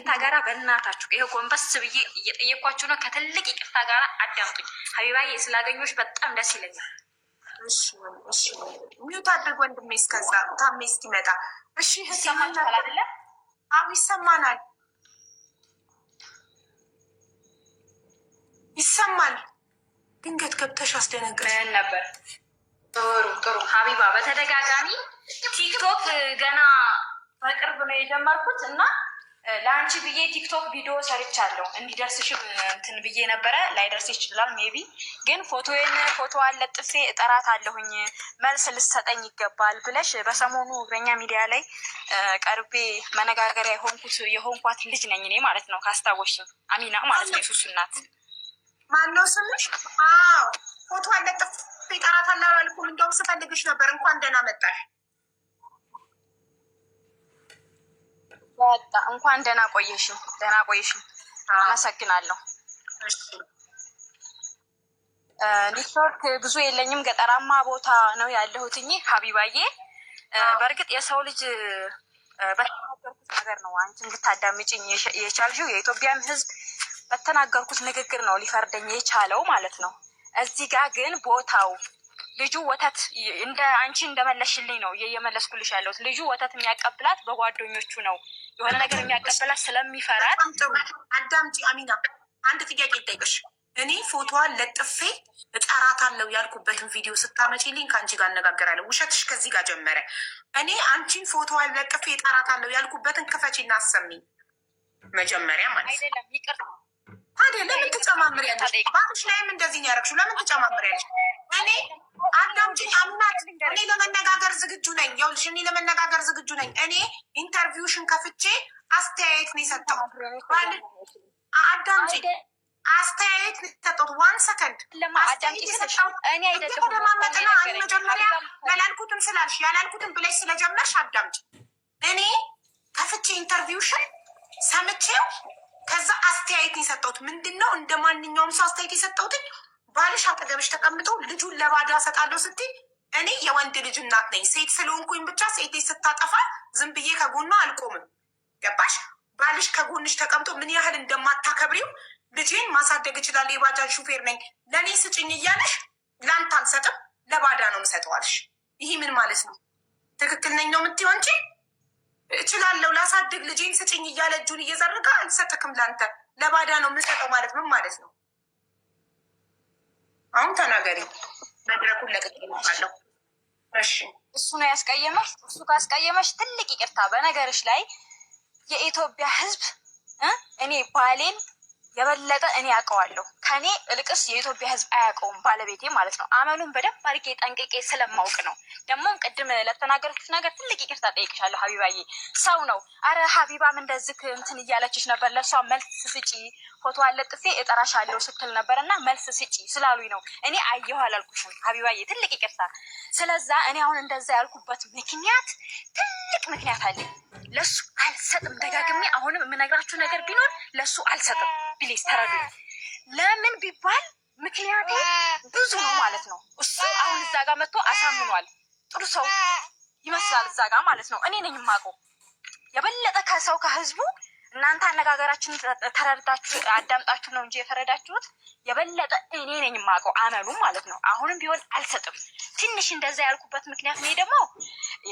ይቅርታ ጋራ በእናታችሁ ይሄ ጎንበስ ብዬ እየጠየኳችሁ ነው። ከትልቅ ይቅርታ ጋራ አዳምጡኝ። ሀቢባዬ ስላገኘሁሽ በጣም ደስ ይለኛል። እሺ ሚውት አድርግ ወንድሜ፣ እስከዛ ታሜ እስኪመጣ። እሺ ይሰማችኋል አይደለ? አዎ ይሰማናል፣ ይሰማል። ድንገት ገብተሽ አስደነግረን ነበር። ጥሩ ሀቢባ፣ በተደጋጋሚ ቲክቶክ ገና በቅርብ ነው የጀመርኩት እና ለአንቺ ብዬ ቲክቶክ ቪዲዮ ሰርቻለሁ። እንዲደርስሽም እንትን ብዬ ነበረ። ላይደርስ ይችላል ሜቢ፣ ግን ፎቶዋን ለጥፌ እጠራት አለሁኝ መልስ ልሰጠኝ ይገባል ብለሽ በሰሞኑ እግረኛ ሚዲያ ላይ ቀርቤ መነጋገሪያ የሆንኳት ልጅ ነኝ እኔ ማለት ነው። ካስታወሽኝ አሚና ማለት ነው፣ የሱሱ እናት። ማነው ስምሽ? አዎ ፎቶዋን ለጥፌ እጠራት አላልኩም? እንደውም ስፈልግሽ ነበር። እንኳን ደህና መጣሽ። እንኳን ደህና ቆየሽኝ። አመሰግናለሁ። ኔትወርክ ብዙ የለኝም፣ ገጠራማ ቦታ ነው ያለሁትኝ ሀቢባዬ። በእርግጥ የሰው ልጅ በተናገርኩት ነገር ነው አንቺ እንድታዳምጪኝ የቻልሽው። የኢትዮጵያን ሕዝብ በተናገርኩት ንግግር ነው ሊፈርደኝ የቻለው ማለት ነው። እዚህ ጋር ግን ቦታው ልጁ ወተት እንደ አንቺ እንደመለሽልኝ ነው እየመለስኩልሽ ያለሁት። ልጁ ወተት የሚያቀብላት በጓደኞቹ ነው። የሆነ ነገር የሚያቀብላት ስለሚፈራት። አዳምጪ አሚና፣ አንድ ጥያቄ ይጠይቅሽ። እኔ ፎቶዋን ለጥፌ እጠራታለሁ ያልኩበትን ቪዲዮ ስታመጪልኝ ከአንቺ ጋር አነጋገራለሁ። ውሸትሽ ከዚህ ጋር ጀመረ። እኔ አንቺን ፎቶዋን ለጥፌ እጠራታለሁ ያልኩበትን ክፈቺ እና አሰሚኝ መጀመሪያ ማለት አይደለም። ይቅርታ ታዲያ ለምን ትጨማምሪያለሽ? ባልሽ ላይም እንደዚህ ያደረግሽው ለምን ትጨማምሪያለሽ? እኔ አዳምጪኝ አምናት፣ እኔ ለመነጋገር ዝግጁ ነኝ። ይኸውልሽ እኔ ለመነጋገር ዝግጁ ነኝ። እኔ ኢንተርቪውሽን ከፍቼ አስተያየት ነው የሰጠው። አዳምጪኝ፣ አስተያየት ነው የሰጠሁት። ዋን ሰከንድ ተደማመጥና እኔ መጀመሪያ ያላልኩትን ስላልሽ ያላልኩትን ብለሽ ስለጀመርሽ አዳምጪ። እኔ ከፍቼ ኢንተርቪውሽን ሰምቼው ከዛ አስተያየት የሰጠሁት ምንድን ነው? እንደ ማንኛውም ሰው አስተያየት የሰጠሁትኝ ባልሽ አጠገብሽ ተቀምጦ ልጁን ለባዳ እሰጣለሁ ስትይ እኔ የወንድ ልጅ እናት ነኝ። ሴት ስለሆንኩኝ ብቻ ሴቴ ስታጠፋ ዝም ብዬ ከጎኗ አልቆምም። ገባሽ? ባልሽ ከጎንሽ ተቀምጦ ምን ያህል እንደማታከብሪው ልጄን ማሳደግ እችላለሁ፣ የባጃጅ ሹፌር ነኝ፣ ለእኔ ስጭኝ እያለሽ ለአንተ አልሰጥም ለባዳ ነው የምሰጠዋልሽ። ይህ ምን ማለት ነው? ትክክል ነኝ ነው የምትይው እንጂ እችላለሁ ላሳድግ ልጄን ስጭኝ እያለ እጁን እየዘረጋ አልሰጥክም ለአንተ ለባዳ ነው የምሰጠው ማለት ምን ማለት ነው? አሁን ተናገሪ። መድረኩን ለቅቄልሻለሁ። እሺ እሱ ነው ያስቀየመሽ። እሱ ካስቀየመሽ ትልቅ ይቅርታ። በነገርሽ ላይ የኢትዮጵያ ሕዝብ እኔ ባሌን የበለጠ እኔ ያውቀዋለሁ። ከኔ እልቅስ የኢትዮጵያ ሕዝብ አያውቀውም፣ ባለቤቴ ማለት ነው። አመሉን በደንብ አድርጌ ጠንቅቄ ስለማውቅ ነው። ደግሞም ቅድም ለተናገርኩት ነገር ትልቅ ይቅርታ ጠይቅሻለሁ ሀቢባዬ። ሰው ነው። አረ ሀቢባም እንደዚህ እንትን እያለችሽ ነበር፣ ለእሷ መልስ ስጪ፣ ፎቶ አለጥፌ እጠራሻለሁ ስትል ነበር እና መልስ ስጪ ስላሉኝ ነው። እኔ አየሁ አላልኩሽም ሀቢባዬ፣ ትልቅ ይቅርታ። ስለዛ እኔ አሁን እንደዛ ያልኩበት ምክንያት ትልቅ ምክንያት አለኝ። ለሱ አልሰጥም። ደጋግሜ አሁንም የምነግራችሁ ነገር ቢኖር ለሱ አልሰጥም። ፕሊዝ ተረዱ። ለምን ቢባል ምክንያቴ ብዙ ነው ማለት ነው። እሱ አሁን እዛ ጋር መጥቶ አሳምኗል። ጥሩ ሰው ይመስላል እዛ ጋር ማለት ነው። እኔ ነኝ የማውቀው የበለጠ ከሰው ከህዝቡ። እናንተ አነጋገራችን ተረድታችሁ አዳምጣችሁ ነው እንጂ የተረዳችሁት። የበለጠ እኔ ነኝ የማውቀው አመሉ ማለት ነው። አሁንም ቢሆን አልሰጥም። ትንሽ እንደዛ ያልኩበት ምክንያት ነው ደግሞ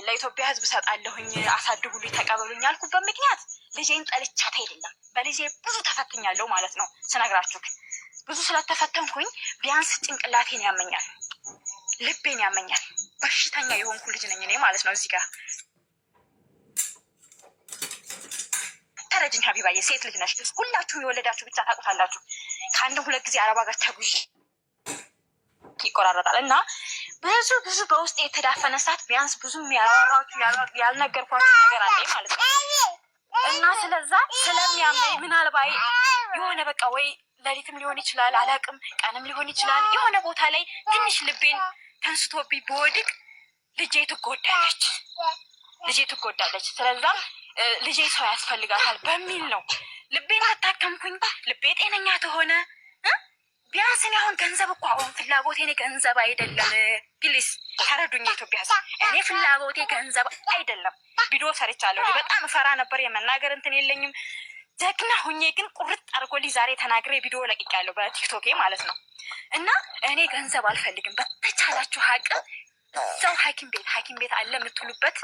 ለኢትዮጵያ ህዝብ ሰጣለሁኝ፣ አሳድጉልኝ፣ ተቀበሉኝ ያልኩበት ምክንያት ልጄን ጠልቻት አይደለም። በልጄ ብዙ ተፈትኛለሁ ማለት ነው። ስነግራችሁ ብዙ ስለተፈተንኩኝ ቢያንስ ጭንቅላቴን ያመኛል፣ ልቤን ያመኛል። በሽተኛ የሆንኩ ልጅ ነኝ እኔ ማለት ነው። እዚህ ጋር ተረጅኝ ሀቢባዬ፣ ሴት ልጅ ነሽ። ሁላችሁም የወለዳችሁ ብቻ ታውቁታላችሁ። ከአንድም ሁለት ጊዜ አረብ ሀገር ተጉዤ ይቆራረጣል እና ብዙ በውስጥ የተዳፈነ ሰዓት ቢያንስ ብዙም ያላወራችሁ ያልነገርኳችሁ ነገር አለ ማለት ነው። እና ስለዛ ስለሚያመኝ ምናልባት የሆነ በቃ ወይ ሌሊትም ሊሆን ይችላል፣ አላቅም፣ ቀንም ሊሆን ይችላል። የሆነ ቦታ ላይ ትንሽ ልቤን ተንስቶብኝ በወድቅ ልጄ ትጎዳለች። ስለዛም ልጄ ሰው ያስፈልጋታል በሚል ነው ልቤን አታከምኩኝ። ልቤ ጤነኛ ተሆነ ቢያንስ እኔ አሁን ገንዘብ እኮ አሁን ፍላጎቴ እኔ ገንዘብ አይደለም። ፕሊስ ተረዱኝ የኢትዮጵያ ሕዝብ፣ እኔ ፍላጎቴ ገንዘብ አይደለም። ቪዲዮ ሰርቻለሁ። በጣም እፈራ ነበር፣ የመናገር እንትን የለኝም። ጀግና ሁኜ ግን ቁርጥ አድርጎልኝ ዛሬ ተናግሬ ቪዲዮ ለቅቄያለሁ በቲክቶኬ ማለት ነው። እና እኔ ገንዘብ አልፈልግም። በተቻላችሁ አቅም እዛው ሐኪም ቤት አለ የምትሉበት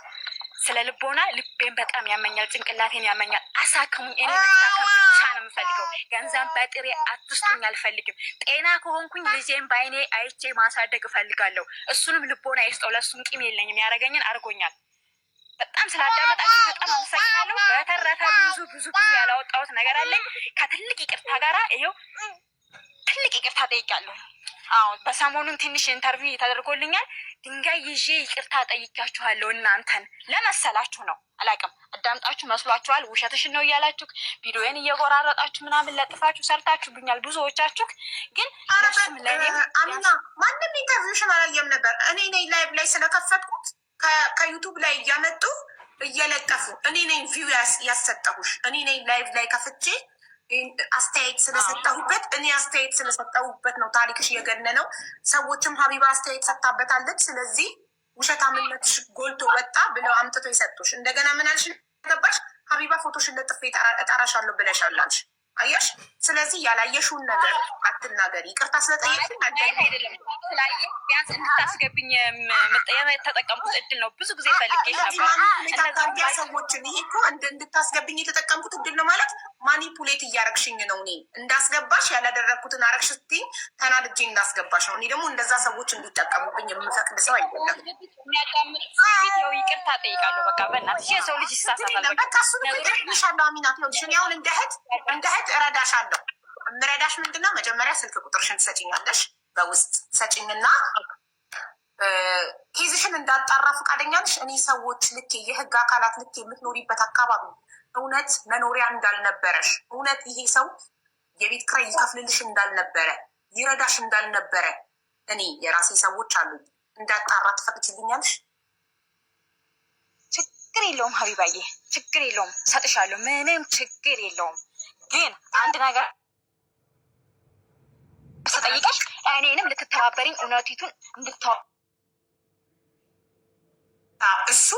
ስለ ልቦና ልቤን በጣም ያመኛል፣ ጭንቅላቴን ያመኛል። አሳክሙኝ። እኔ መታከም ብቻ ነው የምፈልገው። ገንዘብ በጥሬ አትስጡኝ አልፈልግም። ጤና ከሆንኩኝ ልጄን በአይኔ አይቼ ማሳደግ እፈልጋለሁ። እሱንም ልቦና ይስጠው። ለእሱም ቂም የለኝም። ያደረገኝን አድርጎኛል። በጣም ስላዳመጣችሁ በጣም አመሰግናለሁ። በተረፈ ብዙ ያላወጣሁት ነገር አለኝ። ከትልቅ ይቅርታ ጋራ ይሄው ትልቅ ይቅርታ ጠይቃለሁ። አዎ በሰሞኑን ትንሽ ኢንተርቪው ተደርጎልኛል። ድንጋይ ይዤ ይቅርታ ጠይቃችኋለሁ። እናንተን ለመሰላችሁ ነው አላውቅም። አዳምጣችሁ መስሏችኋል። ውሸትሽን ነው እያላችሁ ቪዲዮን እየቆራረጣችሁ ምናምን ለጥፋችሁ ሰርታችሁብኛል ብዙዎቻችሁ። ግን እሱም ለእኔም አሚና ማንም ኢንተርቪውሽን አላየም ነበር። እኔ ነኝ ላይቭ ላይ ስለከፈትኩት ከዩቱብ ላይ እያመጡ እየለጠፉ እኔ ነኝ ቪው ያሰጠሁሽ። እኔ ነኝ ላይቭ ላይ ከፍቼ አስተያየት ስለሰጠሁበት እኔ አስተያየት ስለሰጠሁበት ነው ታሪክሽ የገነነው። ሰዎችም ሀቢባ አስተያየት ሰጥታበታለች፣ ስለዚህ ውሸታምነትሽ ጎልቶ ወጣ ብለው አምጥቶ የሰጡሽ። እንደገና ምን አልሽ? ገባሽ? ሀቢባ ፎቶሽን ለጥፌ እጠራሻለሁ ብለሻል አልሽ። አየሽ? ስለዚህ ያላየሽውን ነገር አትናገሪ። ይቅርታ ስለጠየቅኝ አይደለም ስላየ ቢያንስ እንድታስገብኝ የተጠቀምኩት እድል ነው። ብዙ ጊዜ ፈልጌሽ ነበር ሰዎችን። ይሄ እኮ እንድታስገብኝ የተጠቀምኩት እድል ነው ማለት ማኒፑሌት እያረግሽኝ ነው። እኔ እንዳስገባሽ ያላደረግኩትን አረግሽ ስትይኝ ተናድጄ እንዳስገባሽ ነው። እኔ ደግሞ እንደዛ ሰዎች እንዲጠቀሙብኝ የምፈቅድ ሰው አይደለም። ፊት ያው ይቅርታ ጠይቃለሁ። በቃ በእናትሽ የሰው ልጅ ይሳሳታል። በቃ እሱ ይሻለው አሚናት ነው። እኔ አሁን እንደ እህት እረዳሻለሁ። የምረዳሽ ምንድነው? መጀመሪያ ስልክ ቁጥርሽን ትሰጭኛለሽ፣ በውስጥ ሰጭኝና ኬዝሽን እንዳጣራ ፈቃደኛ ነሽ? እኔ ሰዎች ልክ የህግ አካላት ልክ የምትኖሪበት አካባቢ እውነት መኖሪያ እንዳልነበረሽ፣ እውነት ይሄ ሰው የቤት ኪራይ ይከፍልልሽ እንዳልነበረ፣ ይረዳሽ እንዳልነበረ እኔ የራሴ ሰዎች አሉ እንዳጣራ ትፈቅጂልኛለሽ? ችግር የለውም ሀቢባዬ፣ ችግር የለውም፣ ሰጥሻለሁ። ምንም ችግር የለውም። ግን አንድ ነገር ስጠይቀሽ እኔንም ልትተባበሪኝ እውነቲቱን እንድታወ እሱ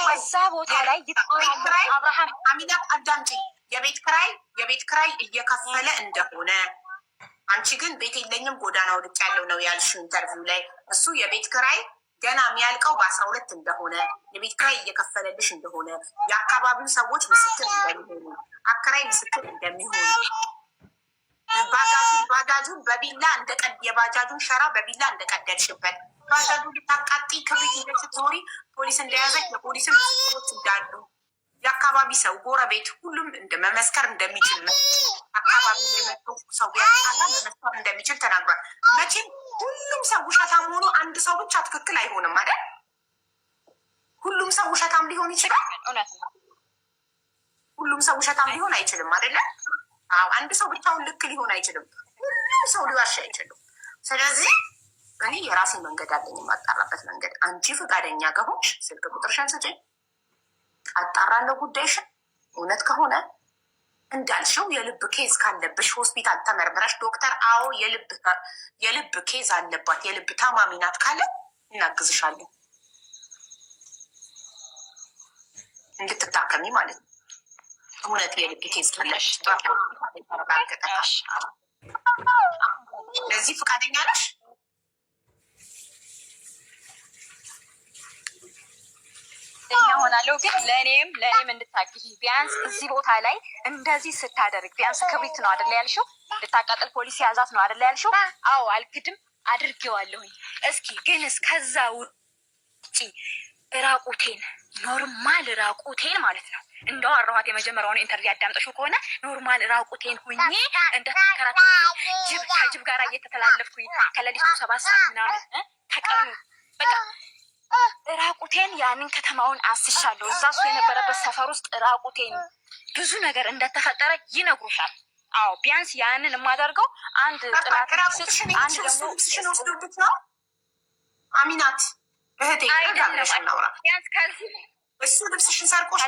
በዛ ቦታ ላይ አብርሃም አሚናት አዳምጪ። የቤት ክራይ እየከፈለ እንደሆነ አንቺ ግን ቤት የለኝም ጎዳና ወድቅ ያለው ነው ያልሽው ኢንተርቪው ላይ። እሱ የቤት ክራይ ገና የሚያልቀው በ12 እንደሆነ የቤት ክራይ እየከፈለልሽ እንደሆነ የአካባቢው ሰዎች ምስክር እንደሚሆኑ አከራይ ምስክር እንደሚሆኑ ባጃጁን በቢላ የባጃጁን ሸራ በቢላ እንደቀደልሽበት ባጃጁ ልታቃጢ ክብሪት ይዘሽ ስትዞሪ ፖሊስ እንደያዘች የፖሊስን ምስክሮች እንዳሉ የአካባቢ ሰው ጎረቤት ሁሉም መመስከር እንደሚችል አካባቢ የመጡ ሰው ያቃላ መመስከር እንደሚችል ተናግሯል። መቼም ሁሉም ሰው ውሸታም ሆኖ አንድ ሰው ብቻ ትክክል አይሆንም አይደል? ሁሉም ሰው ውሸታም ሊሆን ይችላል። ሁሉም ሰው ውሸታም ሊሆን አይችልም አይደለ? አንድ ሰው ብቻውን ልክ ሊሆን አይችልም። ሁሉም ሰው ሊዋሽ አይችልም። ስለዚህ እኔ የራሴ መንገድ አለኝ፣ የማጣራበት መንገድ። አንቺ ፈቃደኛ ከሆንሽ ስልክ ቁጥርሽን ስጪኝ፣ አጣራለሁ ጉዳይሽን። እውነት ከሆነ እንዳልሽው የልብ ኬዝ ካለብሽ ሆስፒታል ተመርምረሽ ዶክተር አዎ የልብ ኬዝ አለባት የልብ ታማሚ ናት ካለ እናግዝሻለን፣ እንድትታከሚ ማለት ነው። እውነት የልብ ኬዝ ካለሽ ለዚህ ፈቃደኛ ነሽ? ሆናለሁ ግን ለእኔም እንድታግዢ ቢያንስ እዚህ ቦታ ላይ እንደዚህ ስታደርግ ቢያንስ ክብሪት ነው አደለ ያልሽው? ልታቃጥል ፖሊስ ያዛት ነው አደለ ያልሽው? አዎ አልክድም፣ አድርጌዋለሁኝ። እስኪ ግን እስከዛ ውጪ ራቁቴን ኖርማል ራቁቴን ማለት ነው እንደው አረኋት የመጀመሪያውን ኢንተርቪው ያዳምጠሽው ከሆነ ኖርማል ራቁቴን ሁኜ እንደተንከራተትኩኝ ከጅብ ጋር እየተተላለፍኩኝ ከሌሊቱ 7 ሰዓት ምናምን ከቀኑ በቃ ራቁቴን ያንን ከተማውን አስሻለሁ። እዛ እሱ የነበረበት ሰፈር ውስጥ ራቁቴን ብዙ ነገር እንደተፈጠረ ይነግሩሻል። አዎ ቢያንስ ያንን የማደርገው አንድ ጥላት አንድ ደግሞ ልብስሽን ወስዶብት ነው አሚናት እህቴ ቢያንስ ከዚህ እሱ ልብስሽን ሰርቆሽ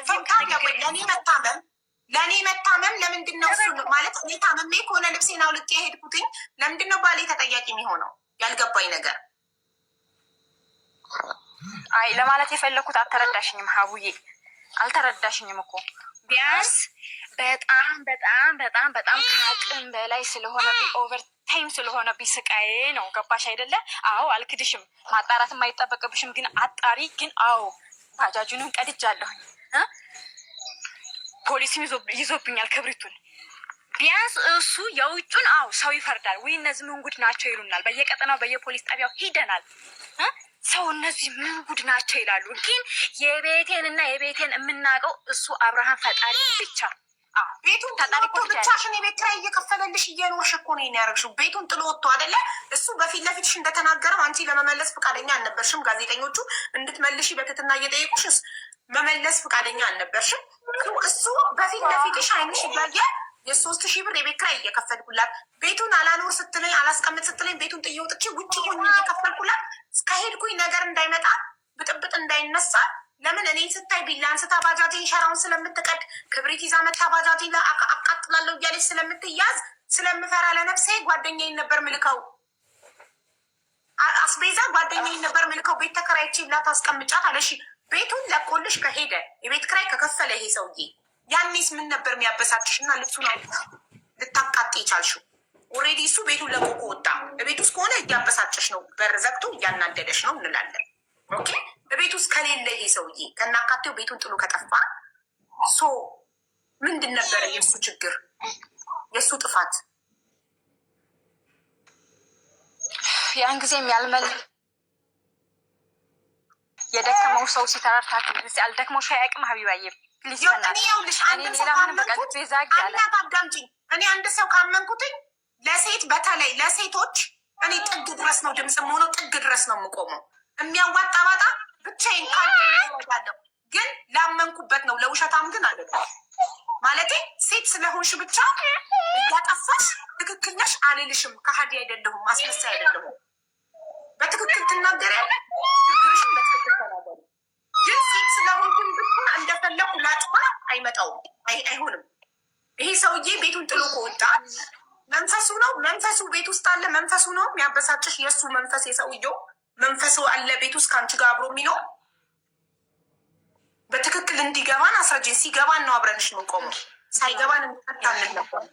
ለእኔ መታመም ለምንድን ነው እሱ ማለት እኔ ታመሜ ከሆነ ልብሴን አውልቄ የሄድኩትኝ ለምንድን ነው ባሌ ተጠያቂ የሚሆነው? ያልገባኝ ነገር አይ ለማለት የፈለኩት አልተረዳሽኝም ሀቡዬ፣ አልተረዳሽኝም እኮ ቢያንስ በጣም በጣም በጣም በጣም ከአቅም በላይ ስለሆነብኝ ኦቨር ታይም ስለሆነብኝ ስቃዬ ነው። ገባሽ አይደለ? አዎ አልክድሽም፣ ማጣራትም አይጠበቅብሽም። ግን አጣሪ ግን አዎ ባጃጁንም ቀድጃለሁኝ። ፖሊስም ይዞብኛል ክብሪቱን። ቢያንስ እሱ የውጩን አዎ ሰው ይፈርዳል ወይ እነዚህ ምን ጉድ ናቸው ይሉናል። በየቀጠናው በየፖሊስ ጣቢያው ሂደናል። ሰው እነዚህ ምን ጉድ ናቸው ይላሉ። ግን የቤቴንና የቤቴን የምናውቀው እሱ አብርሃም ፈጣሪ ብቻ። ቤቱን ጥሎ ወጥቶ ብቻሽን የቤት ኪራይ እየከፈለልሽ እየኖርሽ እኮ ነው ያደረግሽው። ቤቱን ጥሎ ወጥቶ አይደለ? እሱ በፊት ለፊትሽ እንደተናገረው አንቺ ለመመለስ ፈቃደኛ አልነበርሽም። ጋዜጠኞቹ እንድትመልሽ በትትና እየጠየቁሽ መመለስ ፈቃደኛ አልነበርሽም። እሱ በፊት ለፊትሽ አይንሽ እያየ የ3,000 ብር የቤት ኪራይ እየከፈልኩላት ቤቱን አላኖር ስትለኝ አላስቀምጥ ስትለኝ ቤቱን ጥዬ ወጥቼ ውጭ ሆኜ እየከፈልኩላት እስከሄድኩኝ ነገር እንዳይመጣ ብጥብጥ እንዳይነሳ ለምን እኔን ስታይ ቢላ አንስታ ባጃጄን ሸራውን ስለምትቀድ ክብሪት ይዛ መታ ባጃጄን አቃጥላለሁ እያለች ስለምትያዝ ስለምፈራ ለነፍሴ ጓደኛዬን ነበር ምልከው። አስቤዛ ጓደኛዬን ነበር ምልከው። ቤት ተከራይቼ ብላት አስቀምጫት አለሽ። ቤቱን ለቆልሽ ከሄደ የቤት ኪራይ ከከፈለ ይሄ ሰውዬ ያኔስ ምን ነበር የሚያበሳጭሽ? እና ልብሱን ልታቃጥ ይቻልሽው? ኦልሬዲ እሱ ቤቱን ለቆ ወጣ። በቤት ውስጥ ከሆነ እያበሳጨሽ ነው፣ በር ዘግቶ እያናደደሽ ነው እንላለን። ኦኬ በቤት ውስጥ ከሌለ ይሄ ሰውዬ ከናካቴው ቤቱን ጥሎ ከጠፋ ሶ ምንድን ነበረ የእሱ ችግር፣ የእሱ ጥፋት? ያን ጊዜም ያልመል የደከመው ሰው ሲተረርታት አልደክመው ሻያቅም ሀቢባዬ እኔ አንድ ሰው ካመንኩትኝ ለሴት በተለይ ለሴቶች እኔ ጥግ ድረስ ነው ድምፅ ሆነው ጥግ ድረስ ነው የምቆመው። የሚያዋጣ ባጣ ብቻዬን ካለሁ ግን ላመንኩበት ነው። ለውሸታም ግን አለ ማለቴ ሴት ስለሆንሽ ብቻ እያጠፋሽ ትክክል ነሽ አልልሽም። ከሀዲ አይደለሁም፣ አስመሳይ አይደለሁም። በትክክል ትናገሪያለሽ፣ ችግርሽን በትክክል ተናገሪ። ግን ሴት ስለሆንኩኝ ብቻ እንደፈለኩ ላጥፋ አይመጣውም፣ አይሆንም። ይሄ ሰውዬ ቤቱን ጥሎ ከወጣ መንፈሱ ነው፣ መንፈሱ ቤት ውስጥ አለ። መንፈሱ ነው የሚያበሳጭሽ፣ የእሱ መንፈስ፣ የሰውየው መንፈሱ አለ ቤት ውስጥ ከአንቺ ጋር አብሮ የሚኖር። በትክክል እንዲገባን አስረጅን። ሲገባን ነው አብረንሽ የምንቆመው፣ ሳይገባን እንታለን ነበር።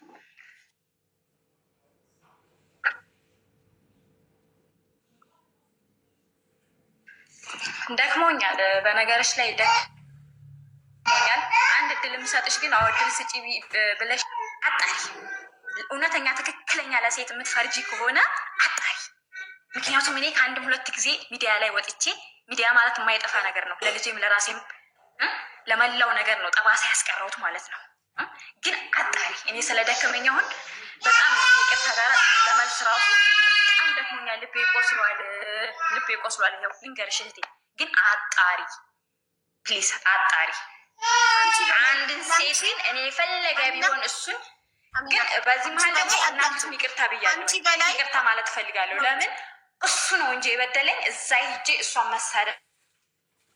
ደክሞኛል። በነገርሽ ላይ ደክሞኛል። አንድ እድል የምሰጥሽ ግን እድል ስጪ ብለሽ አጣሪ። እውነተኛ ትክክለኛ ለሴት የምትፈርጂ ከሆነ አጣሪ። ምክንያቱም እኔ ከአንድም 2 ጊዜ ሚዲያ ላይ ወጥቼ፣ ሚዲያ ማለት የማይጠፋ ነገር ነው። ለልጄም ለራሴም ለመላው ነገር ነው ጠባሳ ያስቀረውት ማለት ነው። ግን አጣሪ። እኔ ስለደከመኝ አሁን በጣም ይቅርታ ጋር ለመልስ ራሱ በጣም ደክሞኛል። ልቤ ቆስሏል። ይኸው ልንገርሽ እህቴ፣ ግን አጣሪ ፕሊስ፣ አጣሪ። አንድን ሴትን እኔ የፈለገ ቢሆን እሱን ግን በዚህ መሀል ደግሞ እናንተም ይቅርታ ብያለሁ። ይቅርታ ማለት እፈልጋለሁ። ለምን እሱ ነው እንጂ የበደለኝ። እዛ ሂጄ እሷን መሳደብ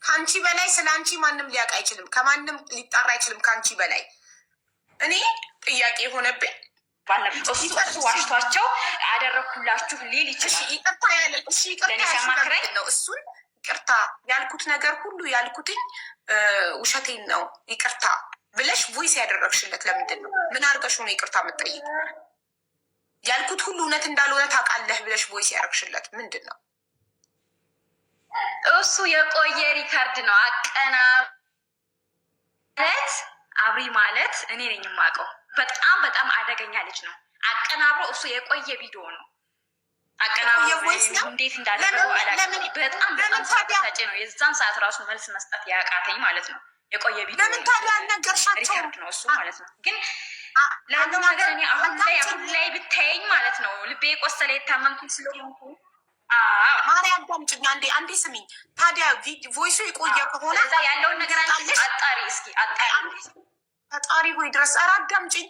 ከአንቺ በላይ ስለ አንቺ ማንም ሊያውቅ አይችልም። ከማንም ሊጣራ አይችልም ከአንቺ በላይ። እኔ ጥያቄ የሆነብኝ እሱ ዋሽቷቸው አደረግኩላችሁ ሊል ይችላል። ይቅርታ ነው እሱን ይቅርታ ያልኩት ነገር ሁሉ ያልኩትኝ ውሸቴን ነው ይቅርታ ብለሽ ቮይስ ያደረግሽለት ለምንድን ነው? ምን አድርገሽ ነው ይቅርታ የምትጠይቅ? ያልኩት ሁሉ እውነት እንዳልሆነ ታውቃለህ ብለሽ ቮይስ ያደረግሽለት ምንድን ነው? እሱ የቆየ ሪካርድ ነው። ማለት አብሪ ማለት እኔ ነኝ የማውቀው። በጣም በጣም አደገኛ ልጅ ነው። አቀናብሮ እሱ የቆየ ቪዲዮ ነው። አቀናብሮ እንዴት እንዳደረገው አላውቅም። በጣም ሳጭ ነው። የዛን ሰዓት ራሱ መልስ መስጠት ያቃተኝ ማለት ነው። የቆየ ቪዲዮ ለምን ታዲያ አልነገርሻቸው? ሪካርድ ነው እሱ ማለት ነው። ግን ላለው ነገር እኔ አሁን ላይ ብታየኝ ማለት ነው ልቤ ቆሰለ። የታመምኩኝ ስለሆንኩ ማርያም አዳምጪኝ አንዴ ስሚኝ። ታዲያ ቮይሱ የቆየ ከሆነ እዛ ያለውን ነገር አጣሪ እስኪ ፈጣሪ ሆይ ድረስ። ኧረ አዳምጪኝ።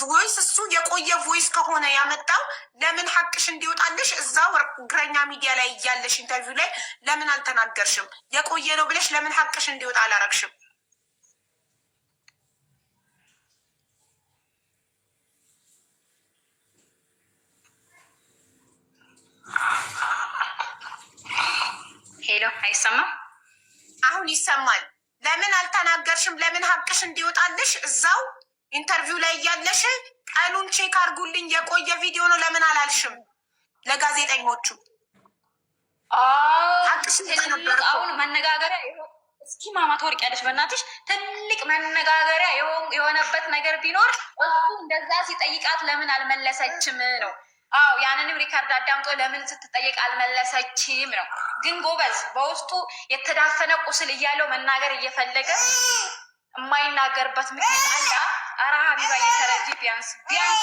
ቮይስ እሱ የቆየ ቮይስ ከሆነ ያመጣው ለምን ሀቅሽ እንዲወጣልሽ እዛው እግረኛ ሚዲያ ላይ እያለሽ ኢንተርቪው ላይ ለምን አልተናገርሽም? የቆየ ነው ብለሽ ለምን ሀቅሽ እንዲወጣ አላረግሽም? ሄሎ፣ አይሰማም? አሁን ይሰማል። ለምን አልተናገር አልተናገርሽም? ለምን ሀቅሽ እንዲወጣልሽ እዛው ኢንተርቪው ላይ እያለሽ ቀኑን ቼክ አድርጉልኝ የቆየ ቪዲዮ ነው ለምን አላልሽም ለጋዜጠኞቹ? አሁን መነጋገሪያ እስኪ ማማ ትወርቂያለሽ በእናትሽ። ትልቅ መነጋገሪያ የሆነበት ነገር ቢኖር እሱ እንደዛ ሲጠይቃት ለምን አልመለሰችም ነው። አዎ ያንንም ሪካርድ አዳምጦ ለምን ስትጠየቅ አልመለሰችም ነው። ግን ጎበዝ በውስጡ የተዳፈነ ቁስል እያለው መናገር እየፈለገ የማይናገርበት ምክንያት አለ። ኧረ ሀቢባ እየተረጂ ቢያንስ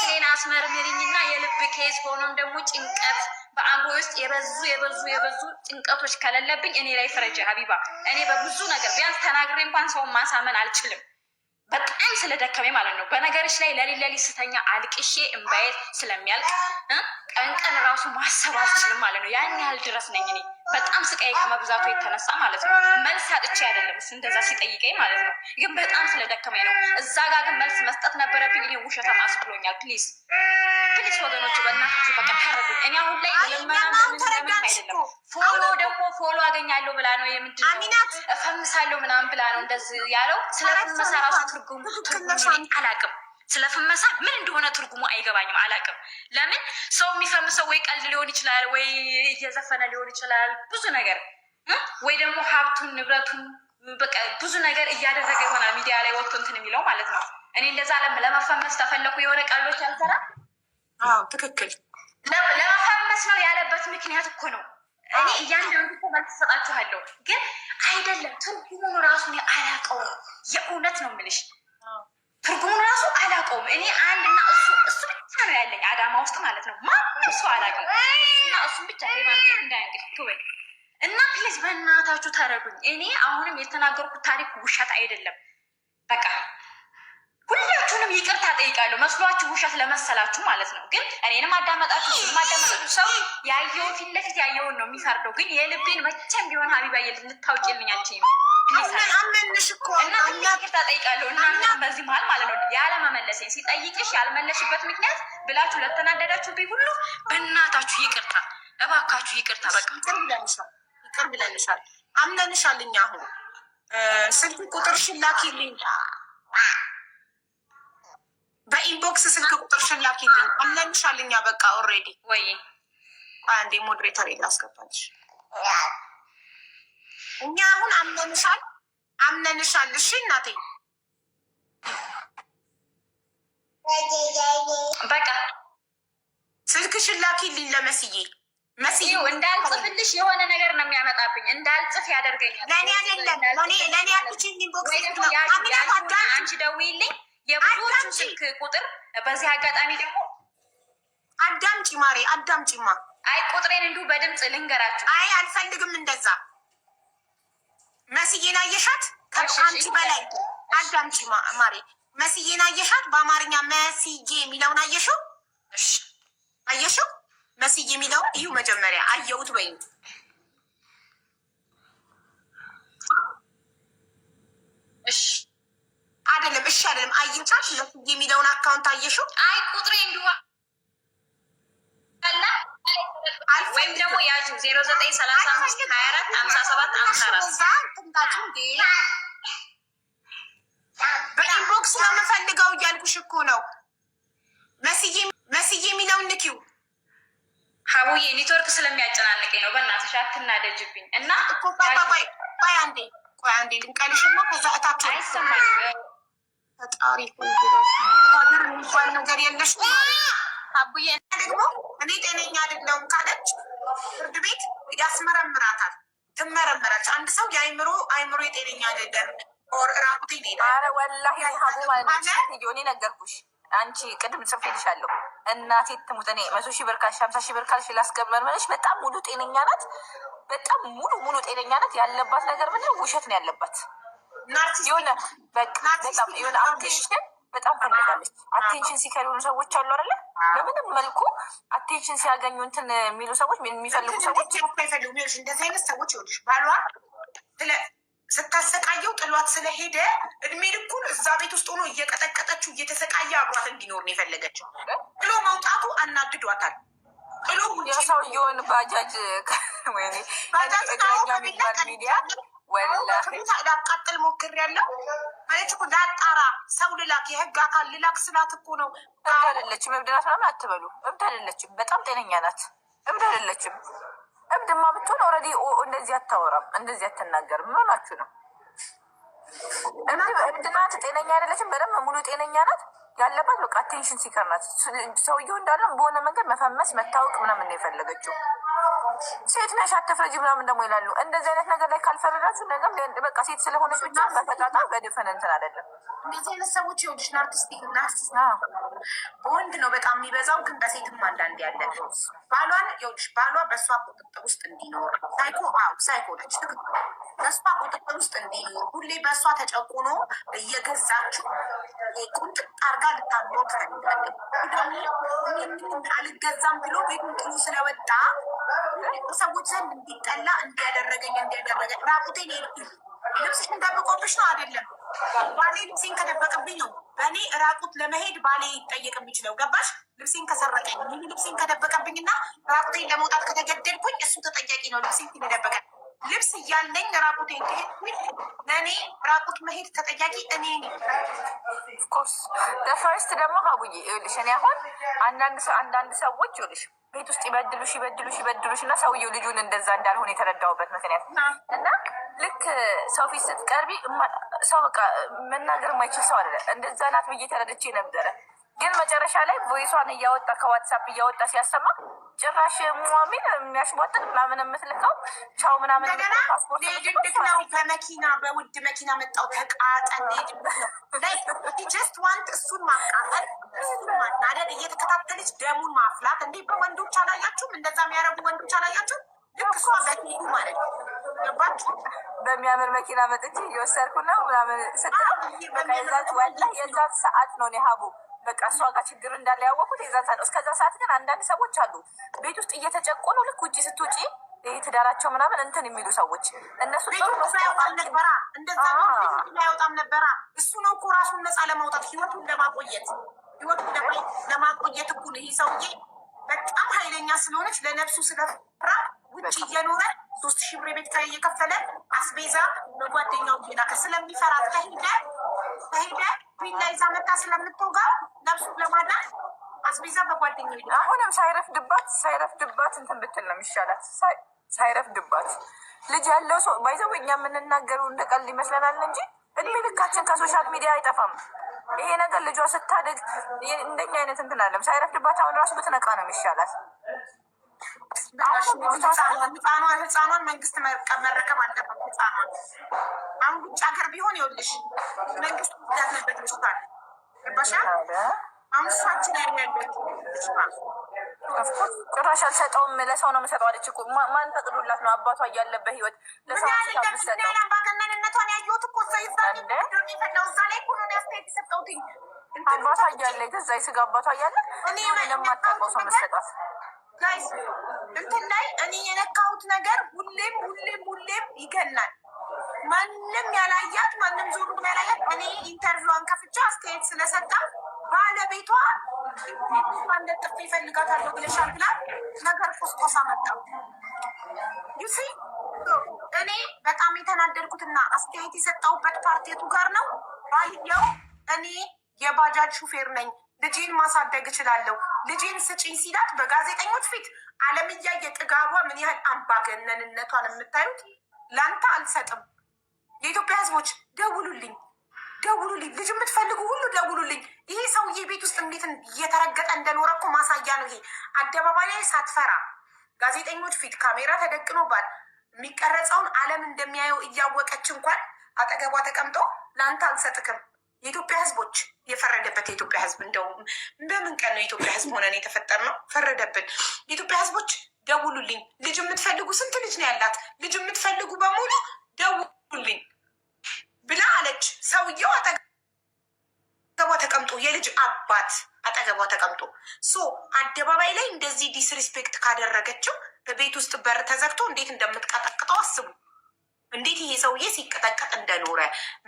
እኔን አስመርምሪኝና የልብ ኬዝ ሆኖም ደግሞ ጭንቀት በአእምሮ ውስጥ የበዙ ጭንቀቶች ከሌለብኝ እኔ ላይ ፍረጅ ሀቢባ። እኔ በብዙ ነገር ቢያንስ ተናግሬ እንኳን ሰውን ማሳመን አልችልም፣ በጣም ስለደከመኝ ማለት ነው። በነገርሽ ላይ ለሊት ስተኛ አልቅሼ እምባዬ ስለሚያልቅ ቀን ራሱ ማሰብ አልችልም ማለት ነው። ያን ያህል ድረስ ነኝ እኔ በጣም ስቃይ ከመብዛቱ የተነሳ ማለት ነው። መልስ አጥቼ አይደለም እንደዛ ሲጠይቀኝ ማለት ነው፣ ግን በጣም ስለደከመኝ ነው። እዛ ጋር ግን መልስ መስጠት ነበረብኝ። እኔ ውሸታም አስብሎኛል። ፕሊዝ ወገኖች በእናታችሁ በቃ ተረዱኝ። እኔ አሁን ላይ ለምን አይደለም ፎሎ አገኛለሁ ብላ ነው የምንድነው እፈምሳለሁ ምናምን ብላ ነው እንደዚህ ያለው። ስለፍመሳ ራሱ ትርጉሙ አላውቅም። ስለፍመሳ ምን እንደሆነ ትርጉሙ አይገባኝም፣ አላውቅም። ለምን ሰው የሚፈምሰው ወይ ቀልድ ሊሆን ይችላል፣ ወይ እየዘፈነ ሊሆን ይችላል፣ ብዙ ነገር ወይ ደግሞ ሀብቱን ንብረቱን በቃ ብዙ ነገር እያደረገ ይሆናል ሚዲያ ላይ ወጥቶ እንትን የሚለው ማለት ነው። እኔ እንደዛ ለመፈመስ ተፈለኩ የሆነ ቀልዶች አልሰራ። ትክክል ለመፈመስ ነው ያለበት ምክንያት እኮ ነው። እኔ እያንዳንዱ መልስ ሰጣችኋለሁ፣ ግን አይደለም ትርጉሙን ራሱ እኔ አላውቀውም። የእውነት ነው የምልሽ ትርጉሙን ራሱ አላውቀውም። እኔ አንድና እሱ ብቻ ነው ያለኝ አዳማ ውስጥ ማለት ነው። ማንም ሰው አላውቅም እና እሱም ብቻ እንዳያንግድ ትወይ እና ፕሊዝ በእናታችሁ ተረዱኝ። እኔ አሁንም የተናገርኩት ታሪክ ውሸት አይደለም። በቃ ሁላችሁንም ይቅርታ ጠይቃለሁ፣ መስሏችሁ ውሸት ለመሰላችሁ ማለት ነው። ግን እኔንም አዳመጣችሁ ሰው ያየውን ፊት ለፊት ያየውን ነው የሚፈርደው። ግን የልቤን መቼም ቢሆን ሀቢባ ልታውቂልኛችም አመንሽ እኮ እና ይቅርታ ጠይቃለሁ። እና በዚህ መሀል ማለት ነው ያለመመለሴን ሲጠይቅሽ ያልመለሽበት ምክንያት ብላችሁ ለተናደዳችሁብኝ ሁሉ በእናታችሁ ይቅርታ፣ እባካችሁ ይቅርታ። በቃ ይቅር ብለንሻል፣ አምነንሻል። እኛ አሁን ስልክ ቁጥርሽን ላኪልኝ፣ በኢንቦክስ ስልክ ቁጥርሽን ላኪልኝ። አምነንሻል እኛ በቃ ኦልሬዲ። ወይ አንዴ ሞዴሬተር ላስገባልሽ። እኛ አሁን አምነንሻል። እሺ እናቴ በቃ ስልክሽን ላኪልኝ ለመስዬ። መስዬ እንዳልጽፍልሽ የሆነ ነገር ነው የሚያመጣብኝ፣ እንዳልጽፍ ያደርገኛል። ለእኔ አይደለም ለእኔ አትችኝ። ኢንቦክስ አንቺ ደውይልኝ የብዙዎቹ ስልክ ቁጥር። በዚህ አጋጣሚ ደግሞ አዳምጪ ማሬ፣ አዳምጪማ። አይ ቁጥሬን እንዲሁ በድምፅ ልንገራችሁ። አይ አልፈልግም እንደዛ። መስዬን አየሻት? ከአንቺ በላይ አዳምጪ ማሬ። መስዬን አየሻት? በአማርኛ መስዬ የሚለውን አየሽው? እሺ አየሽው? መስዬ የሚለው እዩ መጀመሪያ አየሁት በይኝ። እሺ አይደለም፣ እሺ አይደለም። አየቻት? መስዬ የሚለውን አካውንት አየሽው? አይ ቁጥሬ እንዲሁ ወይም ደግሞ ያዙ 0935245754 በኢንቦክስ ነው የምፈልገው እያልኩሽ እኮ ነው። መስዬ የሚለውን ንኪው። ሀቡዬ ኔትወርክ ስለሚያጨናንቀኝ ነው። በእናትሽ አትናደጅብኝ። እና ቆይ አንዴ ልንቀልሽና ከዛ እታች አይሰማኝም። ፈጣሪ ሆድር የሚባል ነገር የለሽ ሀቡዬ። ደግሞ እኔ ጤነኛ አይደለሁም ካለች ፍርድ ቤት ያስመረምራታል፣ ትመረመራች። አንድ ሰው የአይምሮ የጤነኛ አይደለም ራቁት ሄደ። ኧረ ወላሂ ሀቡ ማለት ሆኔ ነገርኩሽ። አንቺ ቅድም ጽፌልሻለሁ። እናቴ ትሙት እኔ 100,000 ብር ካልሽ 50,000 ብር ካልሽ ላስገመርመለሽ። በጣም ሙሉ ጤነኛ ናት። በጣም ሙሉ ጤነኛ ናት። ያለባት ነገር ምንድን ውሸት ነው ያለባት። የሆነ በጣም የሆነ አቴንሽን በጣም ፈልጋለች። አቴንሽን ሲከር የሆኑ ሰዎች አሉ አይደለ? በምንም መልኩ አቴንሽን ሲያገኙ እንትን የሚሉ ሰዎች የሚፈልጉ ሰዎች አይፈልጉም። እንደዚህ አይነት ሰዎች ይኸውልሽ ባሏ ስታሰቃየው ጥሏት ስለሄደ እድሜ ልኩን እዛ ቤት ውስጥ ሆኖ እየቀጠቀጠችው እየተሰቃየ አብሯት እንዲኖር ነው የፈለገችው። ጥሎ መውጣቱ አናድዷታል። ጥሎ የሰውየውን ባጃጅ እግረኛ የሚባል ሚዲያ ላቃጥል ሞክሬያለሁ። አለች እኮ ላጣራ ሰው ልላክ የህግ አካል ልላክ ስላት እኮ ነው። እብድ አይደለችም። እብድ ናት ምናምን አትበሉ። እብድ አይደለችም። በጣም ጤነኛ ናት። እብድ አይደለችም። እብድማ ብትሆን ኦልሬዲ እንደዚህ አታወራም፣ እንደዚህ አትናገርም። ምን ሆናችሁ ነው? እብድ ናት፣ ጤነኛ አይደለችም። በደንብ ሙሉ ጤነኛ ናት። ያለባት በቃ አቴንሽን ሲከር ናት። ሰውየው እንዳለም በሆነ መንገድ መፈመስ መታወቅ ምናምን ነው የፈለገችው። ሴት ነሽ አትፍረጂ ምናምን ደግሞ ይላሉ። እንደዚህ አይነት ነገር ላይ ካልፈረዳችሁ ነገር በቃ ሴት ስለሆነች ብቻ በፈጣጣ በድፍን እንትን አይደለም። እንደዚህ አይነት ሰዎች ይኸውልሽ ናርሲስቲክ በወንድ ነው በጣም የሚበዛው፣ ግን በሴትም አንዳንድ ያለ ባሏን ይኸውልሽ ባሏ በእሷ ቁጥጥር ውስጥ እንዲኖር ሳይኮ ነች ትክክል። በእሷ ቁጥጥር ውስጥ እንዲኖር ሁሌ በእሷ ተጨቁኖ እየገዛችው ቁንጥጥ አርጋ ልታኖር ትፈልጋለች። ደግሞ አልገዛም ብሎ ቤቱን ጥሉ ስለወጣ ሰዎች ዘንድ እንዲጠላ እንዲያደረገኝ ራቁቴን ልብስሽን ደብቆብሽ ነው አይደለም። ባሌ ልብሴን ከደበቅብኝ ነው በእኔ ራቁት ለመሄድ ባሌ ይጠየቅ የሚችለው ገባሽ? ልብሴን ከሰረቀኝ ይህ ልብሴን ከደበቀብኝና ራቁቴን ለመውጣት ከተገደድኩኝ እሱ ተጠያቂ ነው። ልብሴን ከደበቀ ልብስ እያለኝ ራቁቴን ከሄድኩኝ ለእኔ ራቁት መሄድ ተጠያቂ እኔ ነኝ። ኦፍኮርስ ፈርስት ደግሞ ሀቡዬ ይኸውልሽ እኔ አሁን አንዳንድ ሰዎች ይኸውልሽ ቤት ውስጥ ይበድሉሽ እና ሰውየው ልጁን እንደዛ እንዳልሆነ የተረዳውበት ምክንያት እና ልክ ሰው ፊት ስትቀርቢ ሰው በቃ መናገር የማይችል ሰው አለ። እንደዛ ናት ብዬ ተረድቼ ነበረ። ግን መጨረሻ ላይ ቮይሷን እያወጣ ከዋትሳፕ እያወጣ ሲያሰማ ጭራሽ ሙሚን የሚያሽሟጥጥ ምናምን የምትልከው ቻው ምናምን ፓስፖርት ነው። በመኪና በውድ መኪና መጣው ተቃጠል ጀስት ዋንት እሱን ማቃጠል ማናደድ እየተከታተለች ደሙን ማፍላት። እንዴ በወንዶች አላያችሁም? እንደዛ የሚያደርጉ ወንዶች አላያችሁም? ልክ እሷ በኪሁ ማለት ነው ገባችሁ? በሚያምር መኪና መጥቼ እየወሰድኩ ነው ምናምን ስትል የዛት ሰዓት ነው ሀቡ በቃ እሷ ጋር ችግር እንዳለ ያወቁት የዛን ሰዓት ነው። እስከዛ ሰዓት ግን አንዳንድ ሰዎች አሉ ቤት ውስጥ እየተጨቆኑ ልክ ውጭ ስትውጪ ትዳራቸው ምናምን እንትን የሚሉ ሰዎች እነሱ ያወጣም ነበራ። እሱ ነው እኮ ራሱን ነፃ ለማውጣት ህይወቱን ለማቆየት እኩል ይህ ሰውዬ በጣም ኃይለኛ ስለሆነች ለነፍሱ ስለፍራ ውጭ እየኖረ 3,000 ብር ቤት ኪራይ እየከፈለ አስቤዛ በጓደኛው ላከ። ስለሚፈራት ከሄደ ቢላ ይዛ መታ ስለምትወጋ ነፍሱን ለማዳን አስቤዛ በጓደኛው ይላል። አሁንም ሳይረፍድባት እንትን ብትል ነው የሚሻላት። ሳይረፍድባት ልጅ ያለው ሰው ባይዘው እኛ የምንናገረው እንደ ቀልድ ይመስለናል እንጂ እድሜ ልካችን ከሶሻል ሚዲያ አይጠፋም። ይሄ ነገር ልጇ ስታደግ እንደኛ አይነት እንትን አለም። ሳይረፍድባት አሁን ራሱ ብትነቃ ነው የሚሻላት። ህፃኗን መንግስት መረከብ አለበት። ህፃኗን አሁን ውጭ ሀገር ቢሆን ይኸውልሽ መንግስት ያለበት ይችላል ባሻ አሁን እሷችን ያለበት ጭራሽ አልሰጠውም ለሰው ነው የምሰጠው አለች እኮ። ማን ፈቅዶላት ነው? አባቷ እያለበት ህይወት ለሰው አምባገነንነቷን ያየሁት እኮ እዛ ላይ እኮ ነው ያስተያየት የሰጠሁት። አባቷ እያለ ከዛ የስጋ አባቷ እያለ ለማታውቀው ሰው መሰጣት እንትን ላይ እኔ የነካሁት ነገር ሁሌም ይገናል። ማንም ያላያት ማንም ዞሩ ያላያት እኔ ኢንተርቪዋን ከፍቼ አስተያየት ስለሰጣ ባለቤቷ ጥፍ ይፈልጋታለሁ ብለሻል ብላ ነገር ቆስቆሳ መጣ። ዩሲ እኔ በጣም የተናደድኩትና አስተያየት የሰጠሁበት ፓርቴቱ ጋር ነው። ባልየው እኔ የባጃጅ ሹፌር ነኝ፣ ልጄን ማሳደግ እችላለሁ፣ ልጄን ስጪኝ ሲላት በጋዜጠኞች ፊት ዓለም እያየ ጥጋቧ ምን ያህል አምባገነንነቷን የምታዩት። ላንተ አልሰጥም። የኢትዮጵያ ሕዝቦች ደውሉልኝ፣ ልጅ የምትፈልጉ ሁሉ ደውሉልኝ። ይሄ ሰውዬ ቤት ውስጥ እንዴት እየተረገጠ እንደኖረ እኮ ማሳያ ነው። ይሄ አደባባይ ላይ ሳትፈራ ጋዜጠኞች ፊት ካሜራ ተደቅኖባት የሚቀረጸውን ዓለም እንደሚያየው እያወቀች እንኳን አጠገቧ ተቀምጦ ለአንተ አልሰጥክም። የኢትዮጵያ ህዝቦች የፈረደበት የኢትዮጵያ ህዝብ እንደው በምን ቀን ነው የኢትዮጵያ ህዝብ ሆነን የተፈጠርነው? ፈረደብን። የኢትዮጵያ ህዝቦች ደውሉልኝ። ልጅ የምትፈልጉ ስንት ልጅ ነው ያላት? ልጅ የምትፈልጉ በሙሉ ደውሉልኝ ብላ አለች። ሰውየው አጠገቧ ተቀምጦ የልጅ አባት አጠገቧ ተቀምጦ አደባባይ ላይ እንደዚህ ዲስሪስፔክት ካደረገችው ቤት ውስጥ በር ተዘግቶ እንዴት እንደምትቀጠቅጠው አስቡ። እንዴት ይሄ ሰውዬ ሲቀጠቀጥ እንደኖረ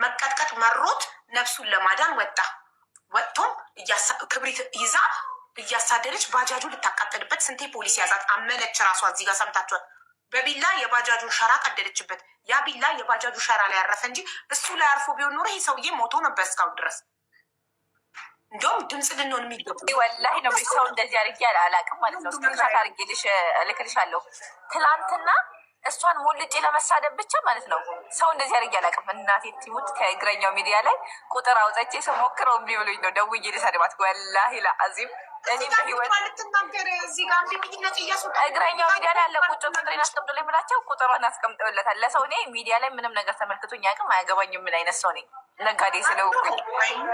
መቀጥቀጥ መሮት ነፍሱን ለማዳን ወጥቶም ክብሪት ይዛ እያሳደደች ባጃጁ ልታቃጠልበት ስንቴ ፖሊስ ያዛት። አመነች ራሷ። እዚህ ጋር ሰምታችኋል። በቢላ የባጃጁን ሸራ ቀደደችበት። ያ ቢላ የባጃጁ ሸራ ላይ ያረፈ እንጂ እሱ ላይ አርፎ ቢሆን ኖሮ ይህ ሰውዬ ሞቶ ነበር እስካሁን ድረስ። እንደውም ድምፅ ልንሆን የሚገቡ ወላሂ ነው። ሰው እንደዚህ አድርጌ አላውቅም ማለት ነው። ስክሪንሻት አድርጌልሽ እልክልሻለሁ። ትላንትና እሷን ሞልጬ ለመሳደብ ብቻ ማለት ነው። ሰው እንደዚህ አድርጌ አላውቅም። እናቴ ትሙት ከእግረኛው ሚዲያ ላይ ቁጥር አውጥቼ ስሞክረው እምቢ ብሎኝ ነው ደውዬ ልሰድባት። ወላሂ ለአዚም እኔ በህይወት እግረኛው ሚዲያ ላይ ያለ ቁጥሬን አስቀምጦልኝ ብላቸው ቁጥሯን አስቀምጠውለታል። ለሰው እኔ ሚዲያ ላይ ምንም ነገር ተመልክቶኝ አያውቅም። አያገባኝም ምን አይነት ሰው ነኝ ነጋዴ ስለሆንኩኝ።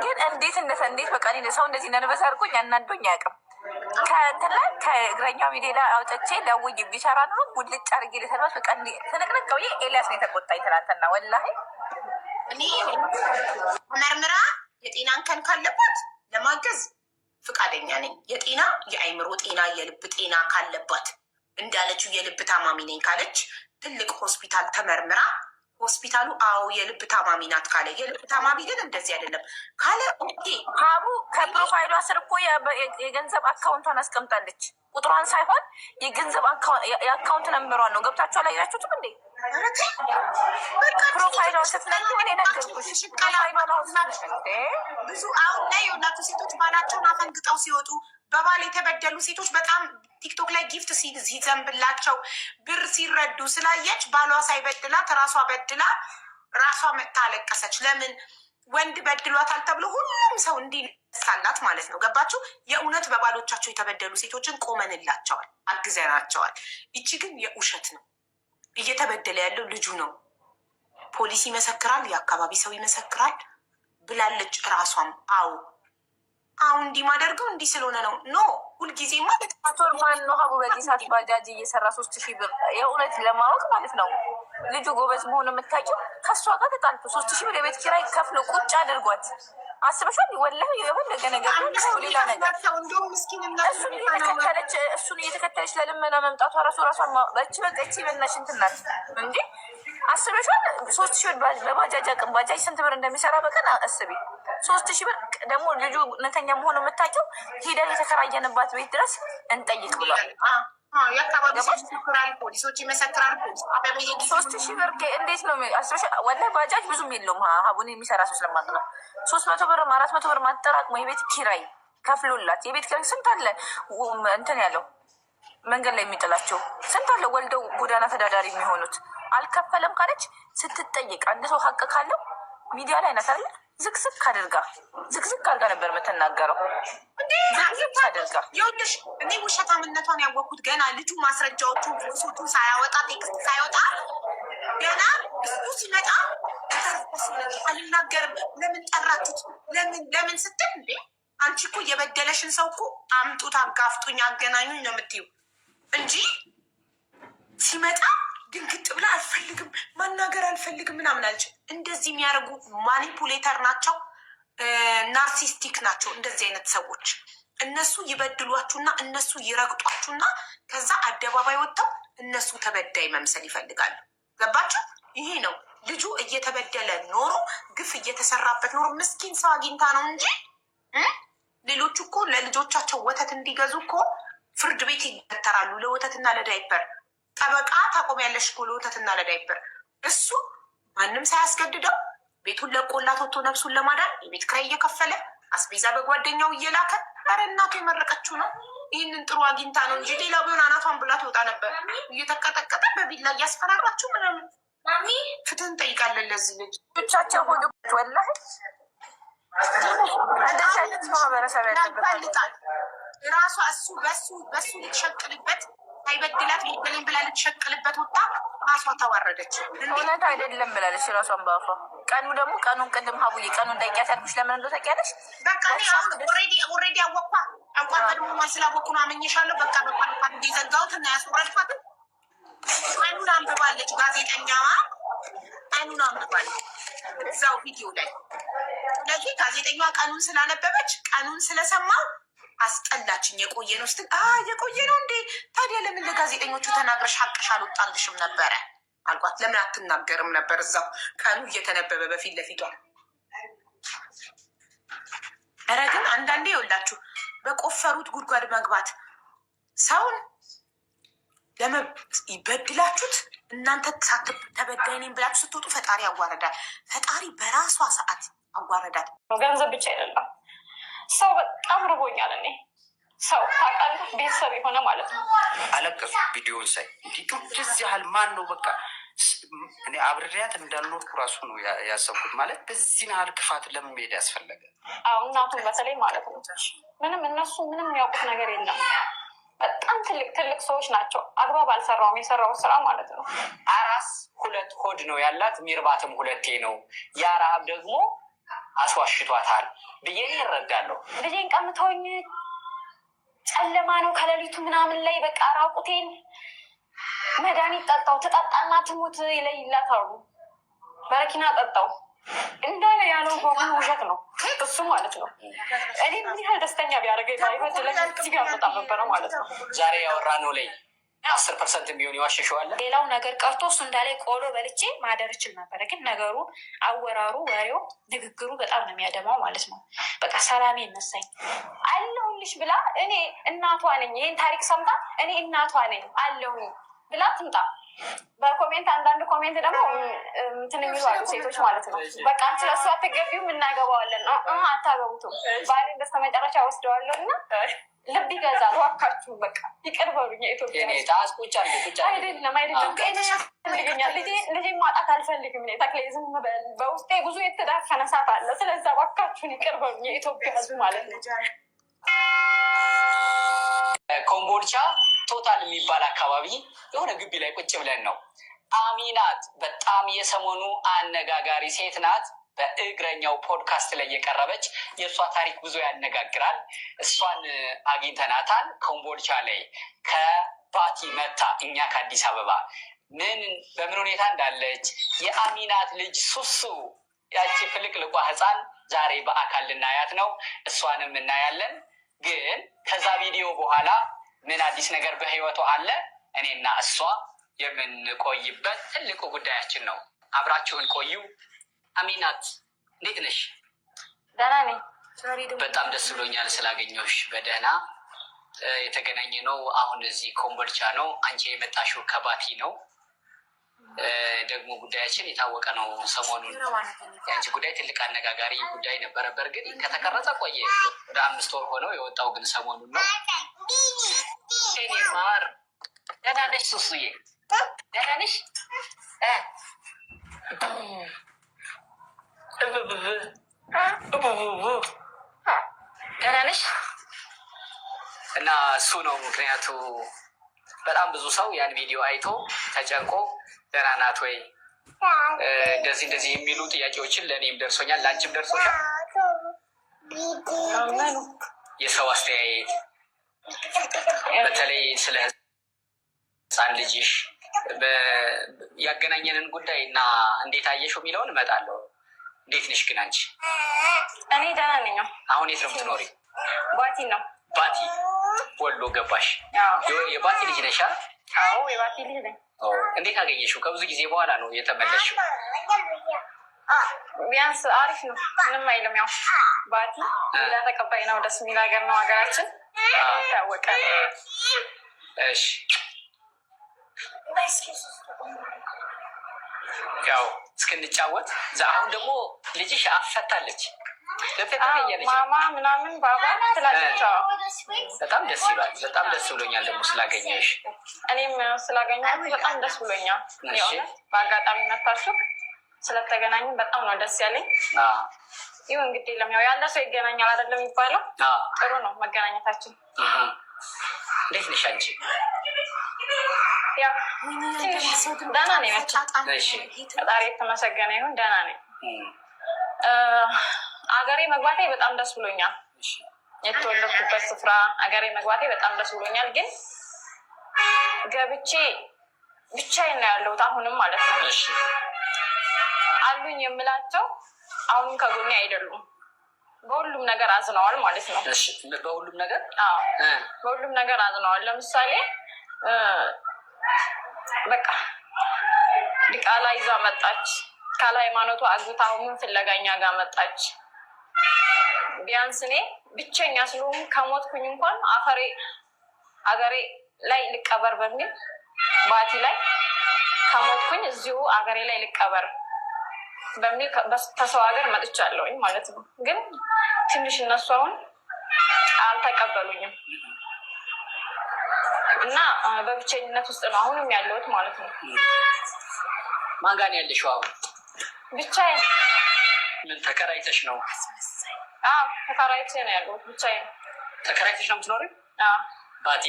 ግን እንዴት በቃ ሰው እንደዚህ ነርበስ አድርጎኝ አናዶኝ አያውቅም። ከእንትን ላይ ከእግረኛው ሚዲያ ላይ አውጥቼ ደውዬ ቢሰራ ኑሮ ሙልጭ አድርጌ ልሰድባት። በቃ ትንቅንቅ ብዬ ኤልያስ ነው የተቆጣኝ ትናንትና። ወላሂ እኔ መርምራ የጤና እንከን ካለባት ለማገዝ ፍቃደኛ ነኝ። የጤና የአይምሮ ጤና የልብ ጤና ካለባት እንዳለችው የልብ ታማሚ ነኝ ካለች ትልቅ ሆስፒታል ተመርምራ ሆስፒታሉ አዎ የልብ ታማሚ ናት ካለ፣ የልብ ታማሚ ግን እንደዚህ አይደለም ካለ ኦኬ። ሀቡ ከፕሮፋይሏ ስር እኮ የገንዘብ አካውንቷን አስቀምጣለች። ቁጥሯን ሳይሆን የገንዘብ የአካውንት ነምበሯን ነው። ገብታችሁ አላያችሁትም እንዴ? ፕሮፋይሏን ስትነኝ ሆኔ ነገርኩሽ። ብዙ አሁን ላይ የወላቱ ሴቶች ባላቸውን አፈንግጠው ሲወጡ በባል የተበደሉ ሴቶች በጣም ቲክቶክ ላይ ጊፍት ሲዘንብላቸው ብር ሲረዱ ስላየች ባሏ ሳይበድላት ራሷ በድላ ራሷ መጥታ አለቀሰች። ለምን ወንድ በድሏታል ተብሎ ሁሉም ሰው እንዲነሳላት ማለት ነው። ገባችሁ? የእውነት በባሎቻቸው የተበደሉ ሴቶችን ቆመንላቸዋል፣ አግዘናቸዋል። ይቺ ግን የውሸት ነው። እየተበደለ ያለው ልጁ ነው። ፖሊስ ይመሰክራል፣ የአካባቢ ሰው ይመሰክራል ብላለች እራሷም። አዎ አሁን እንዲህ ማደርገው እንዲህ ስለሆነ ነው። ኖ ሁልጊዜ ማለት አቶር ማን ነው ሀቡ በዚህ ሰዓት ባጃጅ እየሰራ 3000 ብር የእውነት ለማወቅ ማለት ነው። ልጁ ጎበዝ መሆኑ የምታውቂው ከእሷ ጋር ተጣልቶ 3000 ብር የቤት ኪራይ ከፍሎ ቁጭ አድርጓት አስበሻል? ወላሂ የፈለገ ነገር ሌላ ነገር እሱን እየተከተለች ለልመና መምጣቷ ራሷን በች በቀቺ በናሽ እንትናት እንዴ አስበሻል? 3000 ብር በባጃጅ አቅም ባጃጅ ስንት ብር እንደሚሰራ በቀን አስቢ። 3000 ብር ደግሞ ልጁ እውነተኛ መሆኑ የምታውቂው ሄደን የተከራየንባት ቤት ድረስ እንጠይቅ ብሏል። ፖሊሶች ይመሰክራል። 3000 ብር እንዴት ነው ወላሂ ባጃጅ ብዙም የለውም። ሀቡን የሚሰራ ሰው ስለማቅ ነው። 300 ብር 400 ብር ማጠራቅሞ የቤት ኪራይ ከፍሎላት የቤት ኪራይ ስንት አለ እንትን ያለው መንገድ ላይ የሚጥላቸው ስንት አለ ወልደው ጎዳና ተዳዳሪ የሚሆኑት አልከፈለም ካለች ስትጠይቅ አንድ ሰው ሀቅ ካለው ሚዲያ ላይ ናት አይደል? ዝግዝግ አድርጋ ነበር የምትናገረው። ይኸውልሽ እኔ ውሸታምነቷን ያወቅኩት ገና ልጁ ማስረጃዎቹን ፎቶቹን ሳያወጣ ቴክስት ሳይወጣ ገና እሱ ሲመጣ አልናገርም። ለምን ጠራችሁት? ለምን ስትል እንዴ አንቺ እኮ የበደለሽን ሰው እኮ አምጡት፣ አጋፍጡኝ፣ አገናኙኝ ነው የምትይው እንጂ ሲመጣ ድንግጥ ብላ አልፈልግም ማናገር አልፈልግም ምናምን አለች። እንደዚህ የሚያደርጉ ማኒፑሌተር ናቸው፣ ናርሲስቲክ ናቸው። እንደዚህ አይነት ሰዎች እነሱ ይበድሏችሁና እነሱ ይረግጧችሁና ከዛ አደባባይ ወጥተው እነሱ ተበዳይ መምሰል ይፈልጋሉ። ገባችሁ? ይሄ ነው ልጁ እየተበደለ ኖሮ ግፍ እየተሰራበት ኖሮ ምስኪን ሰው አግኝታ ነው እንጂ ሌሎቹ እኮ ለልጆቻቸው ወተት እንዲገዙ እኮ ፍርድ ቤት ይገተራሉ ለወተትና ለዳይፐር። ጠበቃ ታቆሚያለሽ እኮ ለወተትና ለዳይፐር። እሱ ማንም ሳያስገድደው ቤቱን ለቆላት ወጥቶ ነፍሱን ለማዳን የቤት ኪራይ እየከፈለ አስቤዛ በጓደኛው እየላከ ኧረ እናቱ የመረቀችው ነው። ይህንን ጥሩ አግኝታ ነው እንጂ ሌላ ቢሆን አናቷን ብላ ትወጣ ነበር። እየተቀጠቀጠ በቢላ እያስፈራራችሁ ምናምን። ፍትህ እንጠይቃለን ለዚህ ልጅ ብቻቸው ሆ ወላሂ እንደዚህ አይነት ማህበረሰብ ያለበት ራሷ በሱ ልትሸቅልበት ሳይበድላት ሞገሌን ብላ ልትሸቅልበት ወጣ። ራሷ ተዋረደች። እውነት አይደለም ብላለች ራሷን በአፏ። ቀኑን ቅድም ሀቡዬ ቀኑን ጠይቂያት ያልኩሽ ለምን እንደው ታውቂያለሽ? በቃ ኦልሬዲ አወኳ በድሞ ስላወኩ ነው አመኘሻለሁ። በቃ እንዲዘጋውት እና ያስወረድኳት ቀኑን አንብባለች። ጋዜጠኛዋ ቀኑን አንብባለች እዛው ቪዲዮ ላይ። ስለዚህ ጋዜጠኛዋ ቀኑን ስላነበበች ቀኑን ስለሰማው አስጠላችኝ። የቆየ ነው ስትል የቆየ ነው እንዴ? ታዲያ ለምን ለጋዜጠኞቹ ተናግረሽ ሀቅሽ አልወጣልሽም ነበረ አልኳት። ለምን አትናገርም ነበር? እዛው ቀኑ እየተነበበ በፊት ለፊቷ። ኧረ ግን አንዳንዴ ይኸውላችሁ በቆፈሩት ጉድጓድ መግባት ሰውን ለመብት ይበድላችሁት እናንተ ተበዳይ ነኝ ብላችሁ ስትወጡ ፈጣሪ ያዋረዳል። ፈጣሪ በራሷ ሰዓት አዋረዳል። ገንዘብ ብቻ አይደለም። ሰው በጣም ርቦኛል። እኔ ሰው ታውቃለህ፣ ቤተሰብ የሆነ ማለት ነው። አለቀሱ ቪዲዮን ሳይ እንደዚህ ያህል ማን ነው በቃ እኔ አብሬያት እንዳልኖርኩ ራሱ ነው ያሰብኩት። ማለት በዚህ ያህል ክፋት ለምን መሄድ ያስፈለገ? አዎ እናቱን በተለይ ማለት ነው። ምንም እነሱ ምንም የሚያውቁት ነገር የለም። በጣም ትልቅ ሰዎች ናቸው። አግባብ አልሰራውም የሰራው ስራ ማለት ነው። አራስ 2 ሆድ ነው ያላት፣ ሚርባትም 2 ነው። ያ ረሃብ ደግሞ አስዋሽቷታል ብዬ ይረዳለሁ። ልጄን ቀምተውኝ ጨለማ ነው ከሌሊቱ ምናምን ላይ በቃ ራቁቴን መድኃኒት ጠጣው። ትጠጣና ትሙት ይለይላታሉ። በረኪና ጠጣው እንዳለ ያለው በሙሉ ውሸት ነው እሱ ማለት ነው። እኔ ምን ያህል ደስተኛ ቢያደርገኝ ባይበት ለዚህ ጋር በጣም ነበረ ማለት ነው። ዛሬ ያወራ ነው ላይ 10% የሚሆን ይዋሸሸዋል። ሌላው ነገር ቀርቶ እሱ እንዳላይ ቆሎ በልቼ ማደር እችል ነበረ። ግን ነገሩ፣ አወራሩ፣ ወሬው፣ ንግግሩ በጣም ነው የሚያደማው ማለት ነው። በቃ ሰላሜ ይነሳኝ አለሁልሽ ብላ እኔ እናቷ ነኝ ይህን ታሪክ ሰምታ እኔ እናቷ ነኝ አለሁኝ ብላ ትምጣ። በኮሜንት አንዳንድ ኮሜንት ደግሞ እንትን የሚሉ አሉ ሴቶች ማለት ነው። በቃ አንቺ ለእሱ አትገቢውም እናገባዋለን ነው። አታገቡትም። ባሌን በስተመጨረሻ ወስደዋለሁ እና ልብ ይገዛል። እባካችሁ በቃ ይቅር በሉኝ። የኢትዮጵያ አይደለም ፈልገኛል። ልጄ ማጣት አልፈልግም። ተክሌ ዝም በል። በውስጤ ብዙ የተዳፈነ እሳት አለ። ስለዛ እባካችሁን ይቅር በሉኝ የኢትዮጵያ ሕዝብ ማለት ነው። ኮምቦልቻ ቶታል የሚባል አካባቢ የሆነ ግቢ ላይ ቁጭ ብለን ነው። አሚናት በጣም የሰሞኑ አነጋጋሪ ሴት ናት። በእግረኛው ፖድካስት ላይ የቀረበች የእሷ ታሪክ ብዙ ያነጋግራል። እሷን አግኝተናታል። ኮምቦልቻ ላይ ከባቲ መታ እኛ ከአዲስ አበባ በምን ሁኔታ እንዳለች የአሚናት ልጅ ሱሱ ያቺ ፍልቅልቋ ህፃን ዛሬ በአካል ልናያት ነው። እሷንም እናያለን። ግን ከዛ ቪዲዮ በኋላ ምን አዲስ ነገር በህይወቷ አለ? እኔና እሷ የምንቆይበት ትልቁ ጉዳያችን ነው። አብራችሁን ቆዩ። አሚናት እንዴት ነሽ? ደህና ነኝ። በጣም ደስ ብሎኛል ስላገኘሁሽ። በደህና የተገናኘ ነው። አሁን እዚህ ኮምቦልቻ ነው። አንቺ የመጣሽው ከባቲ ነው። ደግሞ ጉዳያችን የታወቀ ነው። ሰሞኑን የአንቺ ጉዳይ ትልቅ አነጋጋሪ ጉዳይ ነበረ። በእርግጥ ከተቀረጸ ቆየ፣ ወደ 5 ወር ሆነው የወጣው ግን ሰሞኑን ነው። እኔ ማር ደህና ነሽ? ሱሱዬ ደህና ነሽ? ደህና ነሽ? እና እሱ ነው ምክንያቱ። በጣም ብዙ ሰው ያን ቪዲዮ አይቶ ተጨንቆ ደህና ናት ወይ እንደዚህ የሚሉ ጥያቄዎችን ለእኔም ደርሶኛል፣ ለአንቺም ደርሶሻል። የሰው አስተያየት በተለይ ስለ ህፃን ልጅሽ ያገናኘንን ጉዳይ እና እንዴት አየሽው የሚለውን እመጣለሁ። እንዴት ነሽ ግን አንቺ? እኔ ደህና ነኝ። አሁን የት ነው የምትኖሪ? ባቲ ነው። ባቲ ወሎ ገባሽ? የባቲ ልጅ ነሻ? አዎ የባቲ ልጅ ነኝ። እንዴት አገኘሽው? ከብዙ ጊዜ በኋላ ነው የተመለሽው። ቢያንስ አሪፍ ነው፣ ምንም አይልም። ያው ባቲ ሌላ ተቀባይ ነው፣ ደስ የሚል ሀገር ነው። ሀገራችን ይታወቃል። እሺ ያው እስክንጫወት አሁን ደግሞ ልጅሽ አፈታለች። ማማ ምናምን ባባ ትላለች። በጣም ደስ ይላል። በጣም ደስ ብሎኛል ደግሞ ስላገኘሽ። እኔም ስላገኘሁት በጣም ደስ ብሎኛል። በአጋጣሚ መታችሁ ስለተገናኙን በጣም ነው ደስ ያለኝ። ይሁን እንግዲህ የለም ያው ያለ ሰው ይገናኛል አይደለም የሚባለው። ጥሩ ነው መገናኘታችን። እንዴት ነሽ አንቺ? ያው ደህና ነኝ። ፈጣሪ የተመሰገነ ይሁን ደህና ነኝ። አገሬ መግባቴ በጣም ደስ ብሎኛል። የተወለድኩበት ስፍራ አገሬ መግባቴ በጣም ደስ ብሎኛል። ግን ገብቼ ብቻዬን ነው ያለሁት አሁንም ማለት ነው። አሉኝ የምላቸው አሁንም ከጎኔ አይደሉም። በሁሉም ነገር አዝነዋል ማለት ነው። በሁሉም ነገር በሁሉም ነገር አዝነዋል። ለምሳሌ በቃ ዲቃላ ይዛ መጣች። ካለ ሃይማኖቱ አግብታ ምን ፍለጋኛ ጋር መጣች። ቢያንስ እኔ ብቸኛ ስለሆንኩ ከሞትኩኝ እንኳን አገሬ ላይ ልቀበር በሚል ባቲ ላይ ከሞትኩኝ እዚሁ አገሬ ላይ ልቀበር በሚል ከሰው ሀገር መጥቻለሁኝ ማለት ነው። ግን ትንሽ እነሱ አሁን አልተቀበሉኝም እና በብቸኝነት ውስጥ ነው አሁንም ያለሁት ማለት ነው። ማን ጋር ነው ያለሽው አሁን? ብቻዬን። ምን ተከራይተሽ ነው? ተከራይቼ ነው ያለሁት ብቻዬን። ተከራይተሽ ነው የምትኖሪው? ባቲ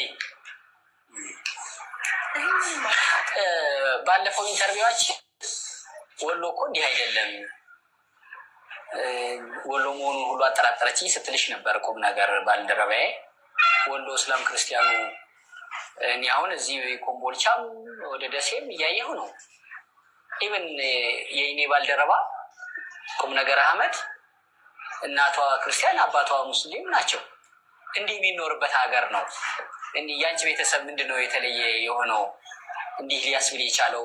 ባለፈው ኢንተርቪዋችን ወሎ እኮ እንዲህ አይደለም ወሎ መሆኑን ሁሉ አጠራጠረችኝ ስትልሽ ነበር። ቁም ነገር ባልደረባዬ ወሎ እስላም ክርስቲያኑ እኔ አሁን እዚህ ኮምቦልቻም ወደ ደሴም እያየሁ ነው። ኢቨን የእኔ ባልደረባ ቁም ነገር አህመድ እናቷ ክርስቲያን አባቷ ሙስሊም ናቸው። እንዲህ የሚኖርበት ሀገር ነው። የአንቺ ቤተሰብ ምንድን ነው የተለየ የሆነው? እንዲህ ሊያስብል የቻለው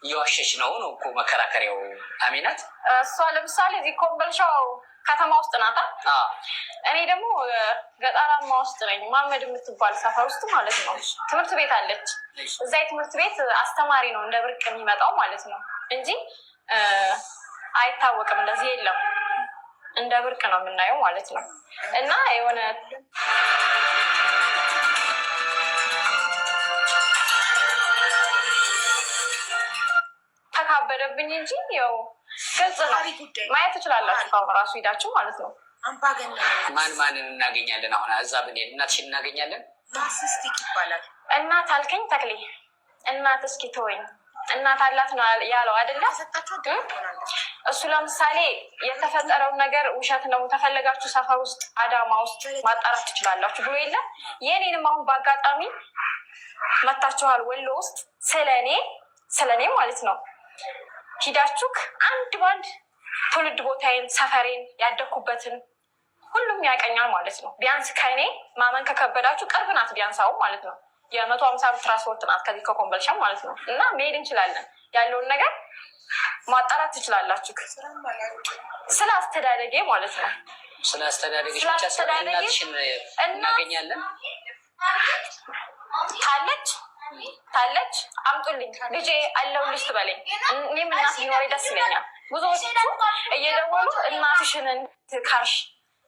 እየዋሸች ነው እኮ መከራከሪያው። አሚናት እሷ ለምሳሌ እዚህ ኮምቦልቻው ከተማ ውስጥ ናታ። እኔ ደግሞ ገጠራማ ውስጥ ነኝ። ማመድ የምትባል ሰፈር ውስጥ ማለት ነው። ትምህርት ቤት አለች። እዛ የትምህርት ቤት አስተማሪ ነው እንደ ብርቅ የሚመጣው ማለት ነው እንጂ አይታወቅም። እንደዚህ የለም። እንደ ብርቅ ነው የምናየው ማለት ነው። እና የሆነ ተካበደብኝ እንጂ ያው ግልጽ ነው። ማየት ትችላላችሁ ከራሱ ሂዳችሁ ማለት ነው። ማንን እናገኛለን? አሁን እዛ ብንሄድ እናትሽን እናገኛለን። ናርሲስቲክ ይባላል። እናት አልከኝ ተክሌ፣ እናት እስኪ ተወኝ። እናት አላት ነው ያለው አይደለ? እሱ ለምሳሌ የተፈጠረውን ነገር ውሸት ነው ተፈለጋችሁ ሰፈር ውስጥ አዳማ ውስጥ ማጣራት ትችላላችሁ ብሎ የለ። የኔንም አሁን በአጋጣሚ መታችኋል ወሎ ውስጥ ስለኔ ማለት ነው ሂዳችሁ አንድ ባንድ ትውልድ ቦታዬን፣ ሰፈሬን፣ ያደኩበትን ሁሉም ያቀኛል ማለት ነው። ቢያንስ ከእኔ ማመን ከከበዳችሁ ቅርብ ናት ቢያንስ አሁን ማለት ነው። 150 ብር ትራንስፖርት ናት ከዚህ ከኮምቦልቻ ማለት ነው። እና መሄድ እንችላለን። ያለውን ነገር ማጣራት ትችላላችሁ። ስለ አስተዳደጌ ማለት ነው። ስለ አስተዳደግሽ ብቻ እናትሽን እናገኛለን። ታለች አምጡልኝ ልጄ አለሁልሽ ትበለኝ። እኔም እናት ቢኖረኝ ደስ ይለኛል። ብዙዎቹ እየደወሉ እናትሽን ካርሽ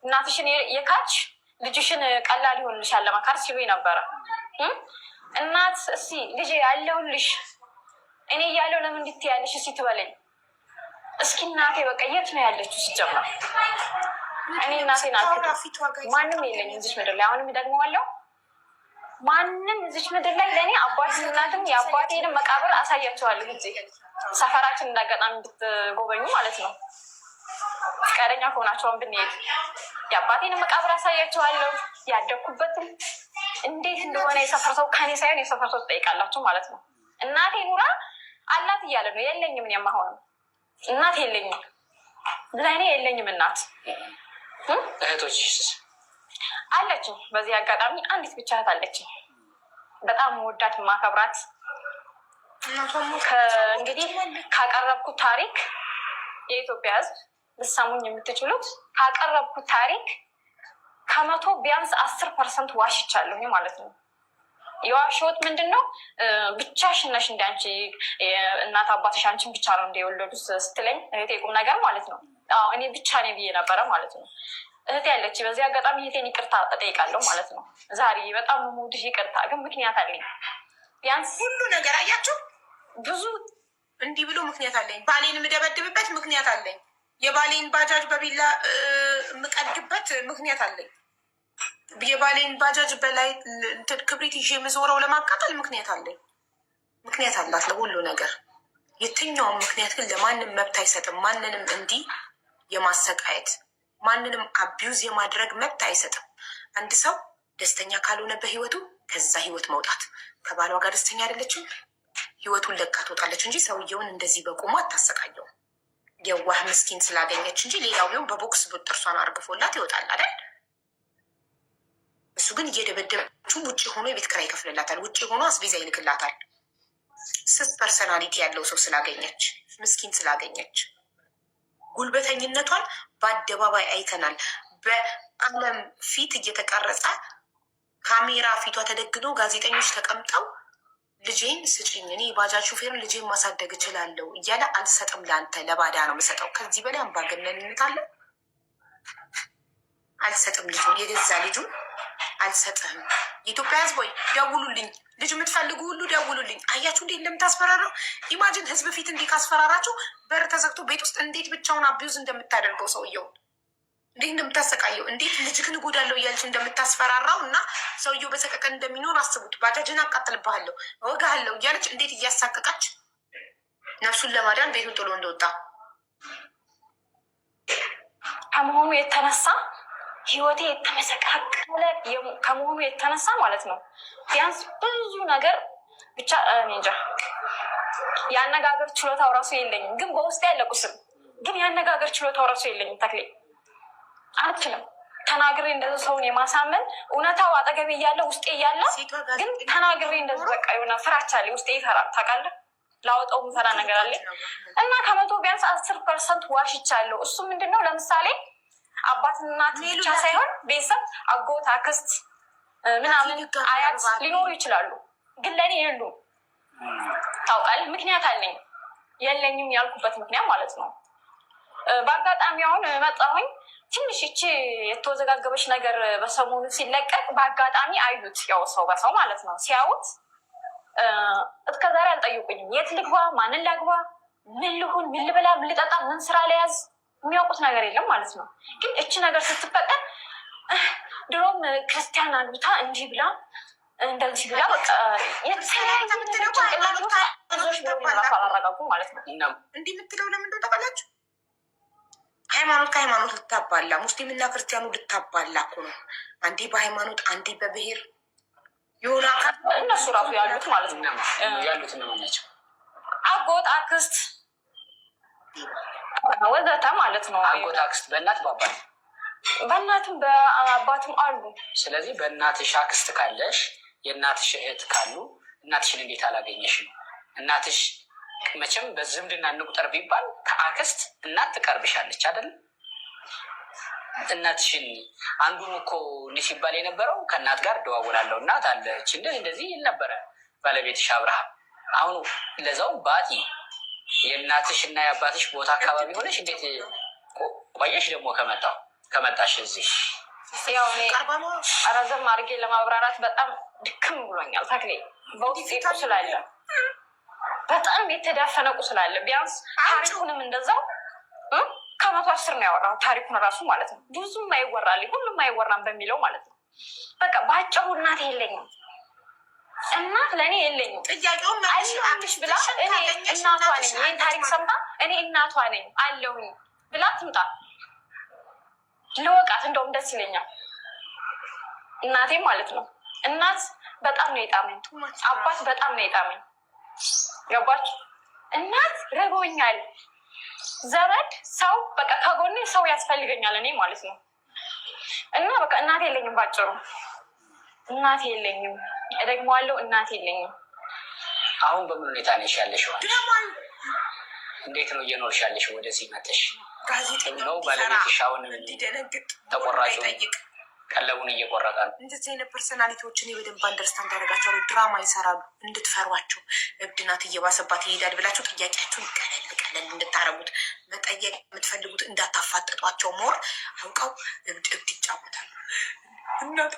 እናትሽን የካች ልጅሽን ቀላል ይሆንልሻል ለመካር ሲሉ ነበረ። እናት እስኪ ልጄ አለሁልሽ እኔ እያለሁ ለምን እንድትያለሽ እስኪ ትበለኝ። እስኪ እናቴ በቃ የት ነው ያለችው? ሲጀምር እኔ እናቴን አልክድም። ማንም የለኝም እዚች ምድር ላይ። አሁንም ደግመዋለሁ፣ ማንም እዚች ምድር ላይ ለእኔ አባትን እናትም የአባቴንም መቃብር አሳያቸዋለሁ። ጊዜ ሰፈራችን እንዳጋጣሚ ብትጎበኙ ማለት ነው ፈቃደኛ ከሆናቸውን ብንሄድ የአባቴንም መቃብር አሳያቸዋለሁ። ያደግኩበትም እንዴት እንደሆነ የሰፈር ሰው ከኔ ሳይሆን የሰፈር ሰው ትጠይቃላችሁ ማለት ነው። እናቴ ኑራ አላት እያለ ነው። የለኝም እኔም አሁንም እናት የለኝም፣ ለእኔ የለኝም እናት። እህቶች አለችኝ። በዚህ አጋጣሚ አንዲት ብቻ እህት አለችኝ፣ በጣም መወዳት ማከብራት። እንግዲህ ካቀረብኩት ታሪክ የኢትዮጵያ ሕዝብ ልሰሙኝ የምትችሉት ካቀረብኩት ታሪክ ከመቶ ቢያንስ 10% ዋሽቻለሁ ማለት ነው። የዋሽሁት ምንድን ነው? ብቻሽን ነሽ እንደ አንቺ እናት አባትሽ አንቺን ብቻ ነው እንደ የወለዱት ስትለኝ እህቴ ቁም ነገር ማለት ነው። እኔ ብቻ ነኝ ብዬ ነበረ ማለት ነው። እህቴ ያለች በዚህ አጋጣሚ እህቴን ይቅርታ እጠይቃለሁ ማለት ነው። ዛሬ በጣም የምወድሽ ይቅርታ፣ ግን ምክንያት አለኝ። ቢያንስ ሁሉ ነገር አያችሁ፣ ብዙ እንዲህ ብሎ ምክንያት አለኝ። ባሌን የምደበድብበት ምክንያት አለኝ። የባሌን ባጃጅ በቢላ የምቀድበት ምክንያት አለኝ። የባሌን ባጃጅ በላይ ክብሪት ይዤ የምዞረው ለማቃጠል ምክንያት አለኝ። ምክንያት አላት ለሁሉ ነገር። የትኛውም ምክንያት ግን ለማንም መብት አይሰጥም። ማንንም እንዲህ የማሰቃየት ማንንም አቢዩዝ የማድረግ መብት አይሰጥም። አንድ ሰው ደስተኛ ካልሆነ በህይወቱ ከዛ ህይወት መውጣት። ከባሏ ጋር ደስተኛ አይደለችም፣ ህይወቱን ለቃ ትወጣለች እንጂ ሰውየውን እንደዚህ በቁሙ አታሰቃየውም። የዋህ ምስኪን ስላገኘች እንጂ ሌላው ቢሆን በቦክስ ጥርሷን አርግፎላት ይወጣል አይደል? እሱ ግን እየደበደበችው ውጭ ሆኖ የቤት ኪራይ ይከፍልላታል፣ ውጭ ሆኖ አስቤዛ ይልክላታል። ስስ ፐርሰናሊቲ ያለው ሰው ስላገኘች፣ ምስኪን ስላገኘች ጉልበተኝነቷን በአደባባይ አይተናል። በዓለም ፊት እየተቀረጸ ካሜራ ፊቷ ተደግኖ ጋዜጠኞች ተቀምጠው ልጄን ስጭኝ፣ እኔ ባጃጅ ሹፌርን ልጄን ማሳደግ እችላለሁ እያለ አልሰጥም፣ ለአንተ ለባዳ ነው የምሰጠው። ከዚህ በላይ አምባገነንነት አለ? አልሰጥም፣ ልጁን የገዛ ልጁን አልሰጥህም። የኢትዮጵያ ሕዝብ ወይ ደውሉልኝ፣ ልጅ የምትፈልጉ ሁሉ ደውሉልኝ። አያችሁ እንዴት እንደምታስፈራራው? ኢማጅን ሕዝብ ፊት እንዲህ ካስፈራራችሁ በር ተዘግቶ ቤት ውስጥ እንዴት ብቻውን አቢዩዝ እንደምታደርገው ሰውየውን እንዴት እንደምታሰቃየው እንዴት ልጅህን እጎዳለሁ እያለች እንደምታስፈራራው እና ሰውየው በሰቀቀን እንደሚኖር አስቡት። ባጃጅን አቃጥልብሃለሁ እወጋሃለሁ እያለች እንዴት እያሳቀቃች ነፍሱን ለማዳን ቤቱን ጥሎ እንደወጣ ከመሆኑ የተነሳ ህይወቴ የተመሰቃቀለ ከመሆኑ የተነሳ ማለት ነው። ቢያንስ ብዙ ነገር ብቻ እንጃ የአነጋገር ችሎታው ራሱ የለኝም፣ ግን በውስጤ ያለ ቁስል ግን የአነጋገር ችሎታው ራሱ የለኝም። ተክሌ አልችልም ተናግሬ እንደዚህ ሰውን የማሳመን እውነታው አጠገቤ እያለ ውስጤ እያለ ግን ተናግሬ እንደዚህ በቃ የሆነ ፍራቻ አለ ውስጤ ይፈራል። ታውቃለህ ላወጣው ምፈራ ነገር አለ እና ከመቶ ቢያንስ 10% ዋሽቻለሁ። እሱ ምንድነው ለምሳሌ አባትና እናት ብቻ ሳይሆን ቤተሰብ አጎት፣ አክስት ምናምን አያት ሊኖሩ ይችላሉ፣ ግን ለእኔ የሉም። ታውቃለህ ምክንያት አለኝ። የለኝም ያልኩበት ምክንያት ማለት ነው በአጋጣሚ አሁን መጣሁኝ ትንሽ ይቺ የተወዘጋገበች ነገር በሰሞኑ ሲለቀቅ በአጋጣሚ አዩት። ያው ሰው በሰው ማለት ነው ሲያዩት እስከዛሬ አልጠየቁኝም። የት ልግባ፣ ማንን ላግባ፣ ምን ልሁን፣ ምን ልበላ፣ ምን ልጠጣ፣ ምን ስራ ለያዝ የሚያውቁት ነገር የለም ማለት ነው። ግን እቺ ነገር ስትፈጠር ድሮም ክርስቲያን አግብታ እንዲህ ብላ እንደዚህ ብላ በቃ አላረጋጉ ማለት ነው። እንዲህ የምትለው ለምን እንደው ታውቃላችሁ? ሃይማኖት ከሃይማኖት ልታባላ፣ ሙስሊምና ክርስቲያኑ ልታባላ እኮ ነው። አንዴ በሃይማኖት አንዴ በብሔር የሆነ አካል እነሱ ራሱ ያሉት ማለት ነው ያሉት እነማን ናቸው? አጎት፣ አክስት ወዘተ ማለት ነው። አጎት፣ አክስት በእናት በአባት በእናትም በአባትም አሉ። ስለዚህ በእናትሽ አክስት ካለሽ የእናትሽ እህት ካሉ እናትሽን እንዴት አላገኘሽ ነው? እናትሽ መቼም በዝምድና እንቁጠር ቢባል ከአክስት እናት ትቀርብሻለች አይደለም? እናትሽን አንዱም እኮ እንዲህ ሲባል የነበረው ከእናት ጋር እደዋወላለሁ እናት አለች እንደዚህ ይል ነበረ ባለቤትሽ አብርሃም። አሁን ለዛው ባቲ የእናትሽ እና የአባትሽ ቦታ አካባቢ ሆነሽ እንዴት ቆየሽ? ደግሞ ከመጣሽ እዚህ ያው እኔ ረዘም አድርጌ ለማብራራት በጣም ድክም ብሎኛል ተክሌ። በውስጤ ቁስል አለ፣ በጣም የተዳፈነ ቁስል አለ። ቢያንስ ታሪኩንም እንደዛው 110 ነው ያወራው ታሪኩን ራሱ ማለት ነው። ብዙም አይወራልኝ ሁሉም አይወራም በሚለው ማለት ነው። በቃ ባጭሩ እናት የለኝም፣ እናት ለእኔ የለኝም። ጥያቄውን አይሽ ብላ እኔ እናቷ ነኝ፣ ይህን ታሪክ ሰምታ እኔ እናቷ ነኝ አለሁኝ ብላ ትምጣ ልወቃት፣ እንደውም ደስ ይለኛል። እናቴ ማለት ነው። እናት በጣም ነው የጣመኝ፣ አባት በጣም ነው የጣመኝ። ገባች? እናት ረቦኛል፣ ዘመድ ሰው በቃ ከጎኔ ሰው ያስፈልገኛል እኔ ማለት ነው። እና በቃ እናቴ የለኝም፣ ባጭሩ እናቴ የለኝም። እደግመዋለሁ፣ እናቴ የለኝም። አሁን በምን ሁኔታ ነሽ ያለሽው? እንዴት ነው እየኖርሽ ያለሽው? ወደዚህ መጥተሽ ነው ባለቤትሽ አሁን ተቆራጩ ቀለቡን እየቆረጠ ነው? እንደዚህ አይነት ፐርሶናሊቲዎችን በደንብ አንደርስታንድ ያደርጋቸዋሉ። ድራማ ይሰራሉ እንድትፈሯቸው። እብድናት እየባሰባት ይሄዳል ብላችሁ ጥያቄያችሁን ቀለል እንድታረጉት መጠየቅ የምትፈልጉት እንዳታፋጠጧቸው። ሞር አውቀው እብድ ይጫወታሉ። እናት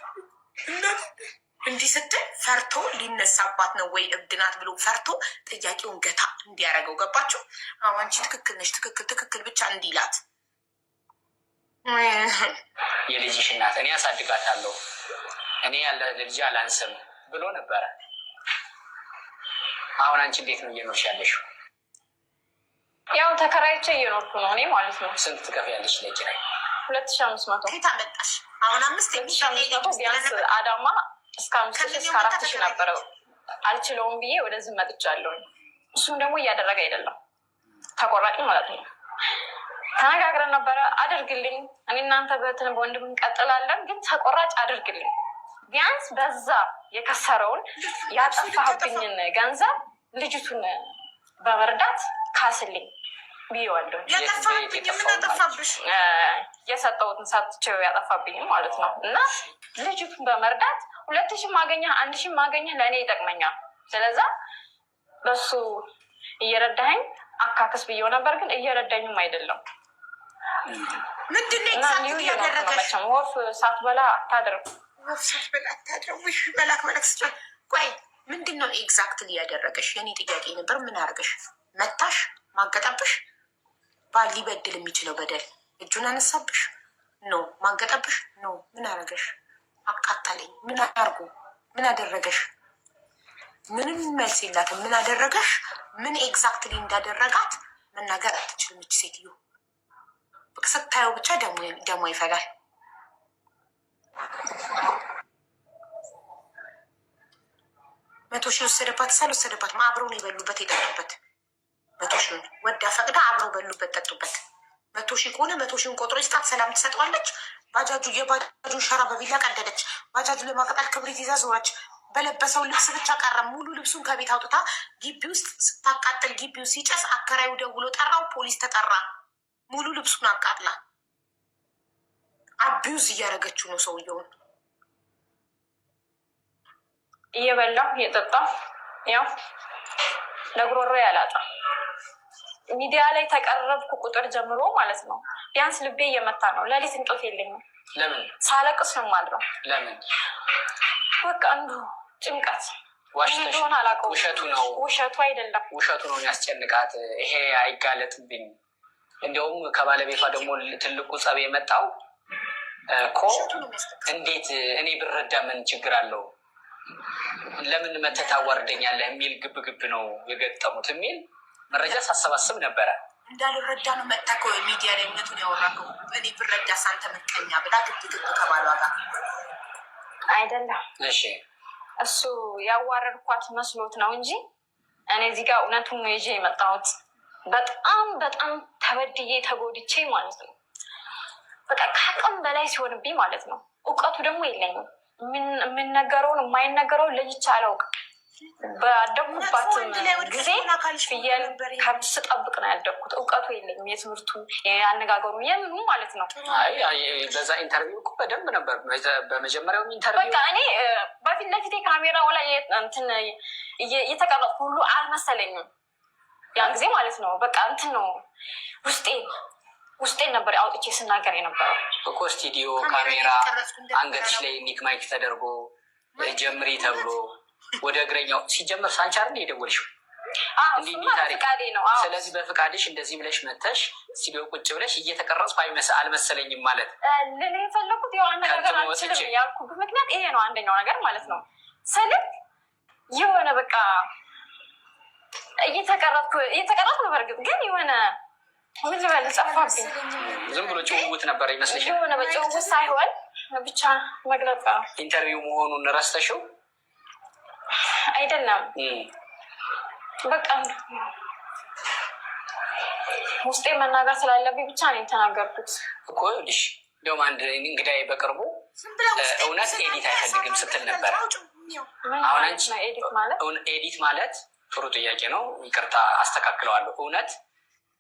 እንዲህ ስትል ፈርቶ ሊነሳባት ነው ወይ እብድናት ብሎ ፈርቶ ጥያቄውን ገታ እንዲያደርገው። ገባችሁ? አንቺ ትክክል ነሽ፣ ትክክል ብቻ እንዲላት የልጅሽ እናት እኔ ያሳድጋታለሁ እኔ ያለ ልጅ አላንስም ብሎ ነበረ። አሁን አንቺ እንዴት ነው እየኖርሽ ያለሽው? ያው ተከራይቼ እየኖርኩ ነው እኔ ማለት ነው። ስንት ትከፍያለሽ ለኪራይ? 2500 ከየት አመጣሽ? አሁን 2500 ቢያንስ አዳማ እስከ 5000 እስከ 4000 ነበረ። አልችለውም ብዬ ወደዚህ መጥቻለሁ። እሱም ደግሞ እያደረገ አይደለም፣ ተቆራጭ ማለት ነው። ተነጋግረን ነበረ፣ አድርግልኝ፣ እኔ እናንተ በትን በወንድም እንቀጥላለን፣ ግን ተቆራጭ አድርግልኝ፣ ቢያንስ በዛ የከሰረውን ያጠፋብኝን ገንዘብ ልጅቱን በመርዳት ካስልኝ ብዬዋለሁ። የሰጠሁትን ሰጥቼው ያጠፋብኝ ማለት ነው። እና ልጅቱን በመርዳት 2000 ማገኘህ 1000 ማገኘህ ለእኔ ይጠቅመኛል። ስለዛ በሱ እየረዳኸኝ አካክስ ብዬው ነበር፣ ግን እየረዳኝም አይደለም። ምንድነው ኤግዛክትሊ ያደረገሽ? ወፍ ሳትበላ አታድርም። ወፍ ሳትበላ አታድርም። ውይ መላክ ስጫ። ቆይ ምንድነው ኤግዛክትሊ ያደረገሽ? የኔ ጥያቄ ነበር። ምን አደረገሽ? መታሽ? ማገጠብሽ? ባል ሊበድል የሚችለው በደል እጁን አነሳብሽ? ኖ። ማገጠብሽ? ኖ። ምን አደረገሽ? አቃታለኝ። ምን አርጉ? ምን አደረገሽ? ምንም መልስ የላትም። ምን አደረገሽ? ምን ኤግዛክትሊ እንዳደረጋት መናገር አትችልም እች ሴትዮ። ስታየው ብቻ ደሞ ይፈላል። መቶ ሺህ ወሰደባት ሳልወሰደባትም አብረው ነው የበሉበት የጠጡበት። 100 ሺውን ወዳ ፈቅዳ አብረው በሉበት ጠጡበት። 100 ሺህ ከሆነ 100 ሺውን ቆጥሮ ይስጣት። ሰላም ትሰጠዋለች። የባጃጁን ሸራ በቢላ ቀደደች። ባጃጁ ለማቀጣል ክብሪት ይዛ ዞረች። በለበሰው ልብስ ብቻ ቀረ። ሙሉ ልብሱን ከቤት አውጥታ ግቢ ውስጥ ስታቃጥል፣ ግቢው ሲጨስ አከራዩ ደውሎ ጠራው። ፖሊስ ተጠራ። ሙሉ ልብሱን አቃጥላ አቢዩዝ እያደረገችው ነው ሰውየውን። እየበላሁ እየጠጣሁ ያው ለጉሮሮ ያላጣ ሚዲያ ላይ ተቀረብኩ ቁጥር ጀምሮ ማለት ነው ቢያንስ ልቤ እየመታ ነው። ሌሊት እንቅልፍ የለኝም። ለምን? ሳለቅስ ነው የማድረው። ለምን? በቃ አንዱ ጭንቀት ዋሽተሽ አላውቀውም። ውሸቱ ነው። ውሸቱ አይደለም፣ ውሸቱ ነው የሚያስጨንቃት። ይሄ አይጋለጥብኝ። እንዲያውም ከባለቤቷ ደግሞ ትልቁ ጸብ የመጣው እኮ እንዴት እኔ ብረዳ ምን ችግር አለው፣ ለምን መተህ ታዋርደኛለህ የሚል ግብግብ ነው የገጠሙት የሚል መረጃ ሳሰባስብ ነበረ። እንዳልረዳ ነው መጣኮ ሚዲያ ላይ እውነቱን ያወራከው። እኔ ብረዳ ሳንተ መቀኛ ብላ ግብግብ ከባሏ ጋር አይደለም። እሺ እሱ ያዋረድኳት መስሎት ነው እንጂ እኔ እዚህ ጋር እውነቱን ነው ይዤ የመጣሁት። በጣም ተበድዬ ተጎድቼ ማለት ነው። በቃ ከአቅም በላይ ሲሆንብኝ ማለት ነው። እውቀቱ ደግሞ የለኝም። የምንነገረውን የማይነገረውን ለይቼ አላውቅም። ባደኩባት ጊዜ ፍየል ከብት ስጠብቅ ነው ያደኩት። እውቀቱ የለኝም። የትምህርቱ የአነጋገሩ የምኑ ማለት ነው። በዛ ኢንተርቪው እኮ በደንብ ነበር። በመጀመሪያው ኢንተርቪው በቃ እኔ በፊት ለፊቴ ካሜራው ላይ እንትን እየተቀረጥኩ ሁሉ አልመሰለኝም ያን ጊዜ ማለት ነው። በቃ እንትን ነው ውስጤን ነበር አውጥቼ ስናገር የነበረው እኮ። ስቱዲዮ ካሜራ አንገትሽ ላይ ኒክ ማይክ ተደርጎ ጀምሪ ተብሎ ወደ እግረኛው ሲጀመር ሳንቻር እንደ የደወልሽው ፍቃዴ ነው። ስለዚህ በፍቃድሽ እንደዚህ ብለሽ መተሽ ስቱዲዮ ቁጭ ብለሽ እየተቀረጽኩ አልመሰለኝም ማለት ልል የፈለኩት ያው አንድ ነገር አልችልም ያልኩበት ምክንያት ይሄ ነው። አንደኛው ነገር ማለት ነው ስልክ የሆነ በቃ እየተቀረጥኩ ነው። በእርግጥ ግን የሆነ ምን ልበል ጸፋብኝ። ዝም ብሎ ጭውውት ነበር ይመስልሽ? የሆነ በጭውውት ሳይሆን ብቻ መግለጽ ነው። ኢንተርቪው መሆኑን ረስተሽው አይደለም። በቃ ውስጤ መናገር ስላለብኝ ብቻ ነው የተናገርኩት እኮ። ልሽ እንደውም አንድ እንግዳዬ በቅርቡ እውነት ኤዲት አይፈልግም ስትል ነበር። አሁን አንቺ ኤዲት ማለት ጥሩ ጥያቄ ነው፣ ይቅርታ አስተካክለዋለሁ። እውነት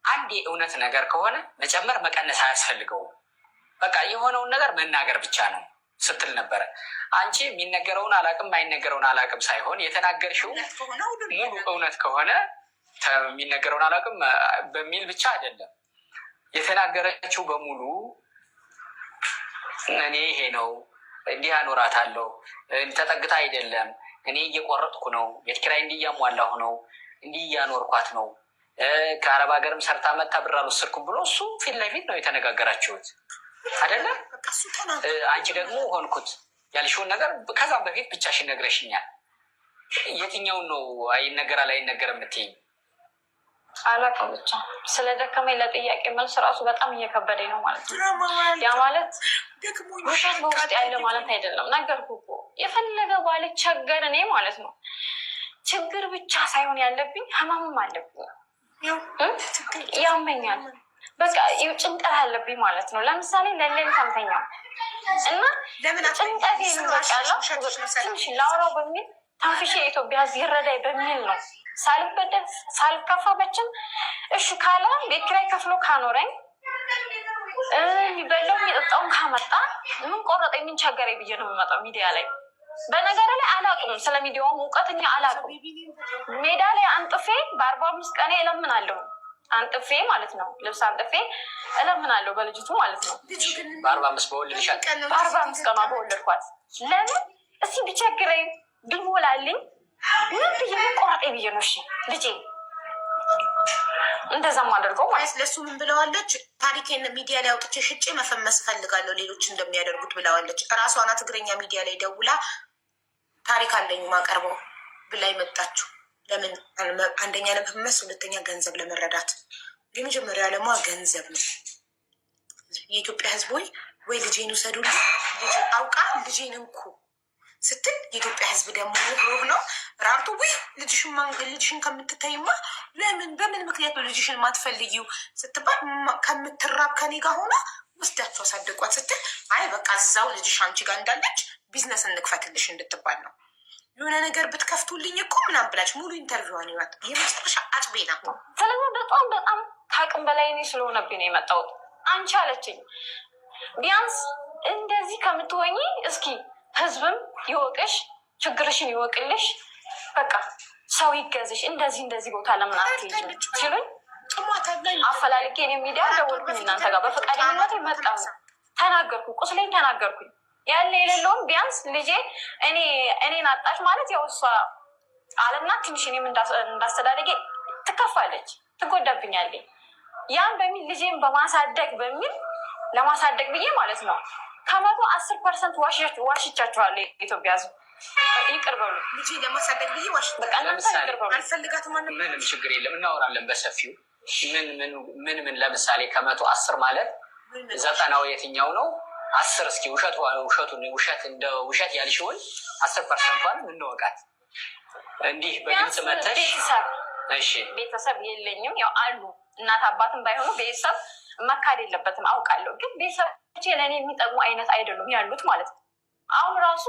አንድ የእውነት ነገር ከሆነ መጨመር መቀነስ አያስፈልገውም። በቃ የሆነውን ነገር መናገር ብቻ ነው ስትል ነበረ። አንቺ የሚነገረውን አላቅም የማይነገረውን አላቅም ሳይሆን የተናገርሽው ሙሉ እውነት ከሆነ የሚነገረውን አላቅም በሚል ብቻ አይደለም። የተናገረችው በሙሉ እኔ ይሄ ነው እንዲህ አኖራታለሁ፣ ተጠግታ አይደለም፣ እኔ እየቆረጥኩ ነው፣ ቤት ኪራይ እንዲህ እያሟላሁ ነው፣ እንዲህ እያኖርኳት ነው፣ ከአረብ ሀገርም ሰርታ መታ ብር አልወሰድኩም ብሎ እሱ ፊት ለፊት ነው የተነጋገራችሁት አይደለም? አንቺ ደግሞ ሆንኩት ያልሽውን ነገር ከዛም በፊት ብቻሽን ነግረሽኛል። የትኛውን ነው አይነገራል አይነገር የምትይኝ? አላውቅም። ብቻ ስለደከመኝ ለጥያቄ መልስ ራሱ በጣም እየከበደኝ ነው ማለት ነው። ያ ማለት ውሸት በውስጥ ያለ ማለት አይደለም። ነገርኩህ እኮ የፈለገ ባለ ቸገር እኔ ማለት ነው ችግር ብቻ ሳይሆን ያለብኝ ህመምም አለብኝ። ያመኛል። በቃ ጭንቀት አለብኝ ማለት ነው። ለምሳሌ ለሌን ተምተኛ እና ጭንቀት የሚበቃለው ትንሽ ላውራው በሚል ተንፍሼ የኢትዮጵያ ሕዝብ ይረዳይ በሚል ነው። ሳልበደል ሳልከፋ በችም እሺ ካለ ቤት ኪራይ ከፍሎ ካኖረኝ የሚበላው የሚጠጣውን ካመጣ ምን ቆረጠኝ ምን ቸገረኝ ብዬ ነው የምመጣው ሚዲያ ላይ። በነገር ላይ አላውቅም፣ ስለ ሚዲያውም እውቀትኛ አላውቅም። ሜዳ ላይ አንጥፌ በ45 ቀኔ እለምናለሁ። አንጥፌ ማለት ነው፣ ልብስ አንጥፌ እለምናለሁ በልጅቱ ማለት ነው። በ45 በወለድሻት በ45 ቀኗ በወለድኳት። ለምን እስኪ ቢቸግረኝ ቢሞላልኝ ምን ብዬ ቆራጤ ብዬ ነው እሺ ልጄ እንደዛም አደርገው ማለት ለሱ ምን ብለዋለች? ታሪኬን ሚዲያ ላይ አውጥቼ ሽጬ መፈመስ እፈልጋለሁ ሌሎች እንደሚያደርጉት ብለዋለች። እራሷ ናት ትግረኛ ሚዲያ ላይ ደውላ ታሪክ አለኝ ማቀርበው ብላ ይመጣችሁ። ለምን? አንደኛ ለመፈመስ፣ ሁለተኛ ገንዘብ ለመረዳት። የመጀመሪያ ዓለሟ ገንዘብ ነው። የኢትዮጵያ ሕዝብ ወይ ልጄን ውሰዱልኝ፣ ልጅ አውቃ ልጄን እንኩ ስትል የኢትዮጵያ ሕዝብ ደግሞ ሮህ ነው ራርቶ ልጅሽን ከምትተይማ ለምን በምን ምክንያት ነው ልጅሽን ማትፈልጊው ስትባል ከምትራብ ከኔ ጋር ሆና ወስዳችሁ አሳድቋት ስትል አይ በቃ እዛው ልጅሽ አንቺ ጋር እንዳለች ቢዝነስ እንክፈትልሽ እንድትባል ነው። የሆነ ነገር ብትከፍቱልኝ እኮ ምናምን ብላች ሙሉ ኢንተርቪዋን ይዋት የመጨረሻ አጥቤ ናት። ስለዚህ በጣም ከአቅም በላይ እኔ ስለሆነብኝ ነው የመጣሁት። አንቺ አለችኝ ቢያንስ እንደዚህ ከምትሆኚ እስኪ ህዝብም ይወቅሽ፣ ችግርሽን ይወቅልሽ፣ በቃ ሰው ይገዝሽ፣ እንደዚህ ቦታ ለምን አትሄጂም ሲሉኝ አፈላልጌ እኔ ሚዲያ ደወልኩኝ። እናንተ ጋር በፈቃደኝነቴ መጣሁ፣ ተናገርኩኝ፣ ቁስሌን ተናገርኩኝ። ያለ የሌለውም ቢያንስ ልጄ እኔን አጣች ማለት ያው እሷ አለምናት ትንሽ እኔም እንዳስተዳደጌ ትከፋለች፣ ትጎዳብኛለች። ያን በሚል ልጄን በማሳደግ በሚል ለማሳደግ ብዬ ማለት ነው 10% ዋሽቻችኋለሁ። የኢትዮጵያ ሕዝብ ይቅር በሉ። ልጄ ለማሳደግ ብዬ አልፈልጋትም። ምንም ችግር የለም፣ እናወራለን በሰፊው። ምን ለምሳሌ 110 ማለት 90 የትኛው ነው? 10 እስኪ ውሸት እንደ ውሸት ያልሽውን 10%ን እንወቃት። እንዲህ በግልጽ መተሽ ቤተሰብ የለኝም፣ ያው አሉ እናት አባትም ባይሆኑ ቤተሰብ መካድ የለበትም አውቃለሁ። ግን ቤተሰቦቼ ለእኔ የሚጠቅሙ አይነት አይደሉም ያሉት ማለት ነው። አሁን ራሱ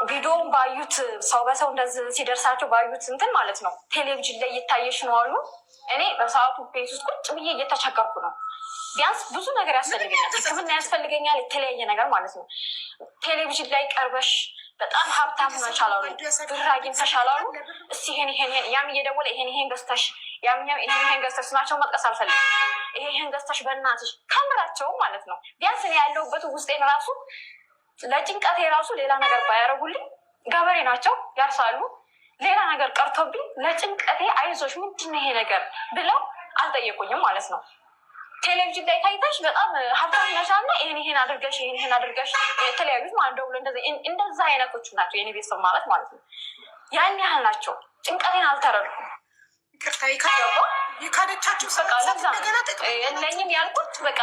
ቪዲዮውን ባዩት ሰው በሰው እንደዚህ ሲደርሳቸው ባዩት እንትን ማለት ነው ቴሌቪዥን ላይ እየታየሽ ነው አሉ። እኔ በሰዓቱ ቤት ውስጥ ቁጭ ብዬ እየተቸገርኩ ነው። ቢያንስ ብዙ ነገር ያስፈልገኛል፣ ሕክምና ያስፈልገኛል፣ የተለያየ ነገር ማለት ነው። ቴሌቪዥን ላይ ቀርበሽ በጣም ሀብታም ሆነሻል አሉ፣ ብር አግኝተሻል አሉ። እስኪ ይሄን ያም እየደወለ ይሄን ገዝተሽ ይሄን ገዝተሽ ስማቸው መጥቀስ አልፈልግም። ይሄን ገዝተሽ በእናትሽ ከምራቸው ማለት ነው። ቢያንስ እኔ ያለሁበት ውስጤን ራሱ ለጭንቀቴ ራሱ ሌላ ነገር ባያደርጉልኝ፣ ገበሬ ናቸው ያርሳሉ፣ ሌላ ነገር ቀርቶብኝ ለጭንቀቴ አይዞሽ ምንድን ነው ይሄ ነገር ብለው አልጠየቁኝም ማለት ነው። ቴሌቪዥን ላይ ታይተሽ በጣም ሀብታም ነሻና ይሄን አድርገሽ የተለያዩት ማለት ደውሎ እንደዛ አይነቶቹ ናቸው የኔ ቤተሰብ ማለት ነው። ያን ያህል ናቸው። ጭንቀቴን አልተረዱም። የካደቻቸው የለኝም ያልኩት በቃ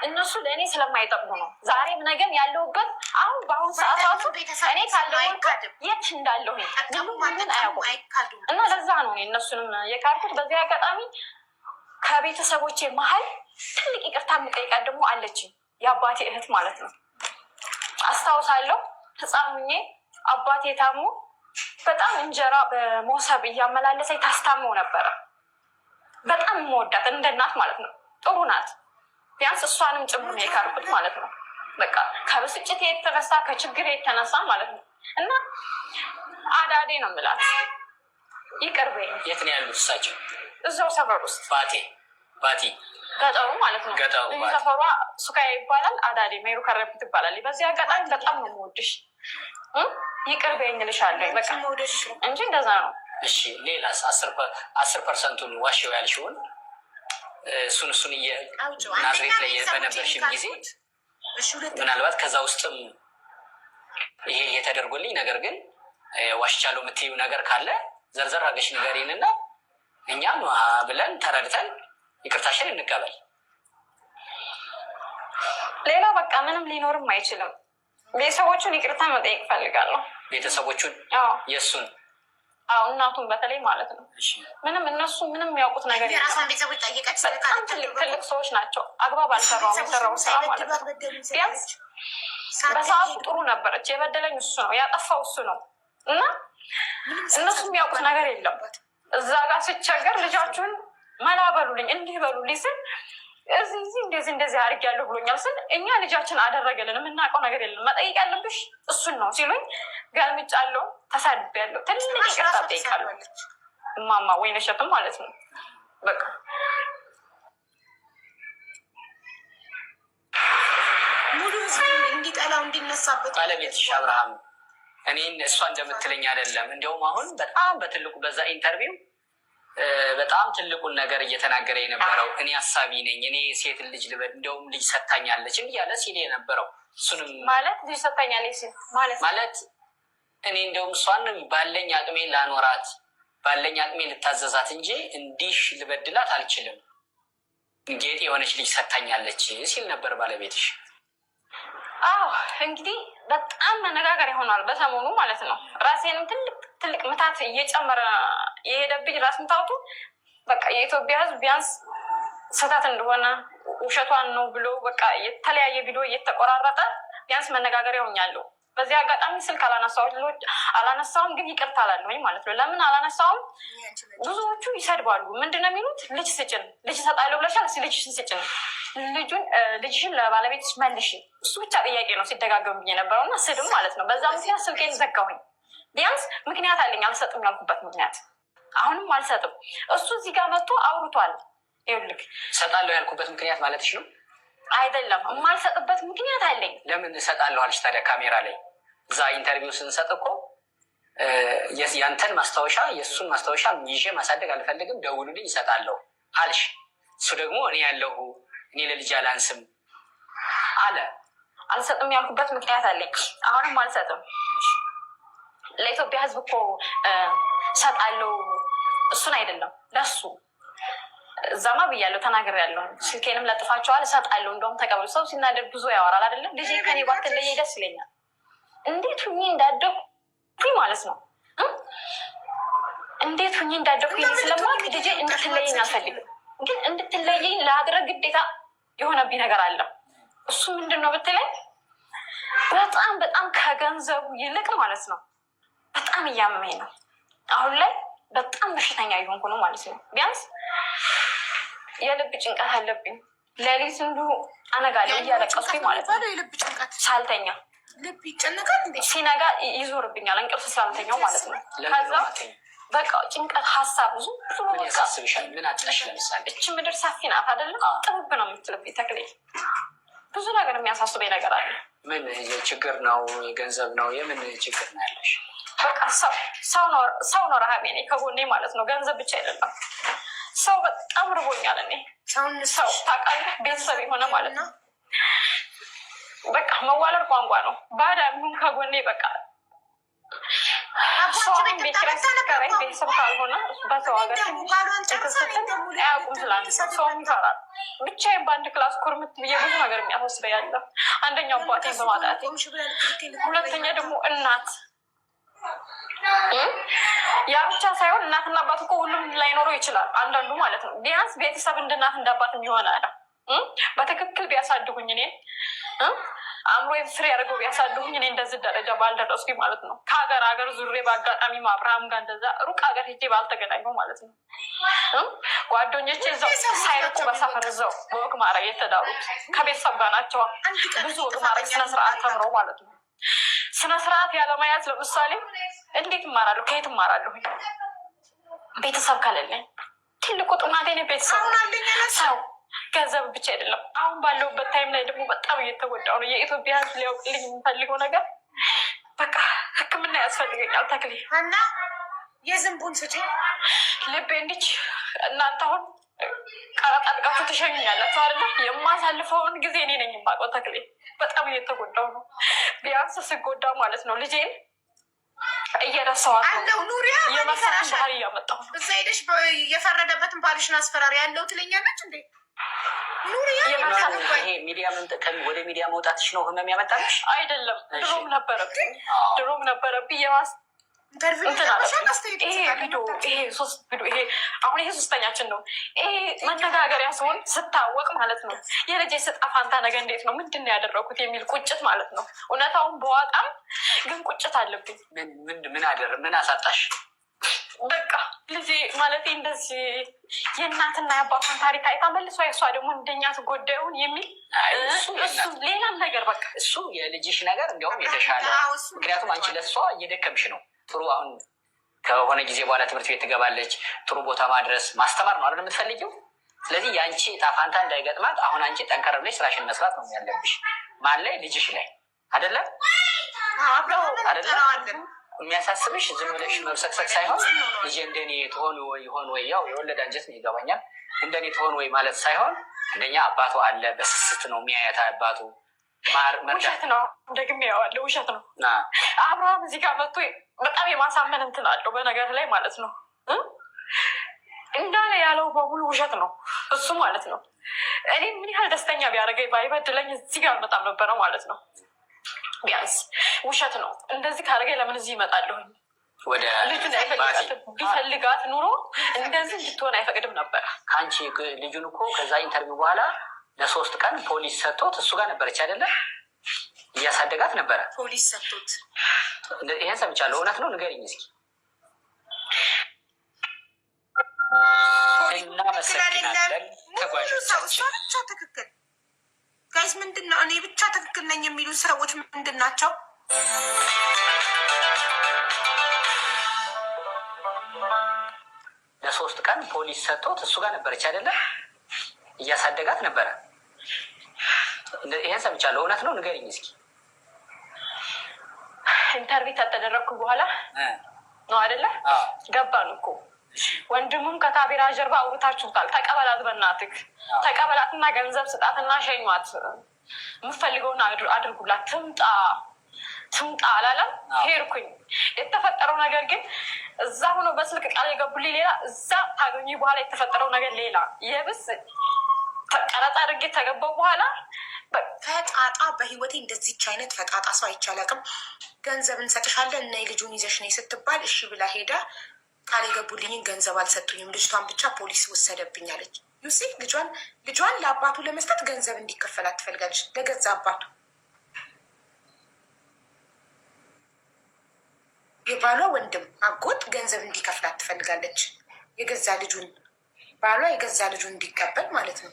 እነሱ ለእኔ ስለማይጠቅሙ ነው። ዛሬም ነገም ያለሁበት አሁን በአሁኑ ሰዓት ራሱ እኔ ካለሁበት የት እንዳለሁኝ ምን አያውቁም። እና ለዛ ነው እነሱንም የካድኩት። በዚህ አጋጣሚ ከቤተሰቦቼ መሀል ትልቅ ይቅርታ የምጠይቃት ደግሞ አለችኝ፣ የአባቴ እህት ማለት ነው። አስታውሳለሁ ህፃኑኜ አባቴ ታሞ በጣም እንጀራ በሞሰብ እያመላለሰኝ ታስታመው ነበረ። በጣም የምወዳት እንደ እናት ማለት ነው። ጥሩ ናት። ቢያንስ እሷንም ጭምር ነው የካድኩት ማለት ነው። በቃ ከብስጭት የተነሳ ከችግር የተነሳ ማለት ነው። እና አዳዴ ነው የምላት፣ ይቅር በይኝ። የት ነው ያሉት እሳቸው? እዛው ሰፈር ውስጥ ባቲ ገጠሩ ማለት ነው። ልዩ ሰፈሯ ሱካያ ይባላል። አዳዴ ሜሩ ከረፊት ትባላል። በዚህ አጋጣሚ በጣም ነው የምወድሽ፣ ይቅር በይኝ እልሻለሁ በቃ እንጂ እንደዛ ነው። እሺ ሌላስ? 10%ን ዋሽው ያልሽውን እሱን ናዝሬት ላይ በነበርሽም ጊዜ ምናልባት ከዛ ውስጥም ይሄ የተደርጎልኝ ነገር ግን ዋሽቻለሁ የምትይው ነገር ካለ ዘርዘር አድርገሽ ንገሪንና እኛም ብለን ተረድተን ይቅርታሽን እንቀበል። ሌላ በቃ ምንም ሊኖርም አይችልም። ቤተሰቦቹን ይቅርታ መጠየቅ ፈልጋለሁ። ቤተሰቦቹን የእሱን እናቱን በተለይ ማለት ነው። ምንም እነሱ ምንም የሚያውቁት ነገር በጣም ትልቅ ሰዎች ናቸው። አግባብ አልሰራውም የሰራው ስራ ማለት ነው። ቢያንስ በሰዓቱ ጥሩ ነበረች። የበደለኝ እሱ ነው፣ ያጠፋው እሱ ነው። እና እነሱ የሚያውቁት ነገር የለም። እዛ ጋር ስቸገር ልጃችሁን መላ በሉልኝ እንዲህ በሉልኝ ስል እንደዚህ አድርጌያለሁ ብሎኛል ስል እኛ ልጃችን አደረገልን የምናውቀው ነገር የለም መጠየቅ ያለብሽ እሱን ነው ሲሉኝ ገልምጫለሁ፣ ተሳድቤያለሁ፣ ትንሽ ይቅርታ ጠይቃለሁ። እማማ ወይነሸትም ማለት ነው በቃ ሙሉ እንዲጠላው እንዲነሳበት ባለቤትሽ አብርሃም እኔን እሷ እንደምትለኝ አይደለም። እንዲያውም አሁን በጣም በትልቁ በዛ ኢንተርቪው በጣም ትልቁን ነገር እየተናገረ የነበረው እኔ አሳቢ ነኝ፣ እኔ ሴት ልጅ ልበድ፣ እንዲያውም ልጅ ሰታኛለች እያለ ሲል የነበረው እሱንም ማለት ልጅ ሰታኛለች ሲል ማለት እኔ እንዲያውም እሷን ባለኝ አቅሜ ላኖራት ባለኝ አቅሜ ልታዘዛት እንጂ እንዲህ ልበድላት አልችልም፣ ጌጥ የሆነች ልጅ ሰታኛለች ሲል ነበር ባለቤትሽ። አዎ እንግዲህ በጣም መነጋገር ይሆናል በሰሞኑ ማለት ነው። ራሴንም ትልቅ ምታት እየጨመረ የሄደብኝ ራስ ምታቱ በቃ የኢትዮጵያ ሕዝብ ቢያንስ ስህተት እንደሆነ ውሸቷን ነው ብሎ በቃ የተለያየ ቪዲዮ እየተቆራረጠ ቢያንስ መነጋገር ይሆኛለሁ። በዚህ አጋጣሚ ስልክ አላነሳውም፣ ግን ይቅርታ አላለሁኝ ማለት ነው። ለምን አላነሳውም? ብዙዎቹ ይሰድባሉ። ምንድነው የሚሉት? ልጅ ስጭን፣ ልጅ እሰጣለሁ ብለሻል፣ ልጅሽን ስጭን፣ ልጅሽን ለባለቤትሽ መልሽ። እሱ ብቻ ጥያቄ ነው ሲደጋገምብኝ የነበረው እና ስድም ማለት ነው። በዛ ምክንያት ስልኬን ዘጋሁኝ። ቢያንስ ምክንያት አለኝ አልሰጥም ያልኩበት ምክንያት። አሁንም አልሰጥም። እሱ እዚህ ጋር መጥቶ አውርቷል። ይኸውልህ እሰጣለሁ ያልኩበት ምክንያት ማለትሽ ነው? አይደለም፣ የማልሰጥበት ምክንያት አለኝ። ለምን እሰጣለሁ አልሽ ታዲያ? ካሜራ ላይ እዛ ኢንተርቪው ስንሰጥ እኮ ያንተን ማስታወሻ የእሱን ማስታወሻ ይዤ ማሳደግ አልፈልግም፣ ደውሉልኝ እሰጣለሁ አልሽ። እሱ ደግሞ እኔ ያለሁ እኔ ለልጅ አላንስም አለ። አልሰጥም ያልኩበት ምክንያት አለኝ። አሁንም አልሰጥም። ለኢትዮጵያ ሕዝብ እኮ እሰጣለሁ እሱን አይደለም ለሱ እዛማ ብያለሁ፣ ተናግሬያለሁ። ስልኬንም ለጥፋቸዋል፣ እሰጣለሁ። እንደውም ተቀበሉ። ሰው ሲናደድ ብዙ ያወራል አይደለም? ልጄ ከኔ ባትለየ ደስ ይለኛል። እንዴት ሁኜ እንዳደኩኝ ማለት ነው። እንዴት ሁኜ እንዳደኩኝ ስለማቅ ልጄ እንድትለየኝ አልፈልግም። ግን እንድትለየኝ ለአድረግ ግዴታ የሆነብኝ ነገር አለ። እሱ ምንድን ነው ብትለኝ በጣም ከገንዘቡ ይልቅ ማለት ነው በጣም እያመመኝ ነው። አሁን ላይ በጣም በሽተኛ የሆንኩ ነው ማለት ነው። ቢያንስ የልብ ጭንቀት አለብኝ። ሌሊት እንዲሁ አነጋለሁ እያለቀስኩኝ ማለት ነው። የልብ ጭንቀት ሳልተኛ ልብ ይጨነቃል እንዴ? ሲነጋ ይዞርብኛል እንቅልፍ ስላልተኛው ማለት ነው። ከዛ በቃ ጭንቀት፣ ሀሳብ ብዙ ምን ያሳስብሻል? ምን አጥሽ? ለምሳሌ እች ምድር ሰፊ ናት አይደለም? ጥብብ ነው የምትልብኝ ተክሌ። ብዙ ነገር የሚያሳስበኝ ነገር አለ። ምን ችግር ነው? የገንዘብ ነው? የምን ችግር ነው ያለሽ? በቃ ሰው ነው ረሃቤ እኔ ከጎኔ ማለት ነው። ገንዘብ ብቻ አይደለም። ሰው በጣም ርቦኛል። እኔ ሰው ታውቃለህ፣ ቤተሰብ የሆነ ማለት ነው። በቃ መዋለድ ቋንቋ ነው። ባዳ ቢሆን ከጎኔ በቃ ሰውን ቤት ኪራይ ስትከራይ ቤተሰብ ካልሆነ በሰው ሀገር አያውቁም ስላለ ሰውም ይፈራል። ብቻዬን በአንድ ክላስ ኩርምት ብዬ ብዙ ነገር የሚያሳስበኝ ያለ አንደኛው አባቴን በማጣቴ፣ ሁለተኛ ደግሞ እናት ያ ብቻ ሳይሆን እናትና አባት እኮ ሁሉም ላይኖረው ይችላል። አንዳንዱ ማለት ነው ቢያንስ ቤተሰብ እንደ እናት እንዳባት የሚሆነ በትክክል ቢያሳድጉኝ እኔ አእምሮዬን ፍሬ ያደርገው ቢያሳድጉኝ እኔ እንደዚህ ደረጃ ባልደረስኩኝ ማለት ነው። ከሀገር ዙሬ በአጋጣሚ አብርሃም ጋር እንደዛ ሩቅ ሀገር ሄጄ ባልተገናኘው ማለት ነው። ጓደኞቼ እዛው ሳይርቁ በሰፈር እዛው በወግ ማዕረግ የተዳሩት ከቤተሰብ ጋር ናቸዋ። ብዙ ወግ ማዕረግ ስነስርዓት ተምረው ማለት ነው። ስነስርዓት ያለመያዝ ለምሳሌ እንዴት እማራለሁ? ከየት እማራለሁ? ቤተሰብ ከሌለኝ ትልቁ ጥማቴ ነው ቤተሰብ። ሰው ገንዘብ ብቻ አይደለም። አሁን ባለውበት ታይም ላይ ደግሞ በጣም እየተጎዳው ነው። የኢትዮጵያ ሕዝብ ሊያውቅልኝ የሚፈልገው ነገር በቃ ሕክምና ያስፈልገኛል። ተክሌ እና የዝንቡን ስጪ ልቤ እንዲች እናንተ አሁን ቀረጥ አድርጋችሁ ትሸኙኛላችሁ አይደለ? የማሳልፈውን ጊዜ እኔ ነኝ የማውቀው። ተክሌ በጣም እየተጎዳው ነው። ቢያንስ ስጎዳ ማለት ነው ልጄን እየረሳዋት ነው። ኑሪያ የመሳትን ባህሪ እያመጣሁ ነው። እዛ ሄደሽ የፈረደበትን ባልሽን አስፈራሪ ያለው ትለኛለች እንዴ? ኑሪያ ይሄ ሚዲያ ወደ ሚዲያ መውጣትሽ ነው ህመም ያመጣልሽ? አይደለም፣ ድሮም ነበረብኝ የማስ ይሄ ቪዲዮ ይሄ አሁን ይሄ ሶስተኛችን ነው። ይሄ መነጋገሪያ ሲሆን ስታወቅ ማለት ነው የልጄ ስጣፋ አንተ ነገ እንዴት ነው ምንድን ነው ያደረኩት የሚል ቁጭት ማለት ነው። እውነታውን በዋጣም ግን ቁጭት አለብኝ። ምን አሳጣሽ? በቃ ልጄ ማለት እንደዚህ የእናትና የአባቷን ታሪክ አይታ መልሷ የእሷ ደግሞ እንደኛ ትጎዳዩን የሚል እሱ ሌላም ነገር በቃ እሱ የልጅሽ ነገር እንዲያውም የተሻለ ምክንያቱም አንቺ ለእሷ እየደከምሽ ነው። ጥሩ አሁን ከሆነ ጊዜ በኋላ ትምህርት ቤት ትገባለች። ጥሩ ቦታ ማድረስ ማስተማር ነው አይደል የምትፈልጊው? ስለዚህ የአንቺ ዕጣ ፈንታ እንዳይገጥማት አሁን አንቺ ጠንከር ብለሽ ስራሽን መስራት ነው ያለብሽ። ማን ላይ? ልጅሽ ላይ አይደለም አይደለም የሚያሳስብሽ ዝም ብለሽ መብሰክሰክ ሳይሆን ልጅ እንደኔ ትሆን ወይ ይሆን ወይ ያው የወለደ አንጀት ነው ይገባኛል። እንደኔ ትሆን ወይ ማለት ሳይሆን እንደኛ አባቱ አለ በስስት ነው የሚያያት አባቱ ውሸት ነው። ደግሜ ያዋለ ውሸት ነው። አብርሃም እዚህ ጋር መጥቶ በጣም የማሳመን እንትን አለው በነገር ላይ ማለት ነው። እንዳለ ያለው በሙሉ ውሸት ነው እሱ ማለት ነው። እኔ ምን ያህል ደስተኛ ቢያደርገኝ ባይበድለኝ እዚህ ጋር በጣም ነበረ ማለት ነው። ቢያንስ ውሸት ነው። እንደዚህ ካደረገኝ ለምን እዚህ ይመጣለሁኝ? ልጁን ቢፈልጋት ኑሮ እንደዚህ እንድትሆን አይፈቅድም ነበረ። ከአንቺ ልጁን እኮ ከዛ ኢንተርቪው በኋላ ለ3 ቀን ፖሊስ ሰጥቶት እሱ ጋር ነበረች አይደለ? እያሳደጋት ነበረ ፖሊስ ሰጥቶት። ይሄን ሰምቻለሁ። እውነት ነው? ንገሪኝ እስኪ። እናመሰግናለን። ተጓዦቻችን ብቻ ትክክል ጋይስ። ምንድን ነው እኔ ብቻ ትክክል ነኝ የሚሉ ሰዎች ምንድን ናቸው? ለ3 ቀን ፖሊስ ሰጥቶት እሱ ጋር ነበረች አይደለ? እያሳደጋት ነበረ። ይሄን ሰምቻለሁ። እውነት ነው? ንገሪኝ እስኪ። ኢንተርቪው ከተደረግኩ በኋላ ነው አይደለ? ገባን እኮ ወንድሙም ከታቤራ ጀርባ አውርታችሁታል። ተቀበላት፣ በእናትህ ተቀበላትና ገንዘብ ስጣትና ሸኟት፣ የምፈልገውን አድርጉላት፣ ትምጣ አላለም። ሄድኩኝ። የተፈጠረው ነገር ግን እዛ ሆኖ በስልክ ቃል የገቡልኝ ሌላ፣ እዛ ታገኙ በኋላ የተፈጠረው ነገር ሌላ። የብስ ቀረጻ አድርጌ ተገባው በኋላ ፈጣጣ በህይወቴ እንደዚች አይነት ፈጣጣ ሰው አይቻላቅም። ገንዘብ እንሰጥሻለን እና ልጁን ይዘሽ ነይ ስትባል እሺ ብላ ሄዳ ቃል የገቡልኝን ገንዘብ አልሰጡኝም፣ ልጅቷን ብቻ ፖሊስ ወሰደብኝ አለች። ዩሲ ልጇን ለአባቱ ለመስጠት ገንዘብ እንዲከፈላት ትፈልጋለች። ለገዛ አባቱ የባሏ ወንድም አጎት ገንዘብ እንዲከፍላት ትፈልጋለች። የገዛ ልጁን ባሏ የገዛ ልጁን እንዲቀበል ማለት ነው።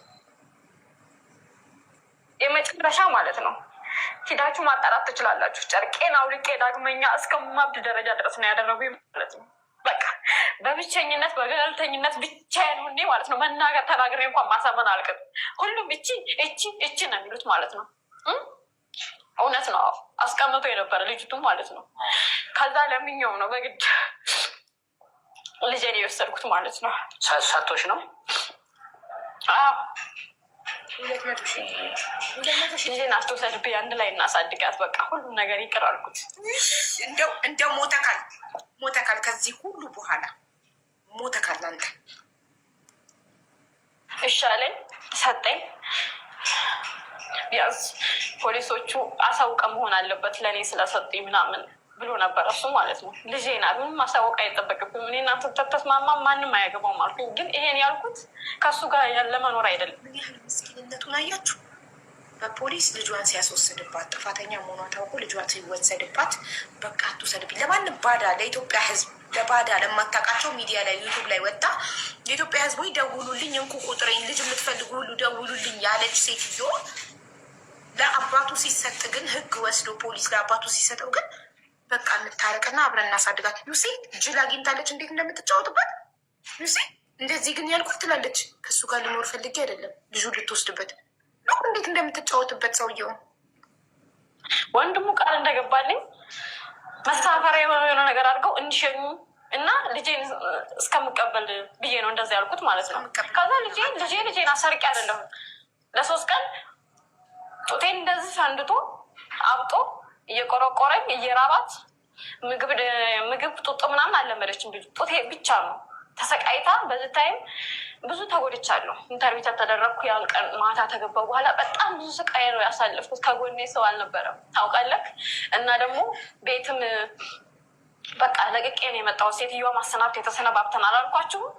የመጨረሻ ማለት ነው። ሂዳችሁ ማጣራት ትችላላችሁ። ጨርቄን አውልቄ ዳግመኛ እስከማብድ ደረጃ ድረስ ነው ያደረጉ ማለት ነው። በቃ በብቸኝነት በገለልተኝነት ብቻዬን ሁኔ ማለት ነው። መናገር ተናግሬ እንኳን ማሳመን አልቅም። ሁሉም እቺ ነው የሚሉት ማለት ነው። እውነት ነው። አስቀምጦ የነበረ ልጅቱ ማለት ነው። ከዛ ለምኛው ነው በግድ ልጄን የወሰድኩት ማለት ነው። ሰቶች ነው 200,000 ልጄን አትውሰድብኝ፣ አንድ ላይ እናሳድጋት፣ በቃ ሁሉም ነገር ይቅር አልኩት። እንደው ሞተካል ከዚህ ሁሉ በኋላ ሞተካል አንተ። እሻለኝ ሰጠኝ። ቢያንስ ፖሊሶቹ አሳውቀ መሆን አለበት ለእኔ ስለሰጡኝ ምናምን ብሎ ነበር እሱ ማለት ነው። ልጄ ናት፣ ምንም ማሳወቅ አይጠበቅብም። እኔ እናንተ ተተስማማ ማንም አያገባውም አልኩኝ። ግን ይሄን ያልኩት ከእሱ ጋር ለመኖር አይደለም። ምን ያህል ምስኪንነቱን አያችሁ? በፖሊስ ልጇን ሲያስወስድባት ጥፋተኛ መሆኗ ታውቆ ልጇን ሲወሰድባት በቃ አትውሰድብኝ። ለማንም ባዳ ለኢትዮጵያ ሕዝብ ለባዳ ለማታውቃቸው ሚዲያ ላይ ዩቱብ ላይ ወጣ የኢትዮጵያ ሕዝብ ወይ ደውሉልኝ፣ እንኩ ቁጥሬን፣ ልጅ የምትፈልጉ ሁሉ ደውሉልኝ ያለች ሴትዮ ለአባቱ ሲሰጥ ግን ሕግ ወስዶ ፖሊስ ለአባቱ ሲሰጠው ግን በቃ እንታረቅና አብረን እናሳድጋት። ዩሴ ጅል አግኝታለች እንዴት እንደምትጫወትበት ዩሴ። እንደዚህ ግን ያልኩት ትላለች ከእሱ ጋር ልኖር ፈልጌ አይደለም ልጁ ልትወስድበት እንዴት እንደምትጫወትበት ሰውየውን። ወንድሙ ቃል እንደገባልኝ መሳፈሪያ የሆነ ነገር አድርገው እንዲሸኙ እና ልጄን እስከምቀበል ብዬ ነው እንደዚ ያልኩት ማለት ነው። ከዛ ልጄን አሰርቄ አይደለም ለ3 ቀን ጡቴን እንደዚህ ፈንድቶ አብጦ እየቆረቆረኝ እየራባት ምግብ ጡጦ ምናምን አልለመደችም። ጡቴ ብቻ ነው ተሰቃይታ። በዚህ ታይም ብዙ ተጎድቻለሁ። ኢንተርቪው ተደረግኩ። ያን ቀን ማታ ተገባሁ በኋላ በጣም ብዙ ስቃይ ነው ያሳለፍኩት። ከጎኔ ሰው አልነበረም ታውቃለህ። እና ደግሞ ቤትም በቃ ለቅቄ ነው የመጣሁት። ሴትዮዋ ማሰናብት የተሰነባብተን አላልኳችሁም?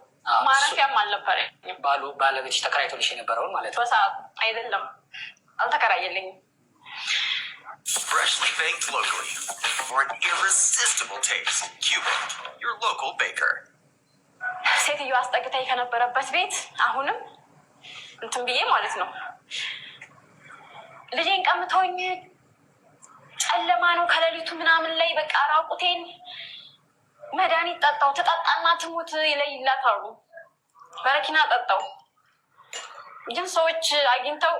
ማረፊያም አልነበረኝም። ባለቤትሽ ተከራይቶልሽ የነበረውን ማለት ነው? በሰዓቱ አይደለም፣ አልተከራየልኝም። Freshly baked locally for an irresistible taste. Cuban, your local baker. ሴትዮ አስጠግታኝ ከነበረበት ቤት አሁንም እንትን ብዬ ማለት ነው ልጄን ቀምተውኝ ጨለማ ነው ከሌሊቱ ምናምን ላይ በቃ ራቁቴን መድኃኒት ጠጣው። ትጠጣና ትሙት ይለይላት አሉ። በረኪና ጠጣው። ግን ሰዎች አግኝተው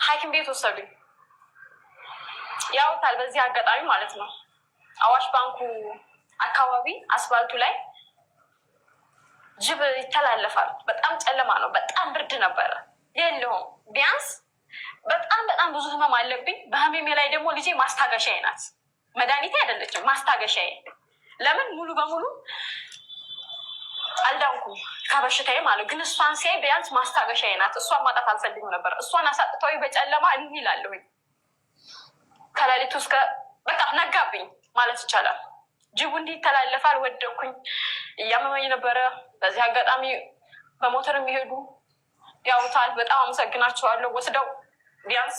ሐኪም ቤት ወሰዱኝ። ያውታል በዚህ አጋጣሚ ማለት ነው አዋሽ ባንኩ አካባቢ አስፋልቱ ላይ ጅብ ይተላለፋል። በጣም ጨለማ ነው። በጣም ብርድ ነበረ። የለውም ቢያንስ በጣም ብዙ ህመም አለብኝ። በህመሜ ላይ ደግሞ ልጄ ማስታገሻዬ ናት። መድኃኒቴ አይደለችም፣ ማስታገሻዬ። ለምን ሙሉ በሙሉ አልዳንኩም ከበሽታዬ ማለት ግን እሷን ሲያይ ቢያንስ ማስታገሻዬ ናት። እሷን ማጣት አልፈልግም ነበር። እሷን አሳጥተው በጨለማ እንይላለሁኝ ከሌሊቱ እስከ በቃ ነጋብኝ ማለት ይቻላል። ጅቡ እንዲህ ይተላለፋል። ወደኩኝ፣ እያመመኝ ነበረ። በዚህ አጋጣሚ በሞተር የሚሄዱ ያውታል። በጣም አመሰግናቸዋለሁ። ወስደው ቢያንስ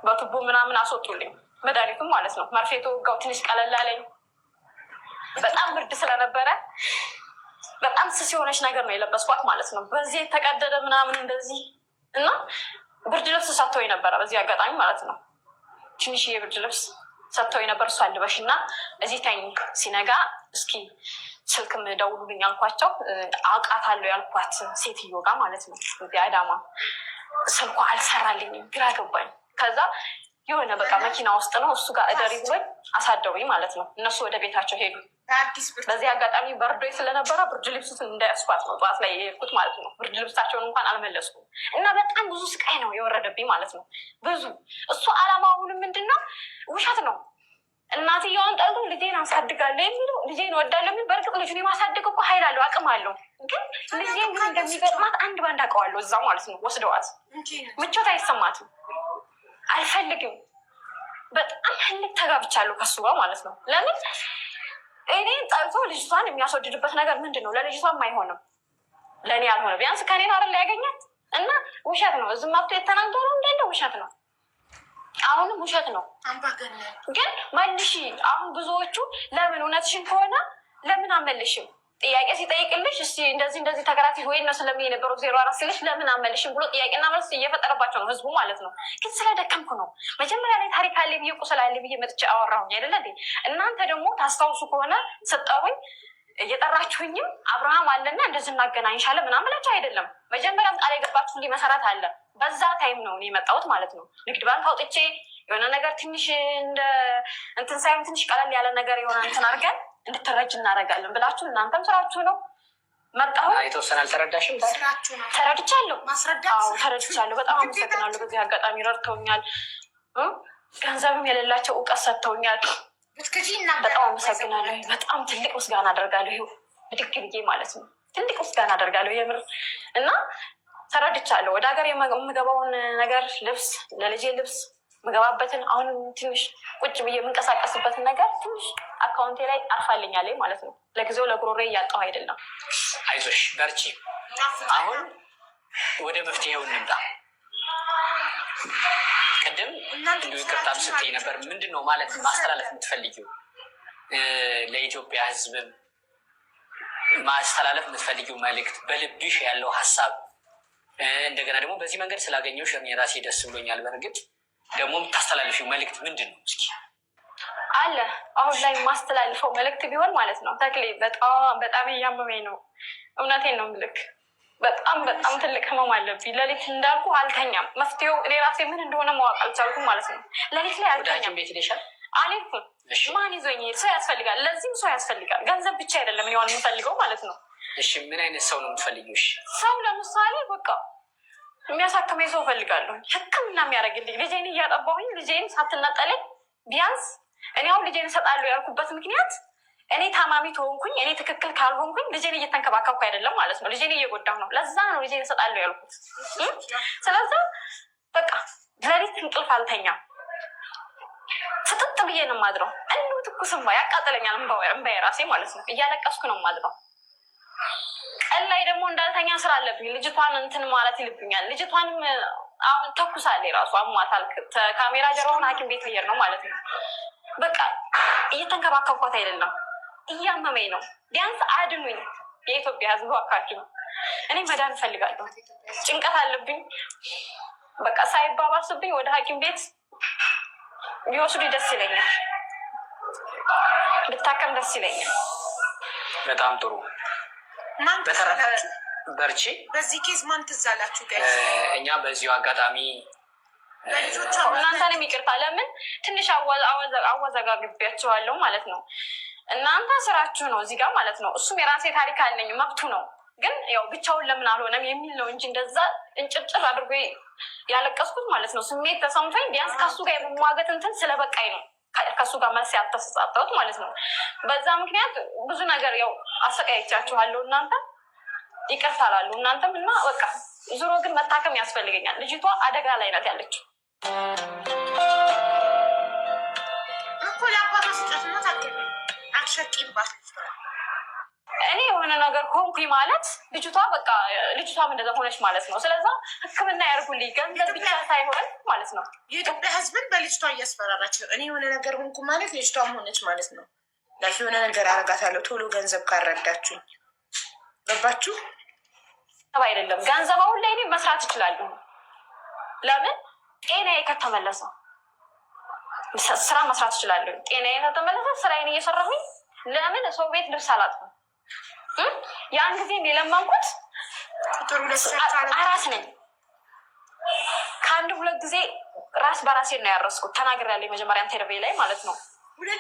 በቱቦ ምናምን አስወጡልኝ መድኃኒቱም ማለት ነው። መርፌቶ ጋው ትንሽ ቀለል አለኝ። በጣም ብርድ ስለነበረ በጣም ስስ የሆነች ነገር ነው የለበስኳት ማለት ነው። በዚህ የተቀደደ ምናምን እንደዚህ እና ብርድ ልብስ ሰጥተው ነበረ በዚህ አጋጣሚ ማለት ነው። ትንሽዬ ብርድ ልብስ ሰጥተው ነበር። እሷ አልበሽ እና እዚህ ተኝ፣ ሲነጋ እስኪ ስልክም ደውሉልኝ አልኳቸው። አውቃታለሁ ያልኳት ሴትዮ ጋር ማለት ነው እዚህ አዳማ። ስልኳ አልሰራልኝም፣ ግራ ገባኝ። ከዛ የሆነ በቃ መኪና ውስጥ ነው እሱ ጋር እደሪ ብሎኝ አሳደሩኝ ማለት ነው። እነሱ ወደ ቤታቸው ሄዱ። በዚህ አጋጣሚ በርዶኝ ስለነበረ ብርድ ልብሱን እንዳያስኳት ነው ጠዋት ላይ የሄድኩት ማለት ነው። ብርድ ልብሳቸውን እንኳን አልመለስኩም እና በጣም ብዙ ስቃይ ነው የወረደብኝ ማለት ነው። ብዙ እሱ አላማውን ምንድን ነው? ውሸት ነው። እናትየዋን ጠልቶ ልጄን አሳድጋለሁ የሚለው ልጄን ወዳለሁ የሚል በእርግጥ ልጁን የማሳደግ እኮ ኃይል አለው፣ አቅም አለው። ግን ልጄን ምን እንደሚገጥማት አንድ ባንድ አውቀዋለሁ እዛ ማለት ነው። ወስደዋት ምቾት አይሰማትም፣ አልፈልግም። በጣም ህልክ ተጋብቻለሁ ከሱ ጋር ማለት ነው። ለምን እኔን ጠልቶ ልጅቷን የሚያስወድድበት ነገር ምንድን ነው? ለልጅቷም አይሆንም፣ ለእኔ ያልሆነ ቢያንስ ከኔ ናር ያገኛት እና ውሸት ነው። እዚህ መብቶ የተናገረው እንዳለ ውሸት ነው። አሁንም ውሸት ነው። ግን መልሺ። አሁን ብዙዎቹ ለምን እውነትሽን ከሆነ ለምን አመልሽም? ጥያቄ ሲጠይቅልሽ እስቲ እንደዚህ ተከራቲ ወይ ነው ስለሚ የነበረው 04 ስልሽ ለምን አመልሽም ብሎ ጥያቄና መልስ እየፈጠረባቸው ነው ህዝቡ ማለት ነው። ግን ስለደከምኩ ነው። መጀመሪያ ላይ ታሪክ አለ ብዬ ቁስል አለ ብዬ መጥቼ አወራሁኝ አይደለ እንዴ? እናንተ ደግሞ ታስታውሱ ከሆነ ስጠሩኝ እየጠራችሁኝም አብርሃም አለና እንደዚህ እናገናኝሻለን ምናምን ብላችሁ አይደለም። መጀመሪያም ቃል የገባችሁልኝ መሰረት አለ። በዛ ታይም ነው እኔ የመጣሁት ማለት ነው። ንግድ ባንክ አውጥቼ የሆነ ነገር ትንሽ እንደ እንትን ሳይሆን ትንሽ ቀለል ያለ ነገር የሆነ እንትን አድርገን እንድትረጅ እናደርጋለን ብላችሁ እናንተም ስራችሁ ነው። መጣሁ። የተወሰነ አልተረዳሽም? ተረድቻለሁ። ተረድቻለሁ። በጣም አመሰግናለሁ። በዚህ አጋጣሚ ረድተውኛል። ገንዘብም የሌላቸው እውቀት ሰጥተውኛል። በጣም አመሰግናለሁ። በጣም ትልቅ ምስጋና አደርጋለሁ። ይኸው ብድግ ብዬ ማለት ነው ትልቅ ምስጋና አደርጋለሁ የምር እና ተረድቻለሁ። ወደ ሀገር የምገባውን ነገር ልብስ፣ ለልጄ ልብስ ምገባበትን አሁንም ትንሽ ቁጭ ብዬ የምንቀሳቀስበትን ነገር ትንሽ አካውንቴ ላይ አርፋልኛለኝ ማለት ነው። ለጊዜው ለጉሮሬ እያጣሁ አይደለም። አይዞሽ በርቺ። አሁን ወደ መፍትሄው እንምጣ። ቅድም እንዲሁ ይቅርታም ስትይ ነበር። ምንድን ነው ማለት ማስተላለፍ የምትፈልጊው ለኢትዮጵያ ሕዝብም ማስተላለፍ የምትፈልጊው መልእክት፣ በልብሽ ያለው ሀሳብ? እንደገና ደግሞ በዚህ መንገድ ስላገኘሁሽ እኔ ራሴ ደስ ብሎኛል። በእርግጥ ደግሞ የምታስተላልፊው መልእክት ምንድን ነው? እስኪ አለ አሁን ላይ የማስተላልፈው መልእክት ቢሆን ማለት ነው። ተክሌ በጣም እያመመኝ ነው። እውነቴን ነው ምልክ በጣም ትልቅ ህመም አለብኝ። ሌሊት እንዳልኩ አልተኛም። መፍትሄው እኔ ራሴ ምን እንደሆነ ማወቅ አልቻልኩም ማለት ነው። ሌሊት ላይ አልተኛም። ቤት ሄደሻል? አልሄድኩም። ማን ይዞኝ ሄድ? ሰው ያስፈልጋል። ለዚህም ሰው ያስፈልጋል። ገንዘብ ብቻ አይደለም እኔ አሁን የምፈልገው ማለት ነው። እሺ ምን አይነት ሰው ነው የምትፈልጊው? ሰው ለምሳሌ በቃ የሚያሳክመኝ ሰው እፈልጋለሁ። ሕክምና የሚያደርግልኝ ልጄን እያጠባሁኝ ልጄን ሳትነጠለኝ ቢያንስ እኔ አሁን ልጄን እሰጣለሁ ያልኩበት ምክንያት እኔ ታማሚ ትሆንኩኝ እኔ ትክክል ካልሆንኩኝ ልጄን እየተንከባከብኩ አይደለም ማለት ነው። ልጄን እየጎዳሁ ነው። ለዛ ነው ልጄን እሰጣለሁ ያልኩት። ስለዛ በቃ ሌሊት እንቅልፍ አልተኛም። ፍጥጥ ብዬ ነው የማድረው። እንዲሁ ትኩስ እንባ ያቃጥለኛል። እንባዬ ራሴ ማለት ነው። እያለቀስኩ ነው የማድረው። ቀን ላይ ደግሞ እንዳልተኛ ስራ አለብኝ። ልጅቷን እንትን ማለት ይልብኛል። ልጅቷንም አሁን ተኩሳሌ ራሱ አሟታል። ካሜራ ጀርባውን ሐኪም ቤት ልሄድ ነው ማለት ነው። በቃ እየተንከባከብኳት አይደለም፣ እያመመኝ ነው። ቢያንስ አድኑኝ። የኢትዮጵያ ህዝብ እባካችሁ፣ እኔ መዳን እፈልጋለሁ። ጭንቀት አለብኝ። በቃ ሳይባባስብኝ ወደ ሐኪም ቤት ቢወስዱ ደስ ይለኛል። ብታከም ደስ ይለኛል። በጣም ጥሩ። በተረፈ በርቺ። በዚህ ኬዝ ማን ትዝ አላችሁ? እኛ በዚሁ አጋጣሚ እናንተንም ይቅርታ፣ ለምን ትንሽ አወዘጋግቤያቸዋለሁ ማለት ነው። እናንተ ስራችሁ ነው እዚህ ጋር ማለት ነው። እሱም የራሴ ታሪክ አለኝ መብቱ ነው። ግን ያው ብቻውን ለምን አልሆነም የሚል ነው እንጂ እንደዛ እንጭብጭብ አድርጎ ያለቀስኩት ማለት ነው። ስሜት ተሰምቶኝ ቢያንስ ከሱ ጋር የመሟገት እንትን ስለበቃኝ ነው ከሱ ጋር መልስ ያልተሰጣጠሁት ማለት ነው። በዛ ምክንያት ብዙ ነገር ያው አሰቃይቻችኋለሁ። እናንተ ይቅርታ ላሉ እናንተም እና በቃ ዙሮ ግን መታከም ያስፈልገኛል። ልጅቷ አደጋ ላይ ናት ያለችው። እኮ ለአባቷ ስጨት ነው ታገኝ አትሸቂባት። እኔ የሆነ ነገር ሆንኩኝ ማለት ልጅቷ በቃ ልጅቷም እንደዛ ሆነች ማለት ነው። ስለዛ ሕክምና ያርጉልኝ ገንዘብ ብቻ ሳይሆን ማለት ነው። የኢትዮጵያ ሕዝብን በልጅቷ እያስፈራራች ነው። እኔ የሆነ ነገር ሆንኩ ማለት ልጅቷም ሆነች ማለት ነው። ላኪ የሆነ ነገር አረጋታለሁ ቶሎ ገንዘብ ካረዳችሁኝ። ገባችሁ? አይደለም ገንዘብ አሁን ላይ እኔ መስራት ይችላሉ። ለምን ጤናዬ ከተመለሰ ስራ መስራት ይችላለሁ። ጤናዬ ከተመለሰ ስራዬን እየሰራሁኝ ለምን ሰው ቤት ልብስ አላጥኩም? ያን ጊዜ የለመንኩት አራስ ነኝ። ከአንድ 2 ጊዜ ራስ በራሴን ነው ያረስኩት። ተናግሬያለሁ የመጀመሪያ ኢንተርቪው ላይ ማለት ነው።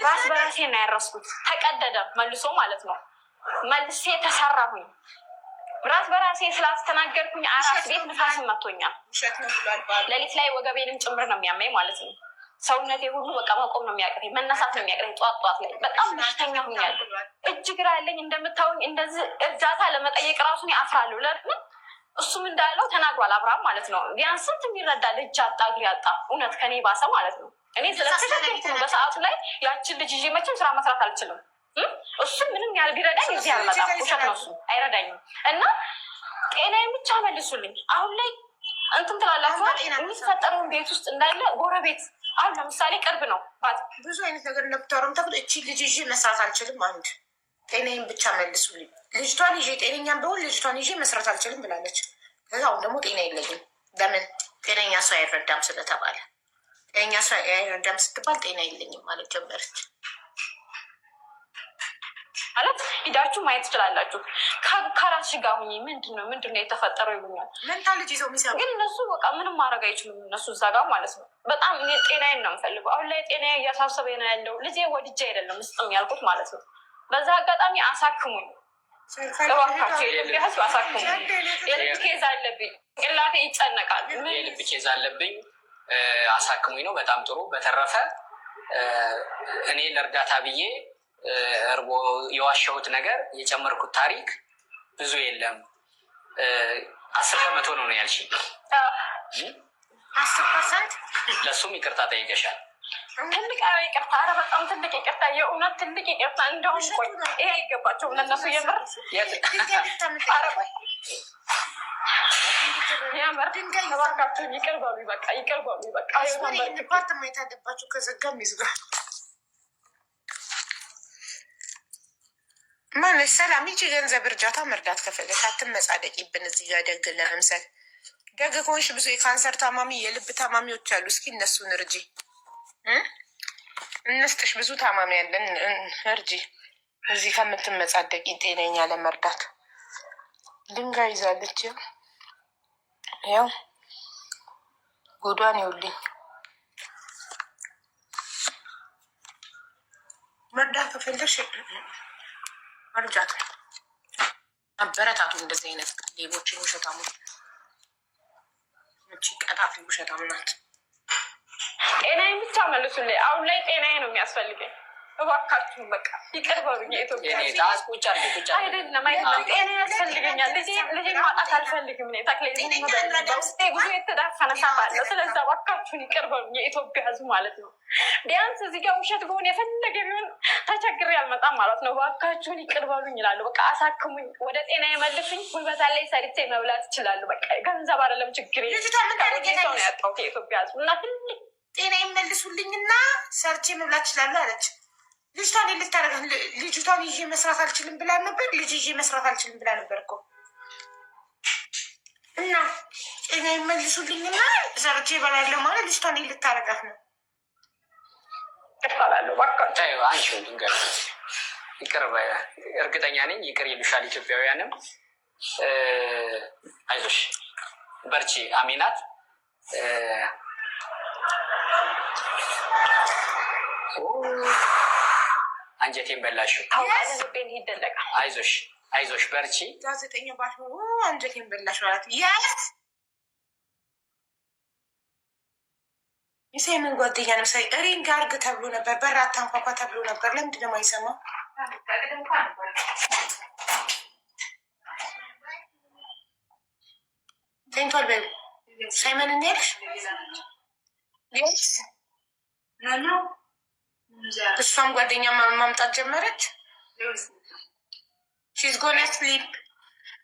ራስ በራሴን ነው ያረስኩት። ተቀደደ መልሶ ማለት ነው። መልሴ ተሰራሁኝ። ራስ በራሴ ስላስተናገርኩኝ አራስ ቤት ንፋስን መቶኛል። ሌሊት ላይ ወገቤንም ጭምር ነው የሚያመኝ ማለት ነው። ሰውነቴ ሁሉ በቃ መቆም ነው የሚያቅተኝ፣ መነሳት ነው የሚያቅተኝ። ጧት ላይ በጣም በሽተኛ ሁኛለሁ። እጅ ግራ ያለኝ እንደምታውኝ እንደዚህ እርዳታ ለመጠየቅ ራሱን ያፍራለሁ። ለምን እሱም እንዳለው ተናግሯል አብርሃም ማለት ነው። ቢያንስ ስንት የሚረዳ ልጅ አጣ እግር ያጣ እውነት ከኔ ባሰ ማለት ነው። እኔ ስለተሸከምኩ ነው በሰዓቱ ላይ ያችን ልጅ ይዤ መቼም ስራ መስራት አልችልም። እሱ ምንም ያህል ቢረዳኝ እዚህ አልመጣም። ውሸት ነው፣ እሱ አይረዳኝም። እና ጤናዬን ብቻ መልሱልኝ። አሁን ላይ እንትን ትላላችኋል። የሚፈጠረውን ቤት ውስጥ እንዳለ ጎረቤት አሁን ለምሳሌ ቅርብ ነው ብዙ አይነት ነገር እንደብታወረም ተብሎ እቺ ልጅ ይዤ መስራት አልችልም። አንድ ጤናዬን ብቻ መልሱልኝ። ልጅቷን ይዤ ጤነኛም በሆን ልጅቷን ይዤ መስራት አልችልም ብላለች። ከዛ አሁን ደግሞ ጤና የለኝም። ለምን ጤነኛ ሰው አይረዳም ስለተባለ፣ ጤነኛ ሰው አይረዳም ስትባል ጤና የለኝም ማለት ጀመረች። ማለት ሂዳችሁ ማየት ትችላላችሁ። ከራስሽ ጋር ሁኚ። ምንድን ነው የተፈጠረው ይሉኛል። መንታ ልጅ ይዘው የሚሰሩ ግን እነሱ በቃ ምንም ማድረግ አይችሉም። እነሱ እዛ ጋር ማለት ነው። በጣም እኔ ጤናዬን ነው የምፈልገው። አሁን ላይ ጤናዬ እያሳሰበኝ ነው ያለው። ልጄ ወድጄ አይደለም ስጥም ያልኩት ማለት ነው። በዛ አጋጣሚ አሳክሙኝ እባካቸው፣ የኢትዮጵያ ሕዝብ አሳክሙኝ። የልብ ኬዝ አለብኝ፣ ጭንቅላቴ ይጨነቃል። የልብ ኬዝ አለብኝ፣ አሳክሙኝ ነው። በጣም ጥሩ። በተረፈ እኔ ለእርዳታ ብዬ እርቦ የዋሸሁት ነገር የጨመርኩት ታሪክ ብዙ የለም። 10% ነው ያልሽኝ። 10% ለእሱም ይቅርታ ጠይቀሻል። ትልቅ ይቅርታ፣ ኧረ በጣም ትልቅ ይቅርታ፣ የእውነት ትልቅ ይቅርታ። እንደውም ቆይ ይሄ አይገባቸውም ለእነሱ የምር እባካችሁን ይቅር በሉኝ፣ በቃ ይቅር በሉኝ። በቃ ፓርት ማየት አለባችሁ። ከዘጋም ይዝጋል። ማለት ሰላም ይቺ ገንዘብ እርዳታ መርዳት ከፈለሽ አትመጻደቂብን። እዚህ ጋር ደግ ለመምሰል ደግ ከሆንሽ ብዙ የካንሰር ታማሚ የልብ ታማሚዎች አሉ። እስኪ እነሱን እርጂ፣ እንስጥሽ። ብዙ ታማሚ ያለን እርጂ። እዚህ ከምትመጻደቂ ጤነኛ ለመርዳት ድንጋይ ይዛለች። ያው ጉዷን ይውልኝ። መርዳት ከፈለሽ መርጃት አበረታቱ። እንደዚህ አይነት ሌቦችን፣ ውሸታሞች፣ ቀጣፊ ውሸታም ናት። ጤናዬን ብቻ መልሱልኝ። አሁን ላይ ጤናዬ ነው የሚያስፈልገኝ። እባካችሁ በቃ ይቅር በሉኝ። የኢትዮጵያ አይደለም ጤና ያስፈልገኛል። ልጄን ማጣት አልፈልግም። ውስጤ ብዙ የተዳፈነ ሳት አለ። ስለዚ እባካችሁን ይቅር በሉኝ የኢትዮጵያ ሕዝብ ማለት ነው። ቢያንስ እዚህ ጋር ውሸት በሆነ የፈለገ ቢሆን ተቸግሬ አልመጣም ማለት ነው። እባካችሁን ይቅር በሉኝ ይላሉ። በቃ አሳክሙኝ፣ ወደ ጤና የመልሱኝ። ጉልበታ ላይ ሰርቼ መብላት ይችላሉ። በቃ ገንዘብ አይደለም ችግሬ። ሰው ነው ያጣሁት የኢትዮጵያ ሕዝብ እና ትልቅ ጤና ይመልሱልኝና ሰርቼ መብላት ይችላሉ አለች። ልጅቷን ልታረጋ ልጅቷን ይዤ መስራት አልችልም ብላ ነበር። ልጅ ይዤ መስራት አልችልም ብላ ነበር እኮ እና እኔ መልሱልኝና ሰርቼ እበላለሁ ማለት ልጅቷን ልታረጋት ነው። ይባላለሁ አንቺ ድንገት ይቅር እርግጠኛ ነኝ ይቅር ይሉሻል ኢትዮጵያውያንም። አይዞሽ በርቺ አሚናት። አንጀቴን በላሽው። አይዞሽ አይዞሽ በርቺ። ጋዜጠኛ ባሽ አንጀቴን በላሽ ማለት የት የሳይመን ጓደኛ ነው። ሳይ ሪንግ አርግ ተብሎ ነበር፣ በራት አንኳኳ ተብሎ ነበር። ለምንድን ነው የማይሰማው? ተኝቷል። በይ ሳይመን እንሄድሽ እሷም ጓደኛ ማምጣት ጀመረች። ሺዝ ጎና ስሊፕ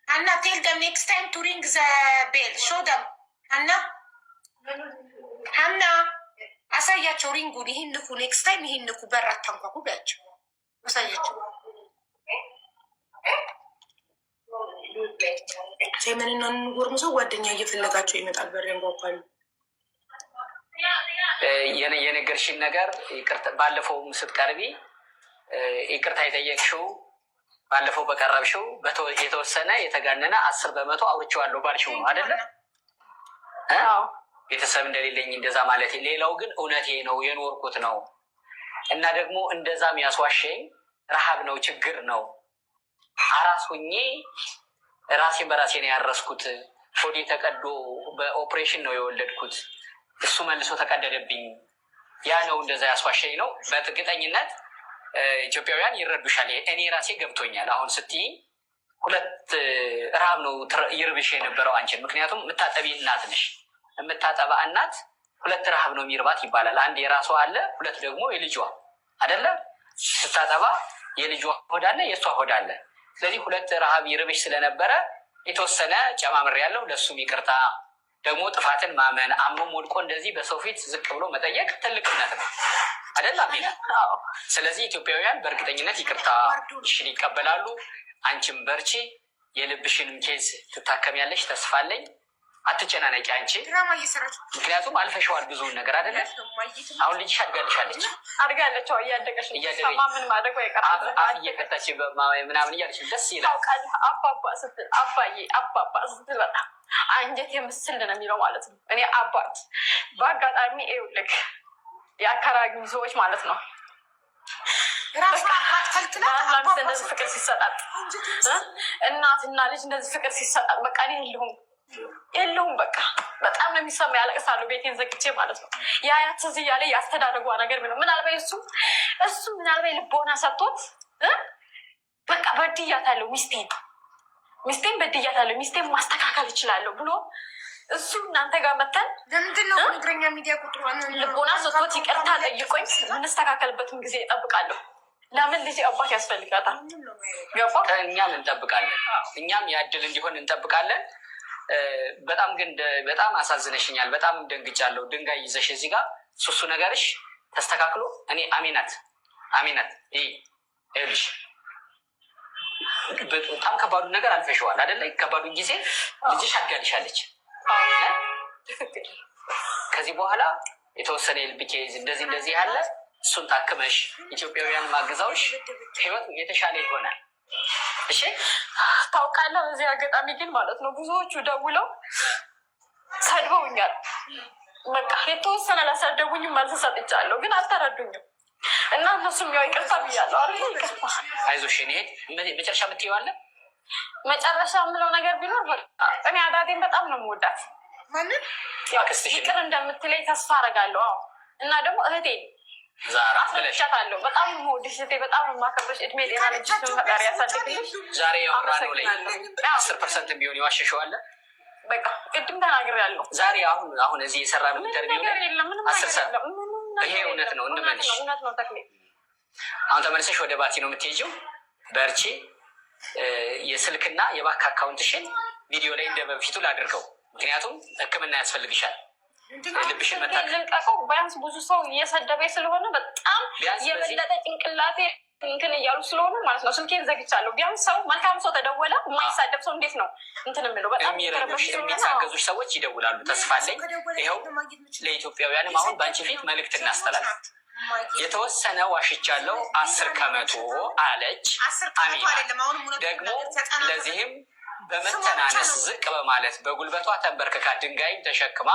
አና ቴል ደም ኔክስት ታይም ቱ ሪንግ ዘ ቤል ሾው ደም አና ሀና አሳያቸው ሪንጉን። ይህን ንኩ፣ ኔክስት ታይም ይህን ንኩ፣ በር አታንኳኩ ቢያቸው አሳያቸው። ሳይመንና ንጎርሙ ሰው ጓደኛ እየፈለጋቸው ይመጣል። በር ያንኳኳሉ። የነገርሽን ነገር ባለፈውም ስትቀርቢ ይቅርታ የጠየቅሽው ባለፈው በቀረብሽው የተወሰነ የተጋነነ 10% አውርቼዋለሁ ባልሽው ነው አይደለም? ቤተሰብ እንደሌለኝ እንደዛ ማለት። ሌላው ግን እውነቴ ነው፣ የኖርኩት ነው። እና ደግሞ እንደዛም ያስዋሸኝ ረሃብ ነው፣ ችግር ነው። አራስ ሁኜ ራሴን በራሴ ነው ያረስኩት። ሆዴ ተቀዶ በኦፕሬሽን ነው የወለድኩት። እሱ መልሶ ተቀደደብኝ። ያ ነው እንደዛ ያስዋሸኝ ነው። በእርግጠኝነት ኢትዮጵያውያን ይረዱሻል። እኔ ራሴ ገብቶኛል። አሁን ስትይኝ 2 ረሃብ ነው ይርብሽ የነበረው አንቺን። ምክንያቱም የምታጠቢ እናት ነሽ። የምታጠባ እናት 2 ረሃብ ነው የሚርባት ይባላል። 1 የራሷ አለ፣ 2 ደግሞ የልጇ አይደለ? ስታጠባ የልጇ ሆድ አለ፣ የእሷ ሆድ አለ። ስለዚህ 2 ረሃብ ይርብሽ ስለነበረ የተወሰነ ጨማምር ያለው ለእሱም ይቅርታ። ደግሞ ጥፋትን ማመን አምኖም ወድቆ እንደዚህ በሰው ፊት ዝቅ ብሎ መጠየቅ ትልቅነት ነው አይደል? አሜና። ስለዚህ ኢትዮጵያውያን በእርግጠኝነት ይቅርታሽን ይቀበላሉ። አንቺም በርቺ፣ የልብሽንም ኬዝ ትታከሚያለሽ፣ ተስፋ አለኝ። አትጨናነቂ አንቺ፣ ምክንያቱም አልፈሸዋል ብዙውን ነገር አይደለ? አሁን ልጅሽ አድጋልሻለች። እያደገች ምን ማድረግ እየፈታች ምናምን እያለች ደስ ይላል። አባባ ስትል አባባ ስትል በጣም አንጀት የምስል ነው የሚለው ማለት ነው። እኔ አባት በአጋጣሚ ይኸውልህ የአካባቢ ሰዎች ማለት ነው እንደዚህ ፍቅር ሲሰጣጥ እናትና ልጅ እንደዚህ ፍቅር ሲሰጣጥ በቃ እኔ የለሁም በቃ በጣም ነው የሚሰማ። ያለቅሳሉ ቤቴን ዘግቼ ማለት ነው። የአያት ትዝ እያለ ያስተዳደጓ ነገር ነው። ምናልባት እሱ ምናልባት ልቦና ሰጥቶት በቃ በድያታለሁ፣ ሚስቴን በድያታለሁ፣ ሚስቴን ማስተካከል እችላለሁ ብሎ እሱ እናንተ ጋር መተን ለምንድነው እግረኛ ሚዲያ ቁጥሩ ልቦና ሰጥቶት ይቅርታ ጠይቆኝ የምንስተካከልበትም ጊዜ እጠብቃለሁ። ለምን ልጅ አባት ያስፈልጋታል። ገባ? እኛም እንጠብቃለን፣ እኛም ያድል እንዲሆን እንጠብቃለን። በጣም ግን በጣም አሳዝነሽኛል። በጣም ደንግጫለሁ። ድንጋይ ይዘሽ እዚህ ጋር ሱሱ ነገርሽ ተስተካክሎ እኔ አሚናት ይኸውልሽ በጣም ከባዱን ነገር አልፈሽዋል አይደለ? ከባዱን ጊዜ ልጅሽ አድጋልሻለች። ከዚህ በኋላ የተወሰነ የልብ ኬዝ እንደዚህ ያለ እሱን ታክመሽ ኢትዮጵያውያን ማግዛዎች ህይወት የተሻለ ይሆናል። እሺ ታውቃለህ፣ በዚህ አጋጣሚ ግን ማለት ነው ብዙዎቹ ደውለው ሰድበውኛል። በቃ የተወሰነ ላሳደቡኝም መልስ ሰጥቻለሁ፣ ግን አልተረዱኝም እና እነሱም ያው ይቅርታ ብያለሁ። አይዞሽ እኔ መጨረሻ የምትይዋለ መጨረሻ የምለው ነገር ቢኖር እኔ አዳቴን በጣም ነው የምወዳት። ማንን ይቅር እንደምትለኝ ተስፋ አደርጋለሁ። አዎ እና ደግሞ እህቴ ዛራ ብለሻታለሁ። በጣም የምወድሽ እህቴ፣ በጣም የማከብርሽ፣ እድሜ ጤና ልጅሽን ፈጣሪ ያሳድግልሽ። ዛሬ ያወራነው ላይ 10% ቢሆን ይዋሸሸዋለ። በቃ ቅድም ተናግሬያለሁ። ዛሬ አሁን እዚህ የሰራነው ኢንተርቪው ላይ 10% ይሄ እውነት ነው እንመልሽ። አሁን ተመልሰሽ ወደ ባቲ ነው የምትሄጂው። በርቺ። የስልክና የባንክ አካውንትሽን ቪዲዮ ላይ እንደ በፊቱ ላድርገው፣ ምክንያቱም ሕክምና ያስፈልግሻል። ልብሽን መታቀብ ልልቀቀው። ቢያንስ ብዙ ሰው እየሰደበኝ ስለሆነ በጣም የበለጠ ጭንቅላቴ እንትን እያሉ ስለሆነ ማለት ነው ስልኬን ዘግቻለሁ። ቢያንስ ሰው መልካም ሰው ተደወለ፣ የማይሳደብ ሰው እንዴት ነው እንትን የምለው? በጣም የሚታገዙሽ ሰዎች ይደውላሉ። ተስፋ አለኝ። ይኸው ለኢትዮጵያውያንም አሁን በአንቺ ፊት መልዕክት እናስተላልፍ። የተወሰነ ዋሽቻለሁ 10 ከመቶ አለች አሚና። ደግሞ ለዚህም በመተናነስ ዝቅ በማለት በጉልበቷ ተንበርክካ ድንጋይም ተሸክማ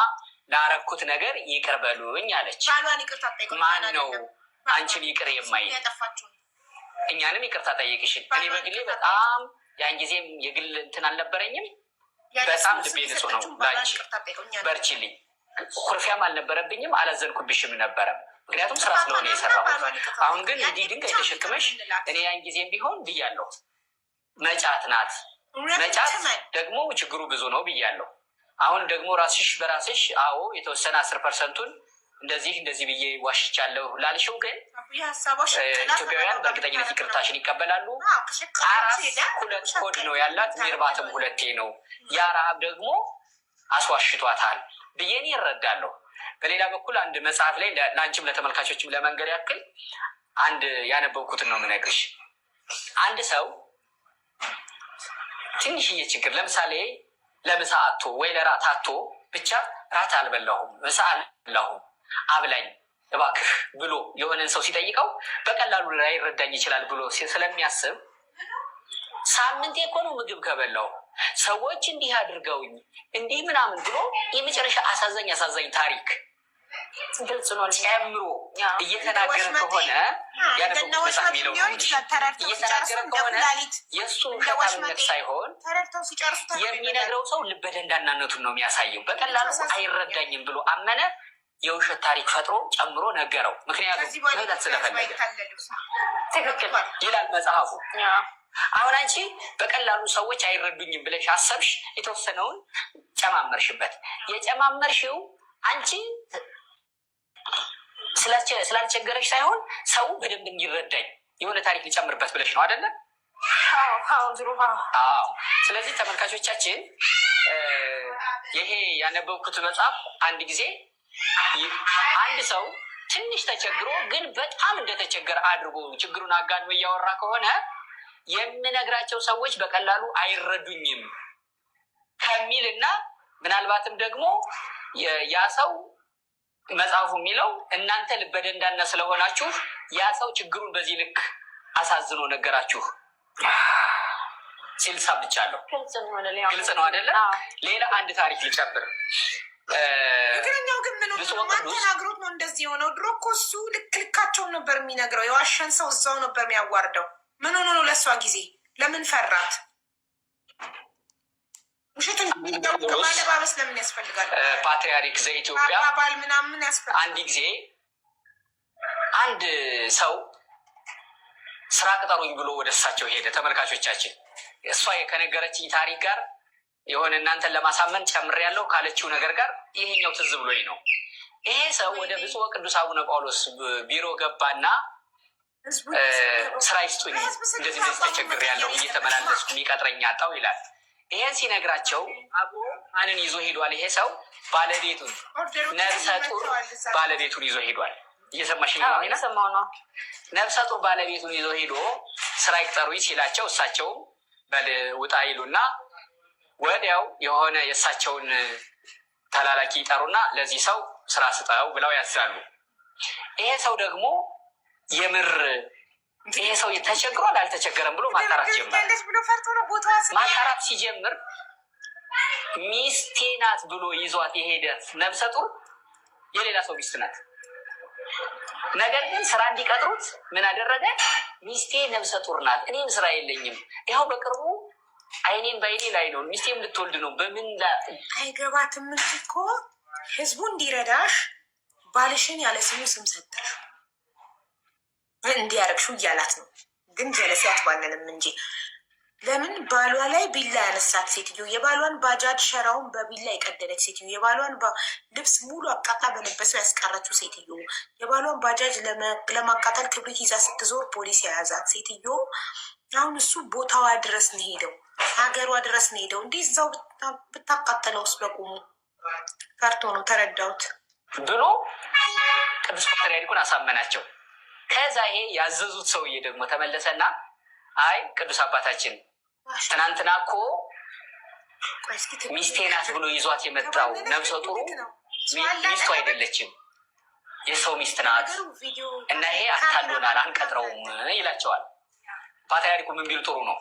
ላረኩት ነገር ይቅር በሉኝ አለች። ማን ነው አንቺን ይቅር የማይል? እኛንም ይቅርታ ጠይቅሽን። እኔ በግሌ በጣም ያን ጊዜም የግል እንትን አልነበረኝም። በጣም ልቤ ንጹህ ነው ለአንቺ። በርቺልኝ። ኩርፊያም አልነበረብኝም፣ አላዘንኩብሽም ነበረም። ምክንያቱም ስራ ስለሆነ የሰራሁት። አሁን ግን እንዲህ ድንጋይ ተሸክመሽ እኔ ያን ጊዜም ቢሆን ብያለሁ፣ መጫት ናት። መጫት ደግሞ ችግሩ ብዙ ነው ብያለሁ። አሁን ደግሞ ራስሽ በራስሽ አዎ የተወሰነ 10%ን እንደዚህ ብዬ ዋሽቻለሁ ላልሽው ግን ኢትዮጵያውያን በእርግጠኝነት ይቅርታሽን ይቀበላሉ። 4 ኮድ ነው ያላት፣ ሚርባትም 2 ነው። ያ ረሃብ ደግሞ አስዋሽቷታል ብዬን ይረዳለሁ። በሌላ በኩል አንድ መጽሐፍ ላይ ለአንቺም ለተመልካቾችም ለመንገድ ያክል አንድ ያነበብኩትን ነው የምነግርሽ። አንድ ሰው ትንሽዬ ችግር ለምሳሌ ለምሳ አቶ ወይ ለራት አቶ ብቻ ራት አልበላሁም ምሳ አልበላሁም አብላኝ እባክህ ብሎ የሆነን ሰው ሲጠይቀው በቀላሉ ላይረዳኝ ይችላል ብሎ ስለሚያስብ ሳምንቴ እኮ ነው ምግብ ከበላው ሰዎች እንዲህ አድርገውኝ እንዲህ ምናምን ብሎ የመጨረሻ አሳዛኝ ታሪክ ግልጽ ነው ጨምሮ እየተናገረ ከሆነ ያነበብኩት መጽሐፍ የሚለው እየተናገረ ከሆነ የእሱ ውሸታምነት ሳይሆን የሚነግረው ሰው ልበደንዳናነቱን ነው የሚያሳየው። በቀላሉ አይረዳኝም ብሎ አመነ። የውሸት ታሪክ ፈጥሮ ጨምሮ ነገረው። ምክንያቱም መብላት ስለፈለገ ትክክል ይላል መጽሐፉ። አሁን አንቺ በቀላሉ ሰዎች አይረዱኝም ብለሽ አሰብሽ፣ የተወሰነውን ጨማመርሽበት። የጨማመርሽው አንቺ ስላልቸገረሽ ሳይሆን ሰው በደንብ እንዲረዳኝ የሆነ ታሪክ ሊጨምርበት ብለሽ ነው አይደለ? ስለዚህ ተመልካቾቻችን ይሄ ያነበብኩት መጽሐፍ አንድ ጊዜ አንድ ሰው ትንሽ ተቸግሮ ግን በጣም እንደተቸገረ አድርጎ ችግሩን አጋድሞ እያወራ ከሆነ የምነግራቸው ሰዎች በቀላሉ አይረዱኝም ከሚል እና ምናልባትም ደግሞ ያ ሰው መጽሐፉ የሚለው እናንተ ልበደንዳና ስለሆናችሁ ያ ሰው ችግሩን በዚህ ልክ አሳዝኖ ነገራችሁ ሲል ሰምቻለሁ። ግልጽ ነው አይደለም? ሌላ አንድ ታሪክ ልጨምር። እግረኛው ግን ምን ተናግሮት ነው እንደዚህ የሆነው? ድሮ እኮ እሱ ልካቸውን ነበር የሚነግረው። የዋሸን ሰው እዛው ነበር የሚያዋርደው። ምን ሆኖ ነው ለእሷ ጊዜ? ለምን ፈራት? ውሸትን ማለባበስ ለምን ያስፈልጋል? ፓትርያርክ ዘኢትዮጵያ ባል ምናምን ያስፈልጋል። አንድ ጊዜ አንድ ሰው ስራ ቅጠሩኝ ብሎ ወደ እሳቸው ሄደ። ተመልካቾቻችን እሷ ከነገረችኝ ታሪክ ጋር የሆነ እናንተን ለማሳመን ጨምሬያለሁ ካለችው ነገር ጋር ይሄኛው ትዝ ብሎኝ ነው። ይሄ ሰው ወደ ብፁዕ ቅዱስ አቡነ ጳውሎስ ቢሮ ገባና ስራ ይስጡኝ እንደዚህ ተቸግሬያለሁ እየተመላለስኩ የሚቀጥረኝ አጣሁ ይላል። ይሄን ሲነግራቸው አብሮ ማንን ይዞ ሄዷል? ይሄ ሰው ባለቤቱን፣ ነፍሰ ጡር ባለቤቱን ይዞ ሄዷል። እየሰማሽ ነው? ነፍሰ ጡር ባለቤቱን ይዞ ሄዶ ስራ ይቅጠሩኝ ሲላቸው እሳቸውም በል ውጣ ይሉና ወዲያው የሆነ የእሳቸውን ተላላኪ ይጠሩና ለዚህ ሰው ስራ ስጠው ብለው ያዛሉ። ይሄ ሰው ደግሞ የምር ይሄ ሰው ተቸግሯል አልተቸገረም ብሎ ማጣራት ጀመረ። ማጣራት ሲጀምር ሚስቴ ናት ብሎ ይዟት የሄደ ነፍሰ ጡር የሌላ ሰው ሚስት ናት። ነገር ግን ስራ እንዲቀጥሩት ምን አደረገ? ሚስቴ ነፍሰ ጡር ናት፣ እኔም ስራ የለኝም፣ ይኸው በቅርቡ አይኔን በአይኔ ላይ ነው፣ ሚስቴም ልትወልድ ነው። በምን አይገባትም እንጂ እኮ ህዝቡ እንዲረዳሽ ባልሽን ያለ ስሙ ስም ሰጠሽ እንዲያረግሽው እያላት ነው። ግን ጀለሴ አትባለንም እንጂ ለምን ባሏ ላይ ቢላ ያነሳት ሴትዮ፣ የባሏን ባጃጅ ሸራውን በቢላ የቀደለች ሴትዮ፣ የባሏን ልብስ ሙሉ አቃጣ በለበሰው ያስቀረችው ሴትዮ፣ የባሏን ባጃጅ ለማቃጠል ክብሪት ይዛ ስትዞር ፖሊስ የያዛት ሴትዮ፣ አሁን እሱ ቦታዋ ድረስ ነው ሄደው፣ ሀገሯ ድረስ ነው ሄደው። እንዲህ እዛው ብታቃጠለውስ በቁሙ ፈርቶ ነው ተረዳሁት ብሎ ቅዱስ ፓትርያርኩን አሳመናቸው። ከዛ ይሄ ያዘዙት ሰውዬ ደግሞ ተመለሰና አይ ቅዱስ አባታችን ትናንትና እኮ ሚስቴ ናት ብሎ ይዟት የመጣው ነብሰ ጡሩ ሚስቱ አይደለችም፣ የሰው ሚስት ናት እና ይሄ አታሎናል፣ አንቀጥረውም ይላቸዋል። ፓትርያርኩ ምን ቢሉ ጥሩ ነው?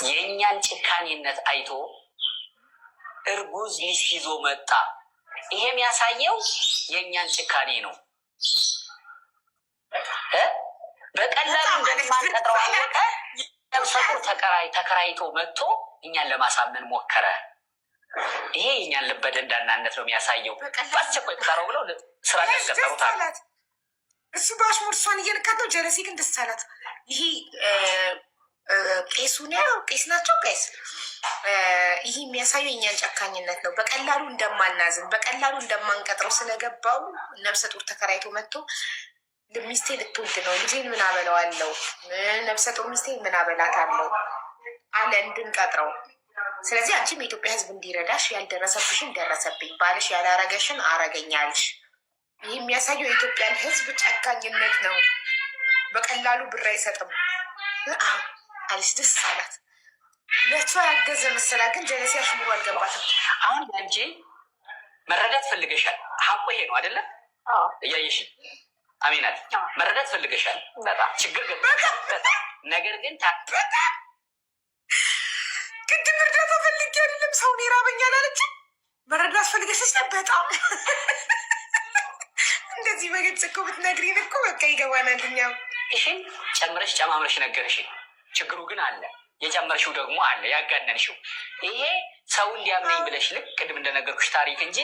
የእኛን ጭካኔነት አይቶ እርጉዝ ሚስት ይዞ መጣ። ይሄም ያሳየው የእኛን ጭካኔ ነው። በቀላሉ እንደማንቀጥረው አወቀ። ነብሰ ጡር ተከራይቶ መጥቶ እኛን ለማሳመን ሞከረ። ይሄ የእኛን ልበ ደንዳናነት ነው የሚያሳየው። በአስቸኳይ ቅጠረው ብለው ስራ ያስቀጠሩታል። እሱ በአሽሙር እሷን እየልካት ነው። ጀለሲ ግን ደስ አላት። ይሄ ቄሱ ነው፣ ቄስ ናቸው። ቄስ ይህ የሚያሳየው የእኛን ጨካኝነት ነው። በቀላሉ እንደማናዝን በቀላሉ እንደማንቀጥረው ስለገባው ነብሰ ጡር ተከራይቶ መጥቶ ሚስቴ ልትወልድ ነው፣ ልጄን ምን አበለዋለሁ፣ ነብሰ ጡር ሚስቴን ምን አበላታለሁ አለ እንድንቀጥረው። ስለዚህ አንቺም የኢትዮጵያ ሕዝብ እንዲረዳሽ ያልደረሰብሽን ደረሰብኝ፣ ባልሽ ያላረገሽን አረገኛልሽ። ይህ የሚያሳየው የኢትዮጵያን ሕዝብ ጨካኝነት ነው። በቀላሉ ብር አይሰጥም አለች። ደስ አላት። ለቷ ያገዘ መሰላ። ግን ጀለሲ አሽሙሩ አልገባትም። አሁን አንቺ መረዳት ፈልገሻል። ሀቆ ይሄ ነው አይደለም? እያየሽን አሚናት መረዳት ፈልገሻል። ችግር ገባሻል። ነገር ግን ቅድም እርዳታ ፈልጌ አይደለም ሰውን ይራበኛል አለች። መረዳት ፈልገሽ በጣም እንደዚህ በግልጽ እኮ ብትነግሪን እኮ በቃ ይገባናል። እኛም ይሽን ጨምረሽ ጨማምረሽ ነገርሽን። ችግሩ ግን አለ፣ የጨመርሽው ደግሞ አለ፣ ያጋነንሽው። ይሄ ሰው እንዲያምነኝ ብለሽ ልክ ቅድም እንደነገርኩሽ ታሪክ እንጂ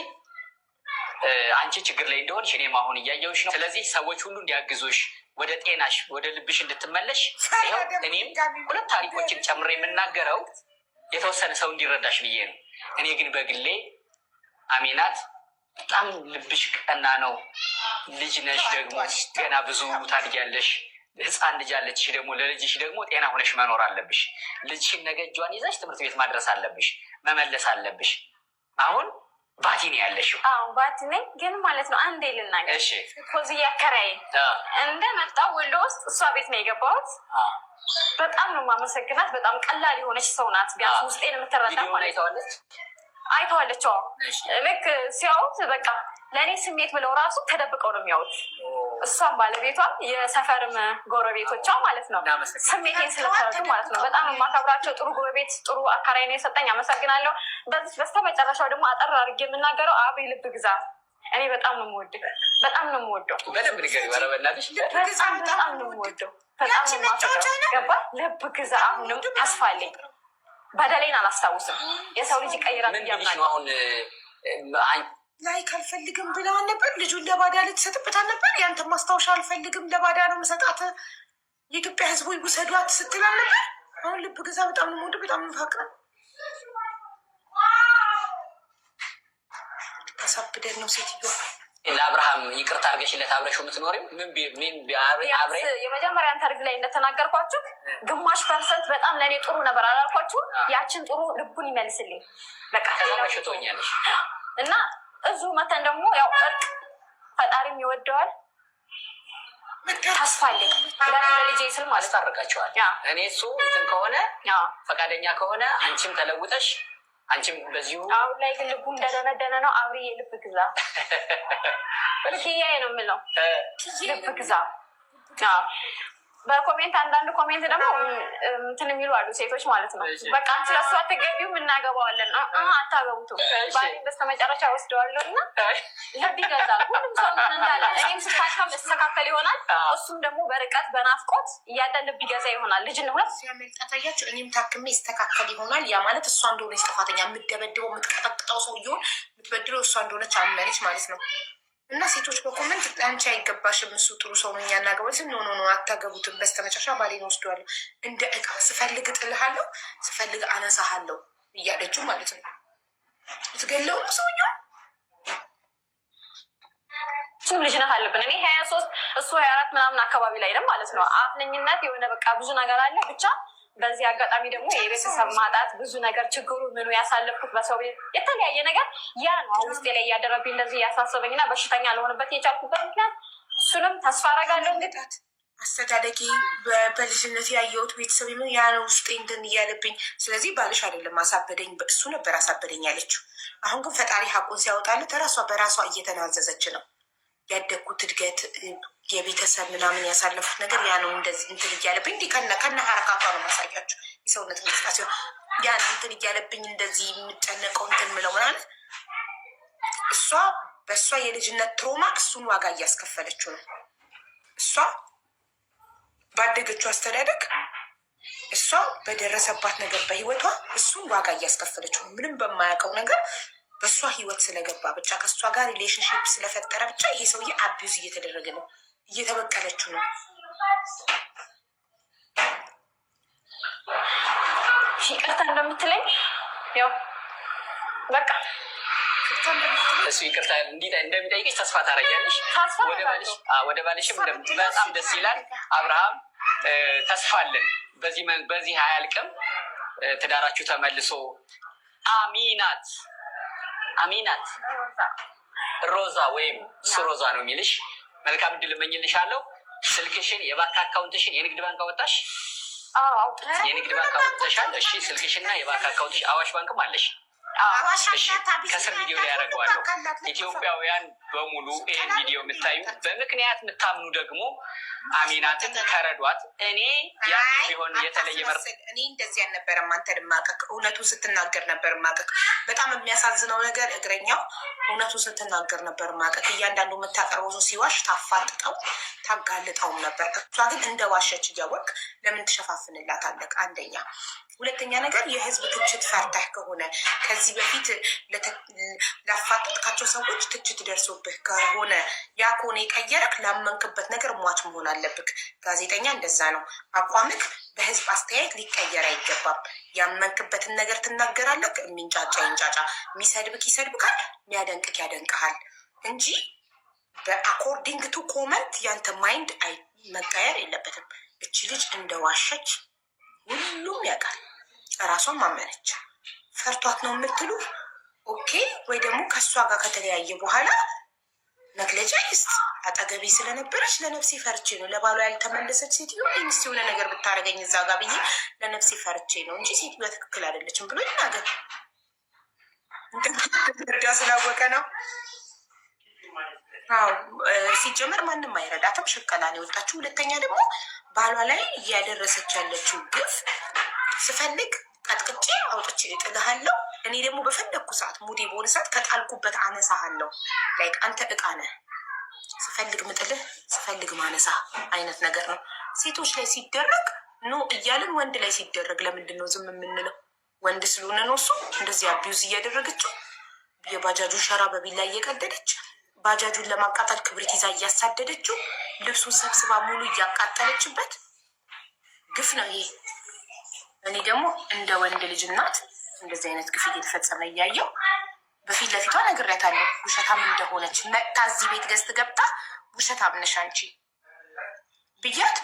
አንቺ ችግር ላይ እንደሆንሽ እኔም አሁን እያየሁሽ ነው። ስለዚህ ሰዎች ሁሉ እንዲያግዙሽ፣ ወደ ጤናሽ ወደ ልብሽ እንድትመለሽ ይኸው እኔም ሁለት ታሪኮችን ጨምሬ የምናገረው የተወሰነ ሰው እንዲረዳሽ ብዬ ነው። እኔ ግን በግሌ አሚናት በጣም ልብሽ ቀና ነው። ልጅ ነሽ፣ ደግሞ ገና ብዙ ታድጊያለሽ። ህፃን ልጅ አለችሽ። ደግሞ ለልጅሽ ደግሞ ጤና ሆነሽ መኖር አለብሽ። ልጅሽን ነገ እጇን ይዘሽ ትምህርት ቤት ማድረስ አለብሽ፣ መመለስ አለብሽ። አሁን ባቲ ነው ያለሽው? ባቲ ነኝ። ግን ማለት ነው አንዴ ልናገር። ኮዝያ አከራዬ እንደመጣሁ ወሎ ውስጥ እሷ ቤት ነው የገባሁት። በጣም ነው የማመሰግናት። በጣም ቀላል የሆነች ሰው ናት። ቢያንስ ውስጤን የምትረዳ አይተዋለች። ልክ ሲያዩት በቃ ለእኔ ስሜት ብለው ራሱ ተደብቀው ነው የሚያዩት። እሷም ባለቤቷም የሰፈርም ጎረቤቶቿ ማለት ነው ስሜቴን ስለተረዱ ማለት ነው። በጣም የማከብራቸው ጥሩ ጎረቤት ጥሩ አካራይ ነው የሰጠኝ። አመሰግናለሁ። በዚህ በስተመጨረሻው ደግሞ አጠር አድርጌ የምናገረው አብ ልብ ግዛ። እኔ በጣም ነው የምወደው፣ በጣም ነው የምወደው። በደንብ ንገሪ በረበናትሽ። በጣም ነው የምወደው፣ በጣም ነው የማከብረው። ገባ ልብ ግዛ። አሁንም ተስፋ አለኝ። በደሌን አላስታውስም። የሰው ልጅ ይቀይራል ብያምናለሁ። አሁን ላይክ አልፈልግም ብለዋል ነበር። ልጁን ለባዳ ልትሰጥበት አልነበር? ያንተ ማስታወሻ አልፈልግም ለባዳ ነው መሰጣት፣ የኢትዮጵያ ሕዝቡ ይውሰዷት ስትል አልነበር? አሁን ልብ ግዛ። በጣም ነው የምወደው፣ በጣም ነው የምፋቅረው። አሳብደን ነው ሴትዮዋ። ለአብርሃም ይቅርታ አድርገሽለት አብረሽው የምትኖሪው የመጀመሪያን ታሪክ ላይ እንደተናገርኳችሁ ግማሽ ፐርሰንት በጣም ለእኔ ጥሩ ነበር አላልኳችሁ? ያችን ጥሩ ልቡን ይመልስልኝ በቃ ትሆኛለሽ እና እዚሁ መተን ደግሞ ያው እርቅ ፈጣሪም ይወደዋል። ተስፋ አለኝ ለልጄ ስል ማለት ታርቃቸዋል። እኔ እሱ እንትን ከሆነ ፈቃደኛ ከሆነ አንቺም ተለውጠሽ አንቺም በዚሁ አሁን ላይ ግን ልቡ እንደደነደነ ነው። አብሬ ልብ ግዛ ኪያዬ ነው የምለው። ልብ ግዛ። በኮሜንት አንዳንድ ኮሜንት ደግሞ እንትን የሚሉ አሉ ሴቶች ማለት ነው። በቃ አንቺ ለሱ አትገቢውም እናገባዋለን። አታገቡትም። ባሌ በስተመጨረሻ ወስደዋለሁ እና ልብ ይገዛል። ሁሉም ሰው ምን እንዳለ እኔም ስታካም እስተካከል ይሆናል። እሱም ደግሞ በርቀት በናፍቆት እያለ ልብ ይገዛ ይሆናል። ልጅ ሁለት ሲያመልጣታያቸው እኔም ታክሜ ይስተካከል ይሆናል። ያ ማለት እሷ እንደሆነች ጥፋተኛ የምትደበድበው የምትቀጠቅጠው ሰውየውን የምትበድለው እሷ እንደሆነች አመነች ማለት ነው። እና ሴቶች በኮመንት አንቺ አይገባሽም፣ እሱ ጥሩ ሰው ነው፣ እኛ እናገባለን። ኖ ኖ ኖ አታገቡትም። በስተመጨረሻ ባሌን ወስደዋለሁ፣ እንደ እቃ ስፈልግ እጥልሃለሁ፣ ስፈልግ አነሳሃለሁ እያለችው ማለት ነው። ትገለው ነው ሰውየው። እሱም ልጅነት አለብን። እኔ 23 እሱ 24 ምናምን አካባቢ ላይ ነው ማለት ነው። አፍለኝነት የሆነ በቃ ብዙ ነገር አለ። ብቻ በዚህ አጋጣሚ ደግሞ የቤተሰብ ማጣት ብዙ ነገር ችግሩ ምኑ ያሳለፍኩት በሰው ቤት የተለያየ ነገር ያ ነው ውስጤ ላይ እያደረብኝ እንደዚህ እያሳሰበኝ እና በሽተኛ ለሆንበት የቻልኩበት ምክንያት እሱንም ተስፋ አረጋለሁ። እንግዲህ አስተዳደጊ በልጅነት ያየሁት ቤተሰብ ምን ያ ነው ውስጤ እንትን እያለብኝ። ስለዚህ ባልሽ አይደለም አሳበደኝ፣ እሱ ነበር አሳበደኝ ያለችው። አሁን ግን ፈጣሪ ሀቁን ሲያወጣለት ራሷ በራሷ እየተናዘዘች ነው። ያደግኩት እድገት የቤተሰብ ምናምን ያሳለፉት ነገር ያ ነው እንደዚህ እንትን እያለብኝ እንዲህ ከነ ሀረካቷ ነው ማሳያችሁ የሰውነት እንቅስቃሴ ያ እንትን እያለብኝ እንደዚህ የምጨነቀው እንትን ምለው ምናምን እሷ በእሷ የልጅነት ትሮማ እሱን ዋጋ እያስከፈለችው ነው። እሷ ባደገችው አስተዳደግ እሷ በደረሰባት ነገር በህይወቷ እሱን ዋጋ እያስከፈለችው ነው። ምንም በማያውቀው ነገር በእሷ ህይወት ስለገባ ብቻ ከእሷ ጋር ሪሌሽንሽፕ ስለፈጠረ ብቻ ይሄ ሰውዬ አቢዩዝ እየተደረገ ነው፣ እየተበቀለችው ነው። ይቅርታ እንደምትለኝ ያው በቃ እሱ ይቅርታ እንደሚጠይቅሽ ተስፋ ታደርጊያለሽ። ወደ ባልሽም በጣም ደስ ይላል። አብርሃም ተስፋ አለን በዚህ አያልቅም። ትዳራችሁ ተመልሶ አሚናት ሮዛ ወይም እሱ ሮዛ ነው የሚልሽ። መልካም እድል እመኝልሻለሁ። ስልክሽን፣ የባንክ አካውንትሽን፣ የንግድ ባንክ አወጣሽ? የንግድ ባንክ አወጥተሻል? እሺ፣ ስልክሽና የባንክ አካውንትሽ አዋሽ ባንክም አለሽ? ከስር ቪዲዮ ላይ ያደረገዋለሁ። ኢትዮጵያውያን በሙሉ ይህን ቪዲዮ የምታዩ በምክንያት የምታምኑ ደግሞ አሚናትን ከረዷት። እኔ ያ ቢሆን የተለየ እኔ እንደዚህ አልነበረም። አንተን ማቀቅ እውነቱን ስትናገር ነበር ማቀቅ። በጣም የሚያሳዝነው ነገር እግረኛው እውነቱን ስትናገር ነበር ማቀቅ። እያንዳንዱ የምታቀርበው ሰው ሲዋሽ ታፋጥጠው ታጋልጠውም ነበር። እሷ ግን እንደ ዋሸች እያወቅ ለምን ትሸፋፍንላታለህ? አንደኛ። ሁለተኛ ነገር የህዝብ ትችት ፈርተህ ከሆነ ከዚህ በፊት ላፋጠጥካቸው ሰዎች ትችት ደርሶብህ ከሆነ ያ ከሆነ የቀየረክ ላመንክበት ነገር ሟች መሆን አለብክ። ጋዜጠኛ እንደዛ ነው። አቋምክ በህዝብ አስተያየት ሊቀየር አይገባም። ያመንክበትን ነገር ትናገራለህ። የሚንጫጫ ይንጫጫ፣ የሚሰድብክ ይሰድብካል፣ የሚያደንቅክ ያደንቅሃል እንጂ በአኮርዲንግ ቱ ኮመንት ያንተ ማይንድ መቀየር የለበትም። እቺ ልጅ እንደዋሸች ሁሉም ያውቃል። እራሷን ማመነች። ፈርቷት ነው የምትሉ ኦኬ። ወይ ደግሞ ከእሷ ጋር ከተለያየ በኋላ መግለጫ ይስጥ። አጠገቤ ስለነበረች ለነፍሴ ፈርቼ ነው። ለባሏ ያልተመለሰች ሴትዮ ሚስት የሆነ ነገር ብታደርገኝ እዛ ጋር ብዬ ለነፍሴ ፈርቼ ነው እንጂ ሴትዮዋ ትክክል አይደለችም ብሎ ይናገር። እንደርዳ ስላወቀ ነው። አዎ ሲጀመር ማንም አይረዳትም። ሽቀላን የወጣችው። ሁለተኛ ደግሞ ባሏ ላይ እያደረሰች ያለችው ግፍ ስፈልግ ቀጥቅጬ አውጥቼ እጥልሃለሁ። እኔ ደግሞ በፈለግኩ ሰዓት ሙዴ በሆነ ሰዓት ከጣልኩበት አነሳሃለሁ። ላይክ አንተ እቃ ነህ። ስፈልግ ምጥልህ ስፈልግ ማነሳ አይነት ነገር ነው። ሴቶች ላይ ሲደረግ ኖ እያልን ወንድ ላይ ሲደረግ ለምንድን ነው ዝም የምንለው? ወንድ ስለሆነ ነው እሱ እንደዚህ አቢዩዝ እያደረገችው። የባጃጁን ሸራ በቢላ እየቀደደች ባጃጁን ለማቃጠል ክብሪት ይዛ እያሳደደችው፣ ልብሱን ሰብስባ ሙሉ እያቃጠለችበት ግፍ ነው ይሄ። እኔ ደግሞ እንደ ወንድ ልጅ እናት እንደዚህ አይነት ግፍ እየተፈጸመ እያየው በፊት ለፊቷ ነግሬያታለሁ ውሸታም እንደሆነች። መጥታ እዚህ ቤት ገዝት ገብታ ውሸታም ነሽ አንቺ ብያት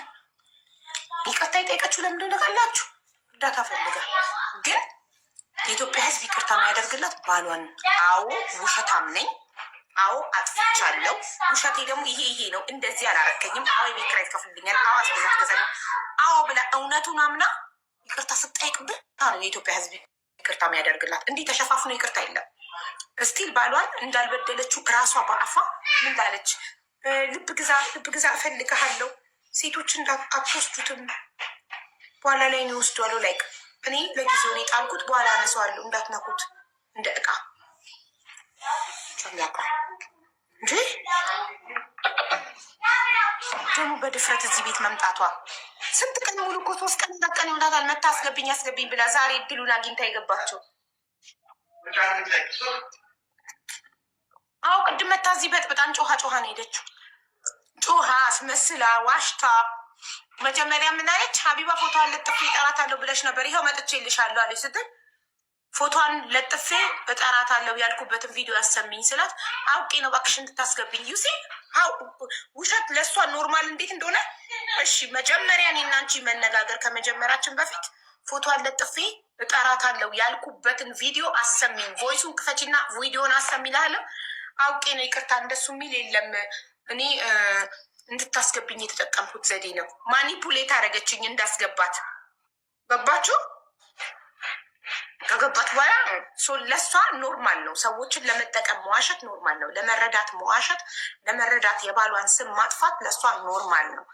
ይቅርታ የጠየቀችው ለምንድን ነው ካላችሁ እርዳታ ፈልጋ። ግን የኢትዮጵያ ሕዝብ ይቅርታ የሚያደርግላት ባሏን። አዎ ውሸታም ነኝ፣ አዎ አጥፍቻለሁ፣ ውሸቴ ደግሞ ይሄ ነው፣ እንደዚህ አላረከኝም፣ አዎ የቤት ኪራይ ትከፍልልኛል፣ አዎ አስቤዛ ትገዛልኝ፣ አዎ ብላ እውነቱን አምና ይቅርታ ስጠይቅብን ነው የኢትዮጵያ ሕዝብ ይቅርታ የሚያደርግላት። እንዲህ ተሸፋፍኖ ይቅርታ የለም። እስቲል ባሏን እንዳልበደለችው እራሷ በአፋ ምን ላለች? ልብ ግዛ እፈልግሃለሁ፣ ሴቶች አትወስዱትም፣ በኋላ ላይ ነው ወስዷለሁ። ላይክ እኔ ለጊዜው ነው ጣልኩት፣ በኋላ አነሳዋለሁ፣ እንዳትነኩት እንደ እቃ ጨሚያቃ እንጂ ደግሞ በድፍረት እዚህ ቤት መምጣቷ ስንት ቀን ሙሉ እኮ 3 ቀን 4 ቀን ይሆናታል። መታ አስገብኝ ብላ ዛሬ እድሉን አግኝታ የገባቸው። አዎ ቅድም መታ እዚህ በጣም ጮሃ ነው ሄደችው። ጮሃ አስመስላ ዋሽታ። መጀመሪያ ምን አለች? ሀቢባ ፎቶዋን ለጥፌ እጠራታለሁ ብለሽ ነበር፣ ይኸው መጥቼልሻለሁ አለች ስትል ፎቶዋን ለጥፌ እጠራታለሁ ያልኩበትን ቪዲዮ ያሰሚኝ ስላት አውቄ ነው እባክሽ እንድታስገብኝ። ዩሲ ውሸት ለእሷ ኖርማል እንዴት እንደሆነ። እሺ መጀመሪያ እኔና አንቺ መነጋገር ከመጀመራችን በፊት ፎቶ አለጥፌ እጠራታለሁ ያልኩበትን ቪዲዮ አሰሚኝ። ቮይሱን ክፈችና ቪዲዮን አሰሚላለሁ። አውቄ ነው ይቅርታ፣ እንደሱ የሚል የለም። እኔ እንድታስገብኝ የተጠቀምኩት ዘዴ ነው። ማኒፑሌት አደረገችኝ እንዳስገባት። ገባችሁ? ከገባት በኋላ ለእሷ ኖርማል ነው። ሰዎችን ለመጠቀም መዋሸት ኖርማል ነው። ለመረዳት መዋሸት፣ ለመረዳት የባሏን ስም ማጥፋት ለእሷ ኖርማል ነው።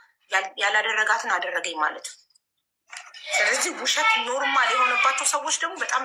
ያላደረጋትን አደረገኝ ማለት ነው። ስለዚህ ውሸት ኖርማል የሆነባቸው ሰዎች ደግሞ በጣም